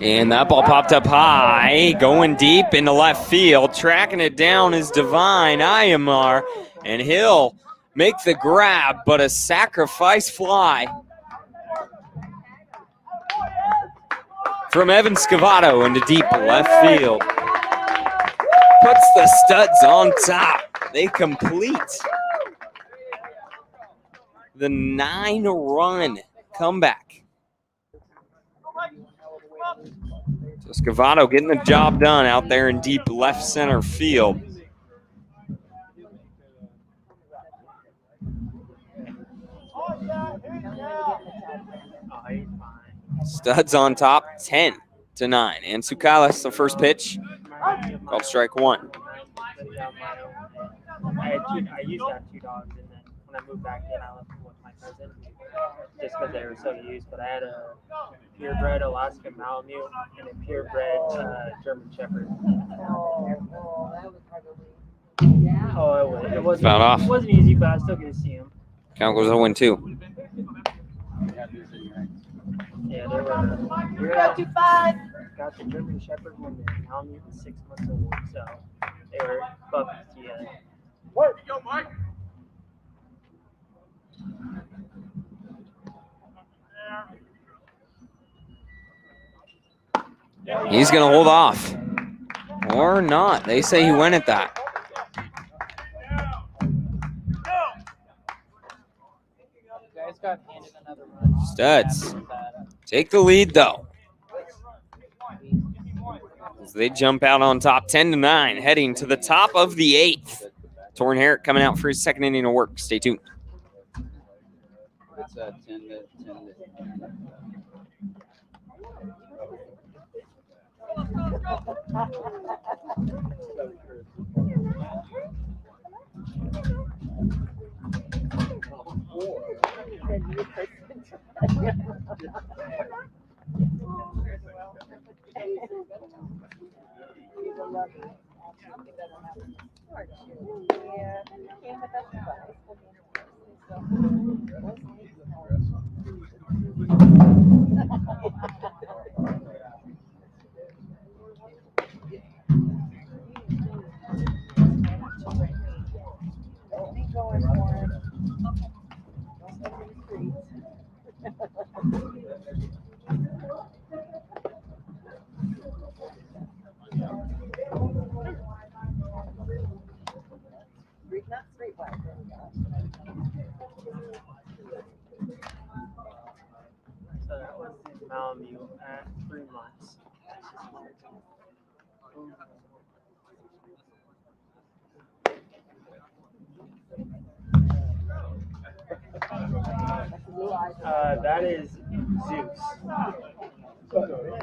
And that ball popped up high, going deep into left field. Tracking it down is Divine Ayamar, and he'll make the grab, but a sacrifice fly from Evan Scavato into deep left field. Puts the Studs on top. They complete the 9-run comeback. So Scavato getting the job done out there in deep left center field. Studs on top, 10-9. And Sukalis, the first pitch, called strike one. I used to have 2 dogs, and then when I moved back in, I left them with my cousin just because they were so used. But I had a purebred Alaska Malamute and a purebred German Shepherd. It wasn't Fouled off. It wasn't easy, but I was still going to see him. Count goes 0-2. Yeah, they were. Got the German Shepherd when the Malamute was 6 months old, so they were puppies together. Go, Mike. He's going to hold off. Or not. They say he went at that. Studs take the lead, though, as they jump out on top 10-9, heading to the top of the 8th. Torrin Herrick coming out for his second inning of work. Stay tuned. It's 10 to 10. So that was the Malamute at 3 months. That is Zeus.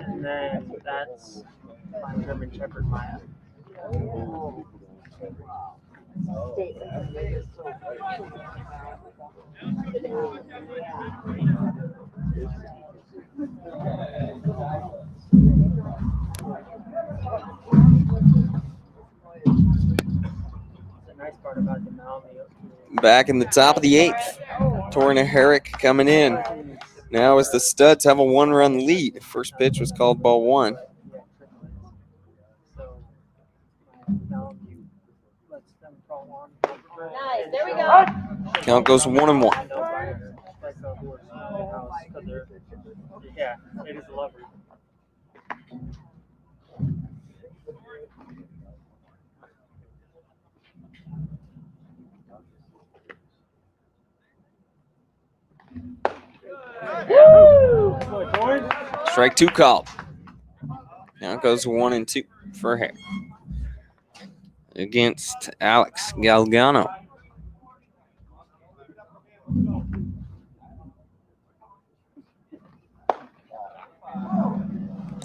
And then that's my German Shepherd Maya. The nice part about the Malamute. Back in the top of the 8th. Torrin Herrick coming in. Now as the Studs have a 1-run lead. First pitch was called ball 1. So Malamute lets them fall on. Nice. There we go. Count goes 1-1. Yeah, it is lovely. Strike 2 called. Now it goes 1-2 for Herrick against Alex Galgano.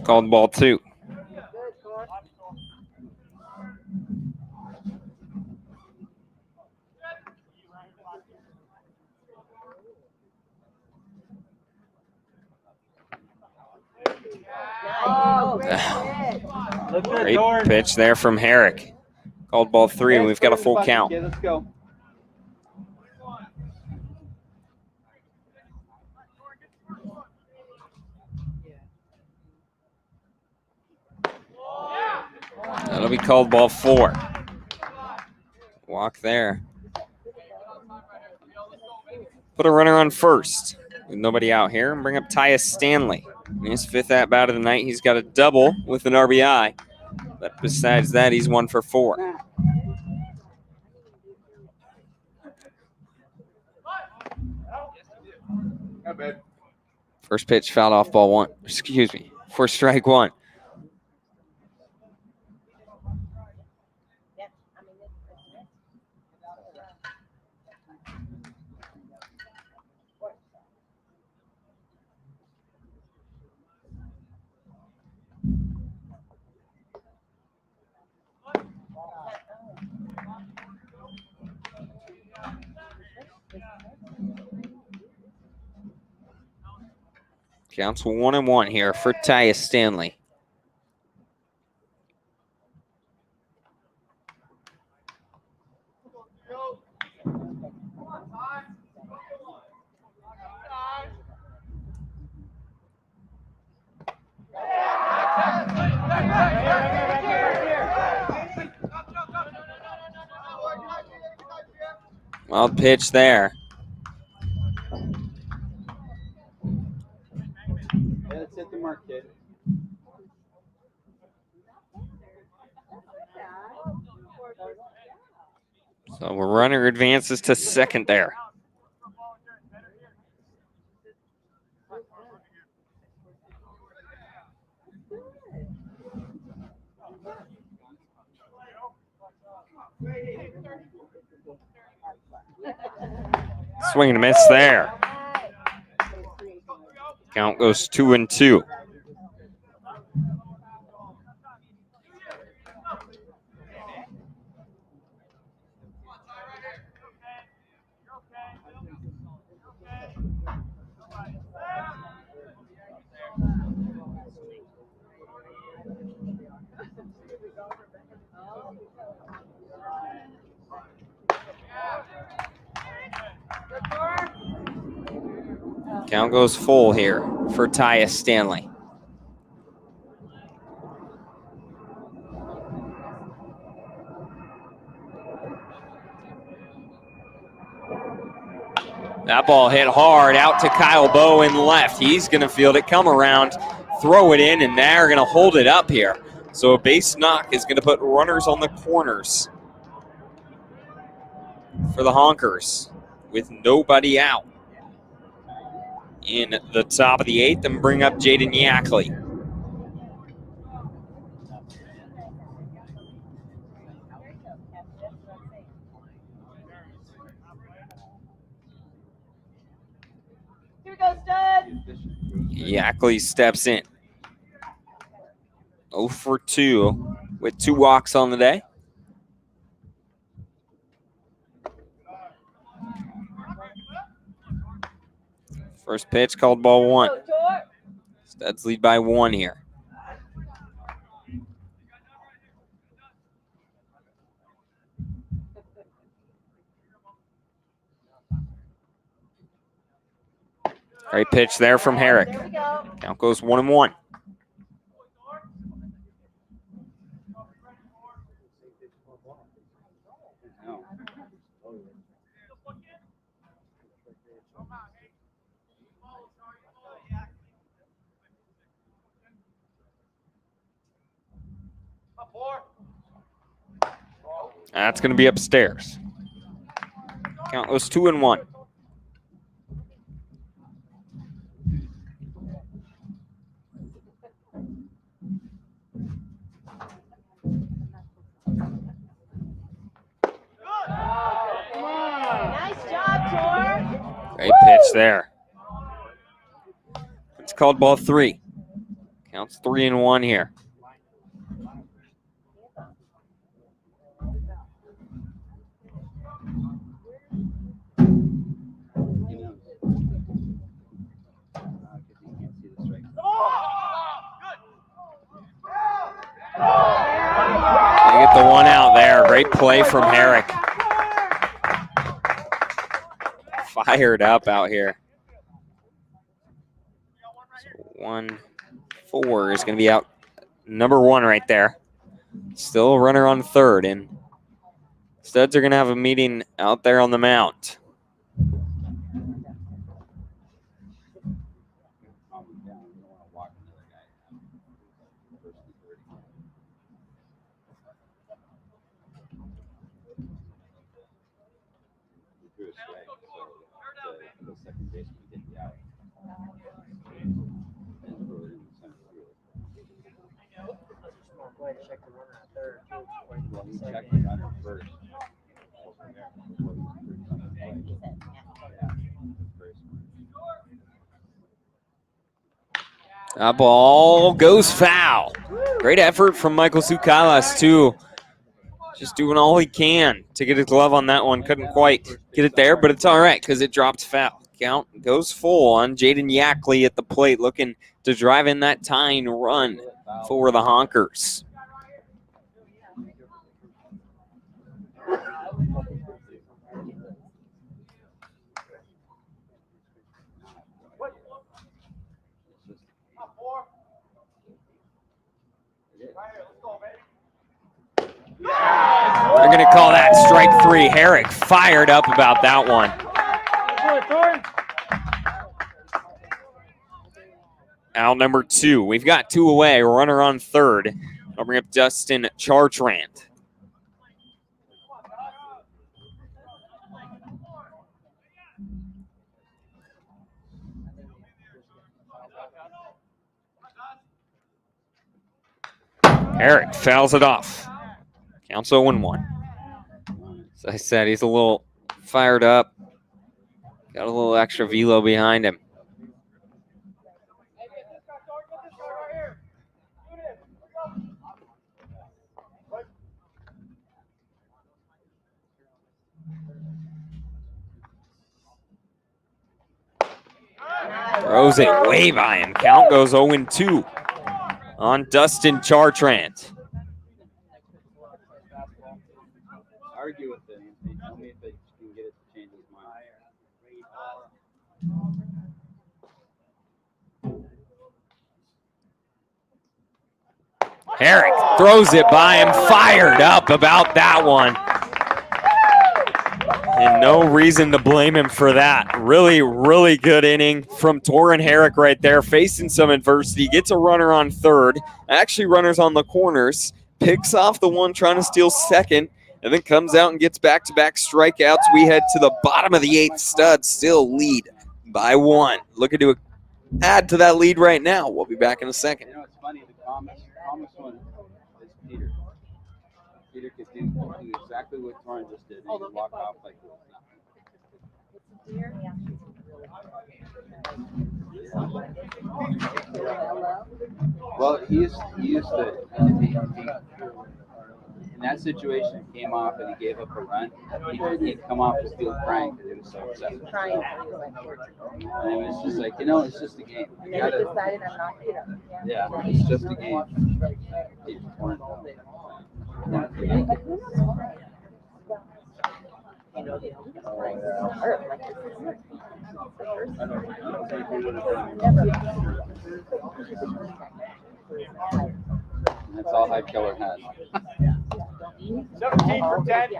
called ball 2. Oh, Look good, Great Jordan. pitch there from Herrick. Called ball 3, and we've got a full Bucket, count. kid. Let's go. That'll be called ball 4. Walk there. Put a runner on first with nobody out here and bring up Tyus Stanley. In his 5th at-bat of the night, he's got a double with an RBI. But besides that, he's 1 for 4. First pitch fouled off ball 1. Excuse me, for strike 1. Counts 1-1 here for Tyus Stanley. Wild pitch there. Yeah, let's hit the mark, kid. So a runner advances to second there. Swing and a miss there. Count goes 2-2. Count goes full here for Tyus Stanley. That ball hit hard out to Kyle Bowen left. He's going to field it, come around, throw it in, and they're going to hold it up here. So a base knock is going to put runners on the corners for the Honkers with nobody out in the top of the 8th, and bring up Jaden Yackley. here we go, stud. Yackley steps in. 0 for 2 with 2 walks on the day. First pitch called ball 1. Studs lead by 1 here. Great pitch there from Herrick. There we go. Count goes 1-1. That's going to be upstairs. Count goes 2-1. Nice job, Tor. Great pitch there. It's called ball 3. Counts 3-1 here. They get the one out there. Great play from Herrick. Fired up out here. So 1-4 is going to be out. Number 1 right there. Still a runner on third, and Studs are going to have a meeting out there on the mound. Play to check the runner at third, too, before you Well, go he to checked second. the runner first. That ball goes foul. Great effort from Michael Sukalas, too. Just doing all he can to get his glove on that one. Couldn't quite get it there, but it's all right because it dropped foul. Count goes full on Jaden Yackley at the plate, looking to drive in that tying run for the Honkers. They're going to call that strike 3. Herrick fired up about that one. Out number 2. We've got 2 away. Runner on third. I'll bring up Dustin Chartrand. Herrick fouls it off. Counts 0-1. As I said, he's a little fired up. Got a little extra velo behind him. Throws it way by him. Count goes 0-2 on Dustin Chartrand. Argue with him. Tell me if you can get it to change his mind. Herrick throws it by him, fired up about that one. And no reason to blame him for that. Really, really good inning from Torin Herrick right there, facing some adversity. Gets a runner on third. Actually, runners on the corners. Picks off the one trying to steal second, and then comes out and gets back-to-back strikeouts. We head to the bottom of the 8th. Studs still lead by 1. Looking to add to that lead right now. We'll be back in a second. You know, it's funny, the Thomas one is Peter. Peter could do exactly what Torrin just did. He could walk off like it was nothing. Well, he used to, in that situation, he came off and he gave up a run. He'd come off the field crying because he was so upset. And it was just like, it's just a game. And then he decided I'm not here. Yeah, it's just a game. He's torn down. But who knows why? That's all Hyde Keller has. 17 for 10.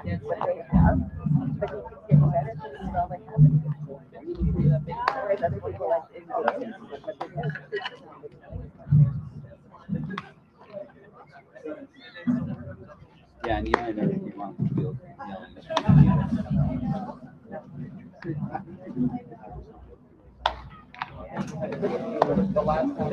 Yeah, and even if he wants the field, The last time.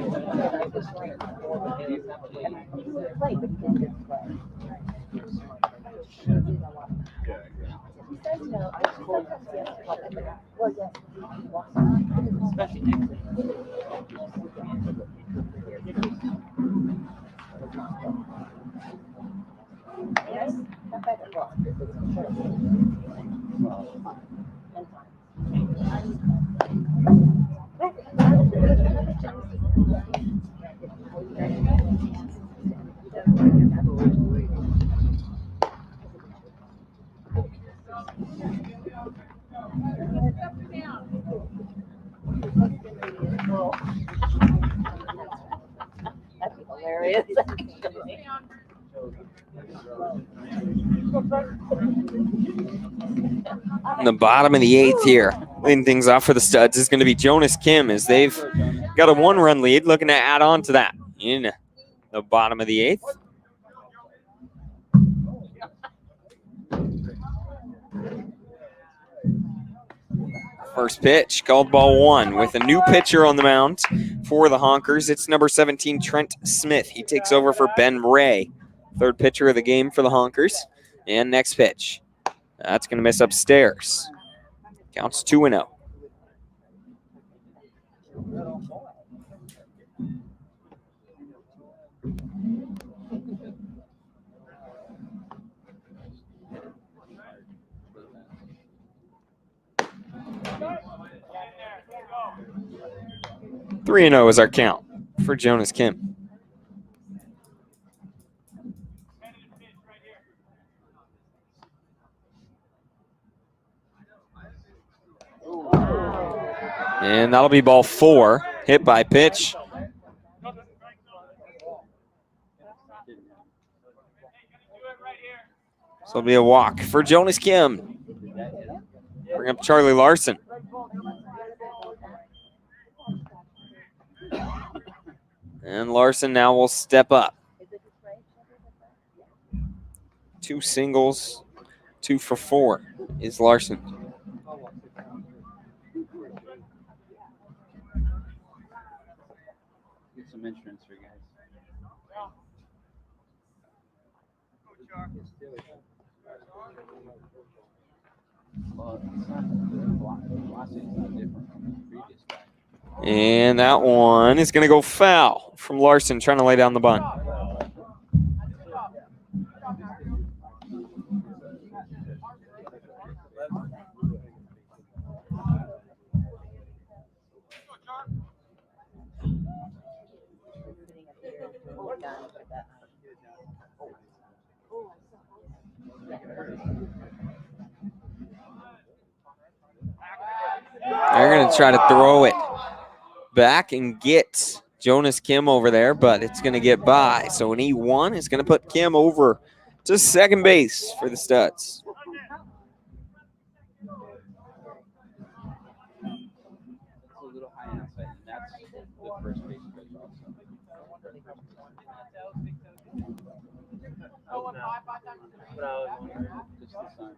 That'd be hilarious. In the bottom of the 8th here, leading things off for the Studs is going to be Jonas Kim, as they've got a 1-run lead, looking to add on to that in the bottom of the 8th. First pitch, called ball 1, with a new pitcher on the mound for the Honkers. It's number 17, Trent Smith. He takes over for Ben Ray, third pitcher of the game for the Honkers. And next pitch, that's going to miss upstairs. Counts 2-0. Three and 0 is our count for Jonas Kim. And that'll be ball 4, hit by pitch. So it'll be a walk for Jonas Kim. Bring up Charlie Larson. And Larson now will step up. 2 singles, 2 for 4 is Larson. Get some insurance for you guys. Well, it's not, velocity's not different from the previous guy. And that one is going to go foul from Larson, trying to lay down the bunt. They're going to try to throw it back and get Jonas Kim over there, but it's going to get by. So an E1 is going to put Kim over to second base for the Studs. It's a little high outside, and that's the first base coach also. Just the sun.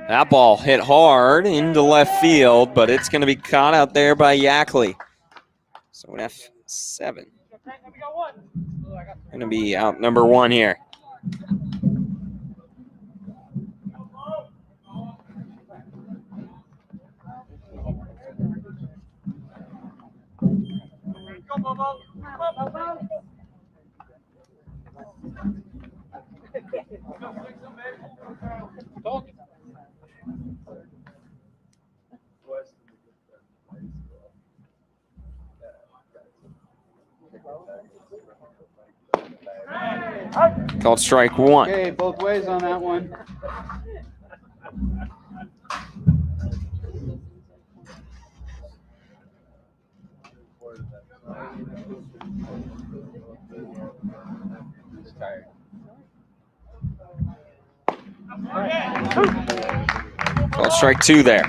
That ball hit hard into left field, but it's going to be caught out there by Yackley. So an F7. Going to be out number 1 here. Called strike 1. Okay, both ways on that one. He's tired. Called strike 2 there.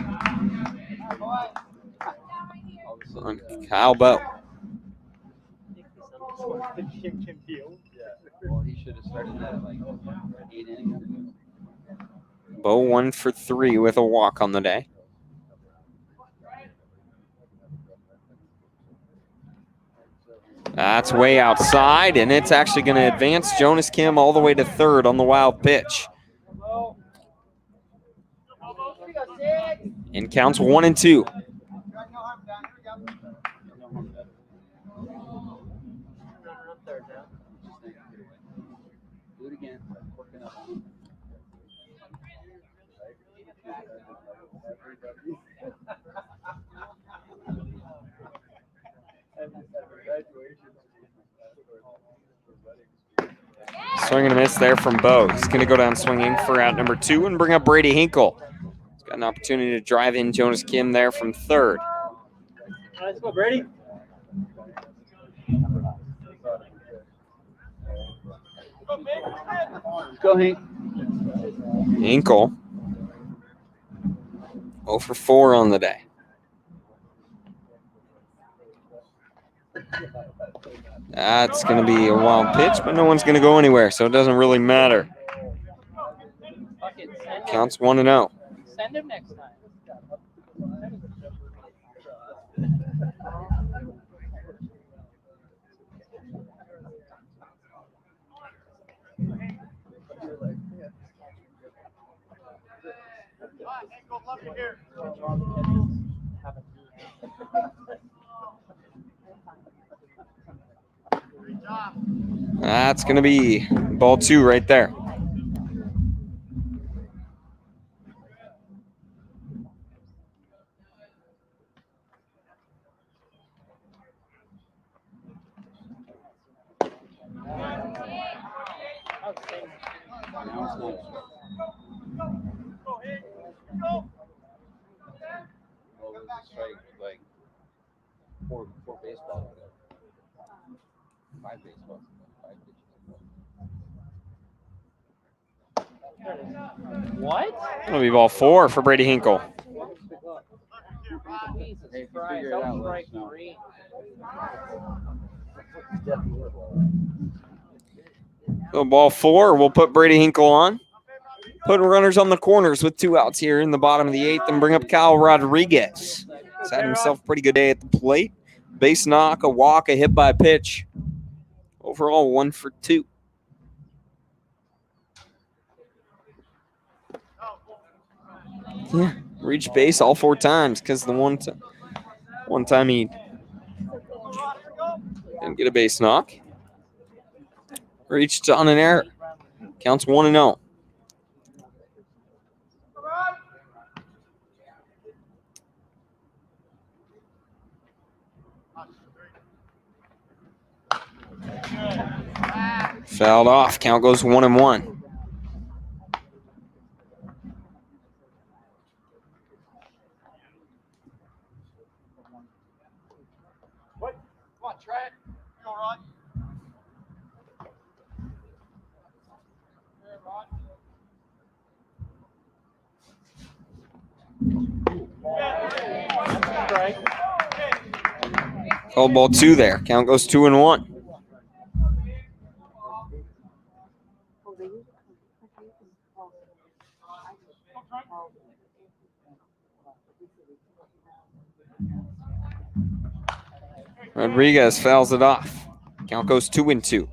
On Kyle Bowe. Well, he should have started that like 8 innings. Bowe 1 for 3 with a walk on the day. That's way outside, and it's actually going to advance Jonas Kim all the way to third on the wild pitch. And counts 1 and 2. Swing and a miss there from Bo. He's going to go down swinging for out number 2 and bring up Brady Hinkle. He's got an opportunity to drive in Jonas Kim there from third. Let's go, Brady. Go, Hank. Hinkle 0 for 4 on the day. That's going to be a wild pitch, but no one's going to go anywhere, so it doesn't really matter. Counts 1-0. Send him next time. That's going to be ball 2 right there. Like four baseballs. 5 baseballs. 5 pitches. What? That'll be ball 4 for Brady Hinkle. Hey, figure it out. Let us know. So ball 4, we'll put Brady Hinkle on. Put runners on the corners with 2 outs here in the bottom of the 8th and bring up Kyle Rodriguez. He's had himself a pretty good day at the plate. Base knock, a walk, a hit by pitch. Overall, 1 for 2. Yeah, reached base all 4 times because the one time he didn't get a base knock. Reached on an error. Counts 1-0. Fouled off. Count goes 1-1. Come on, try it. Go, Rod. There, Rod. Called ball 2 there. Count goes 2-1. Rodriguez fouls it off. Count goes 2-2.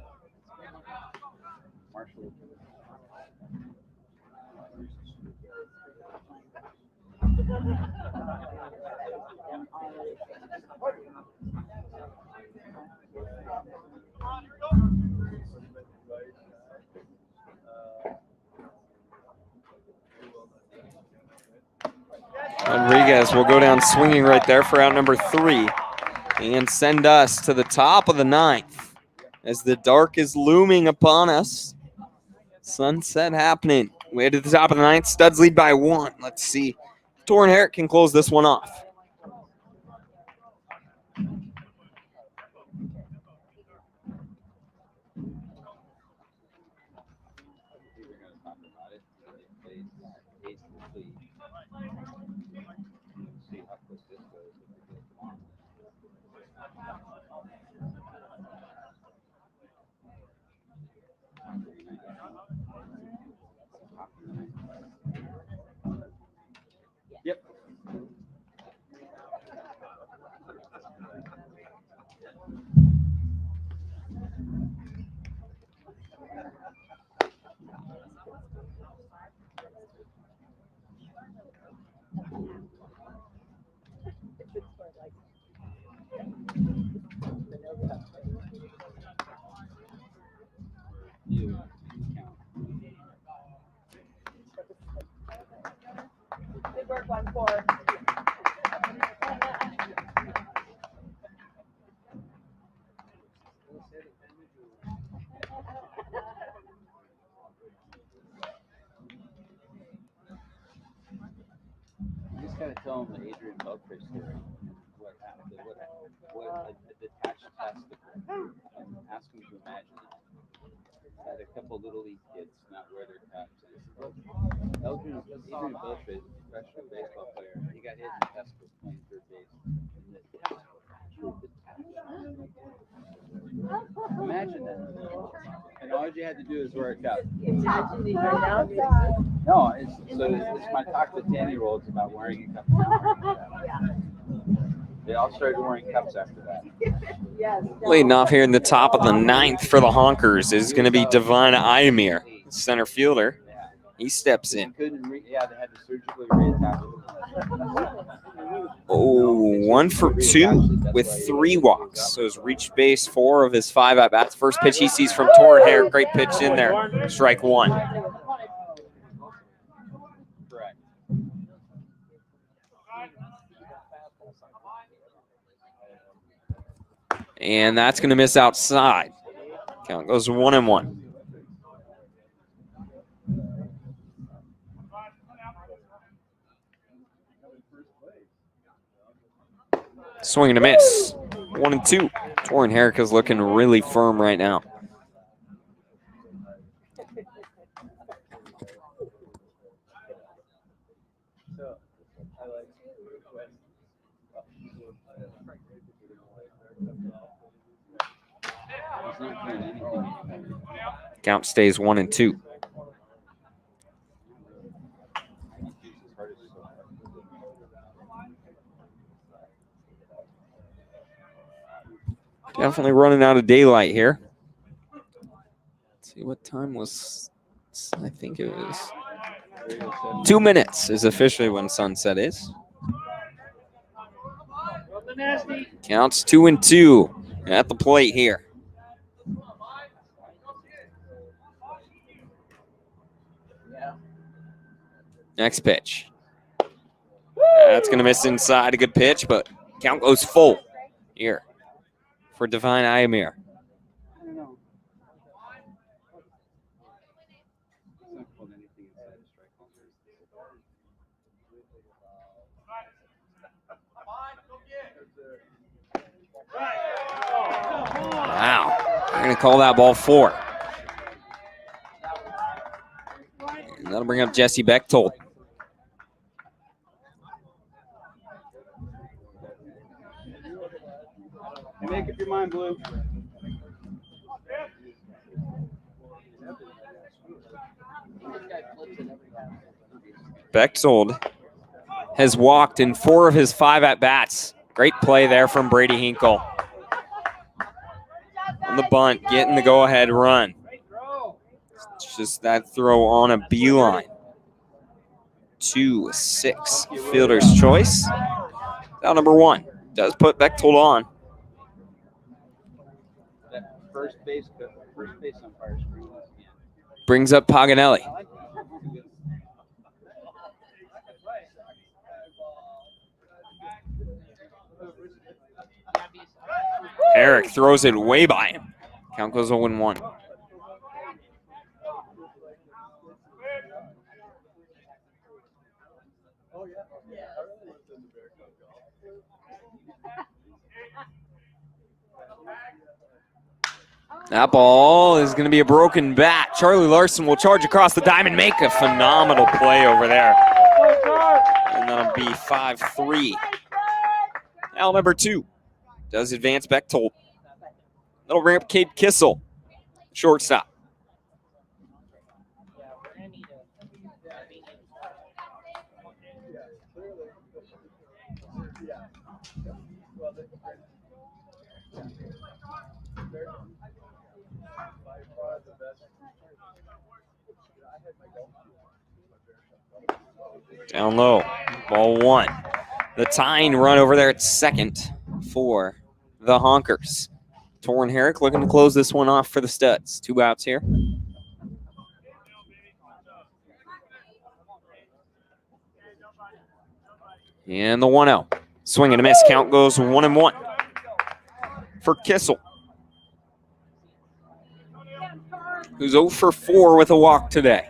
Rodriguez will go down swinging right there for out number 3 and send us to the top of the 9th as the dark is looming upon us. Sunset happening. Way to the top of the 9th. Studs lead by 1. Let's see if Torrin Herrick can close this one off. Yep. Good work, 1-4. tell him the Adrian Beltre story. What happened? What a detached testicle. And ask him to imagine it. Had a couple little league kids not wear their caps. Adrian Beltre is a professional baseball player. He got hit in the testicles playing third base. And the testicle detached. Imagine that. And all you had to do is wear a cap. No, it's my talk to 10-year-olds about wearing a cup. They all started wearing cups after that. Leading off here in the top of the ninth for the Honkers is going to be Divine Iamir, center fielder. He steps in. They had to surgically reattach it. Oh, 1 for 2 with 3 walks. So he's reached base 4 of his 5 at-bats. First pitch he sees from torn hair. Great pitch in there. Strike 1. Correct. And that's going to miss outside. Count goes 1-1. Swing and a miss. 1-2. Torn Herrick is looking really firm right now. Count stays 1-2. Definitely running out of daylight here. Let's see what time was. I think it was 2 minutes is officially when sunset is. Counts 2-2 at the plate here. Next pitch. That's going to miss inside. A good pitch, but count goes full here for Divine Iamir. Wow. They're going to call that ball 4. And that'll bring up Jesse Bechtold. Make up your mind, Blue. Bechtold has walked in 4 of his 5 at-bats. Great play there from Brady Hinkle. On the bunt, getting the go-ahead run. It's just that throw on a beeline. 2-6, fielder's choice. Now number 1 does put Bechtold on. That first base umpire screen once again. Brings up Paganelli. Eric throws it way by him. Count goes 0-1. That ball is going to be a broken bat. Charlie Larson will charge across the diamond, make a phenomenal play over there. And that'll be 5-3. Now number 2 does advance Bechtold. That'll bring up Cade Kissel, shortstop. Down low, ball 1. The tying run over there at second for the Honkers. Torrin Herrick looking to close this one off for the Studs. 2 outs here. And the 1-0. Swing and a miss. Count goes 1-1 for Kissel, who's 0 for 4 with a walk today.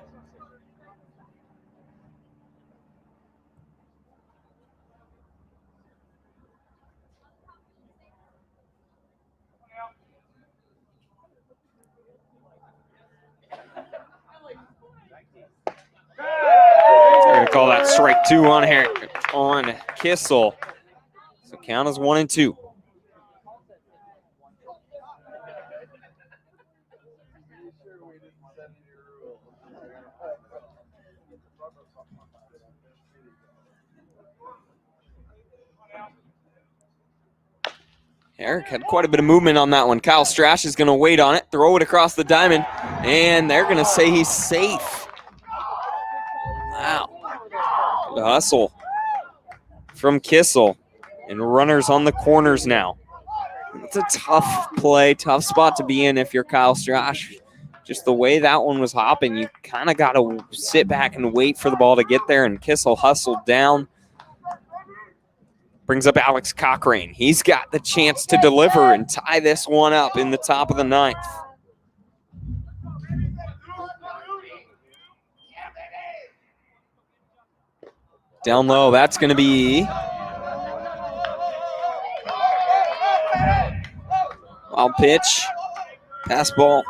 Gonna call that strike 2 on here on Kissel. So count is 1 and 2. Eric had quite a bit of movement on that one. Kyle Strash is going to wait on it, throw it across the diamond, and they're going to say he's safe. Wow. Good hustle from Kissel. And runners on the corners now. It's a tough play, tough spot to be in if you're Kyle Strash. Just the way that one was hopping, you kind of got to sit back and wait for the ball to get there, and Kissel hustled down. Brings up Alex Cochrane. He's got the chance to deliver and tie this one up in the top of the 9th. Down low, that's going to be wild pitch. Pass ball.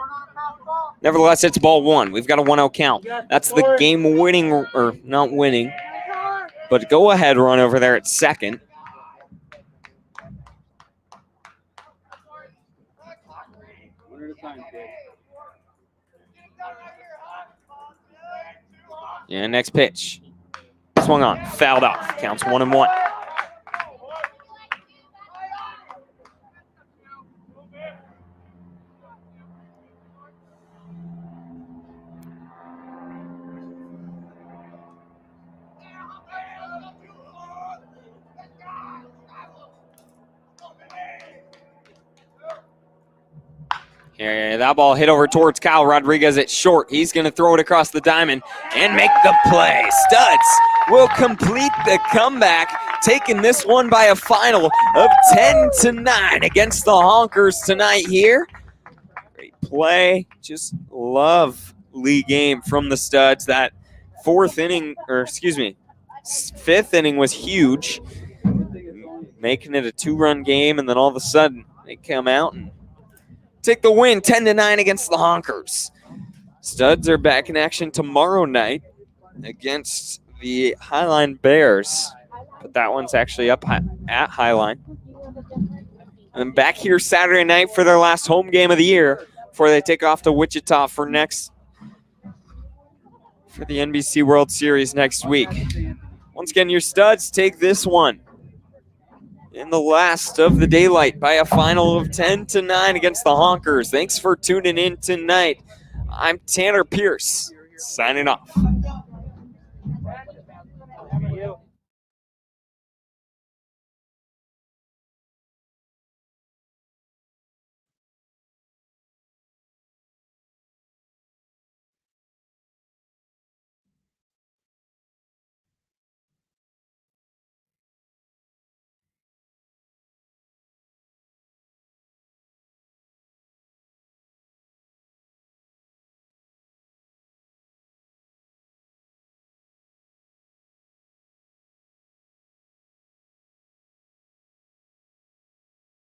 Nevertheless, it's ball 1. We've got a 1-0 count. That's the game-winning, or not winning, but go-ahead run over there at second. Yeah, next pitch. Swung on, fouled off. Counts 1 and 1. Here, that ball hit over towards Kyle Rodriguez at short. He's going to throw it across the diamond and make the play. Studs will complete the comeback, taking this one by a final of 10-9 against the Honkers tonight here. Great play. Just lovely game from the Studs. That fifth inning was huge, making it a 2-run game, and then all of a sudden they come out and take the win 10-9 against the Honkers. Studs are back in action tomorrow night against the Highline Bears. But that one's actually up at Highline. And back here Saturday night for their last home game of the year before they take off to Wichita for the NBC World Series next week. Once again, your Studs take this one in the last of the daylight by a final of 10-9 against the Honkers. Thanks for tuning in tonight. I'm Tanner Pierce, signing off.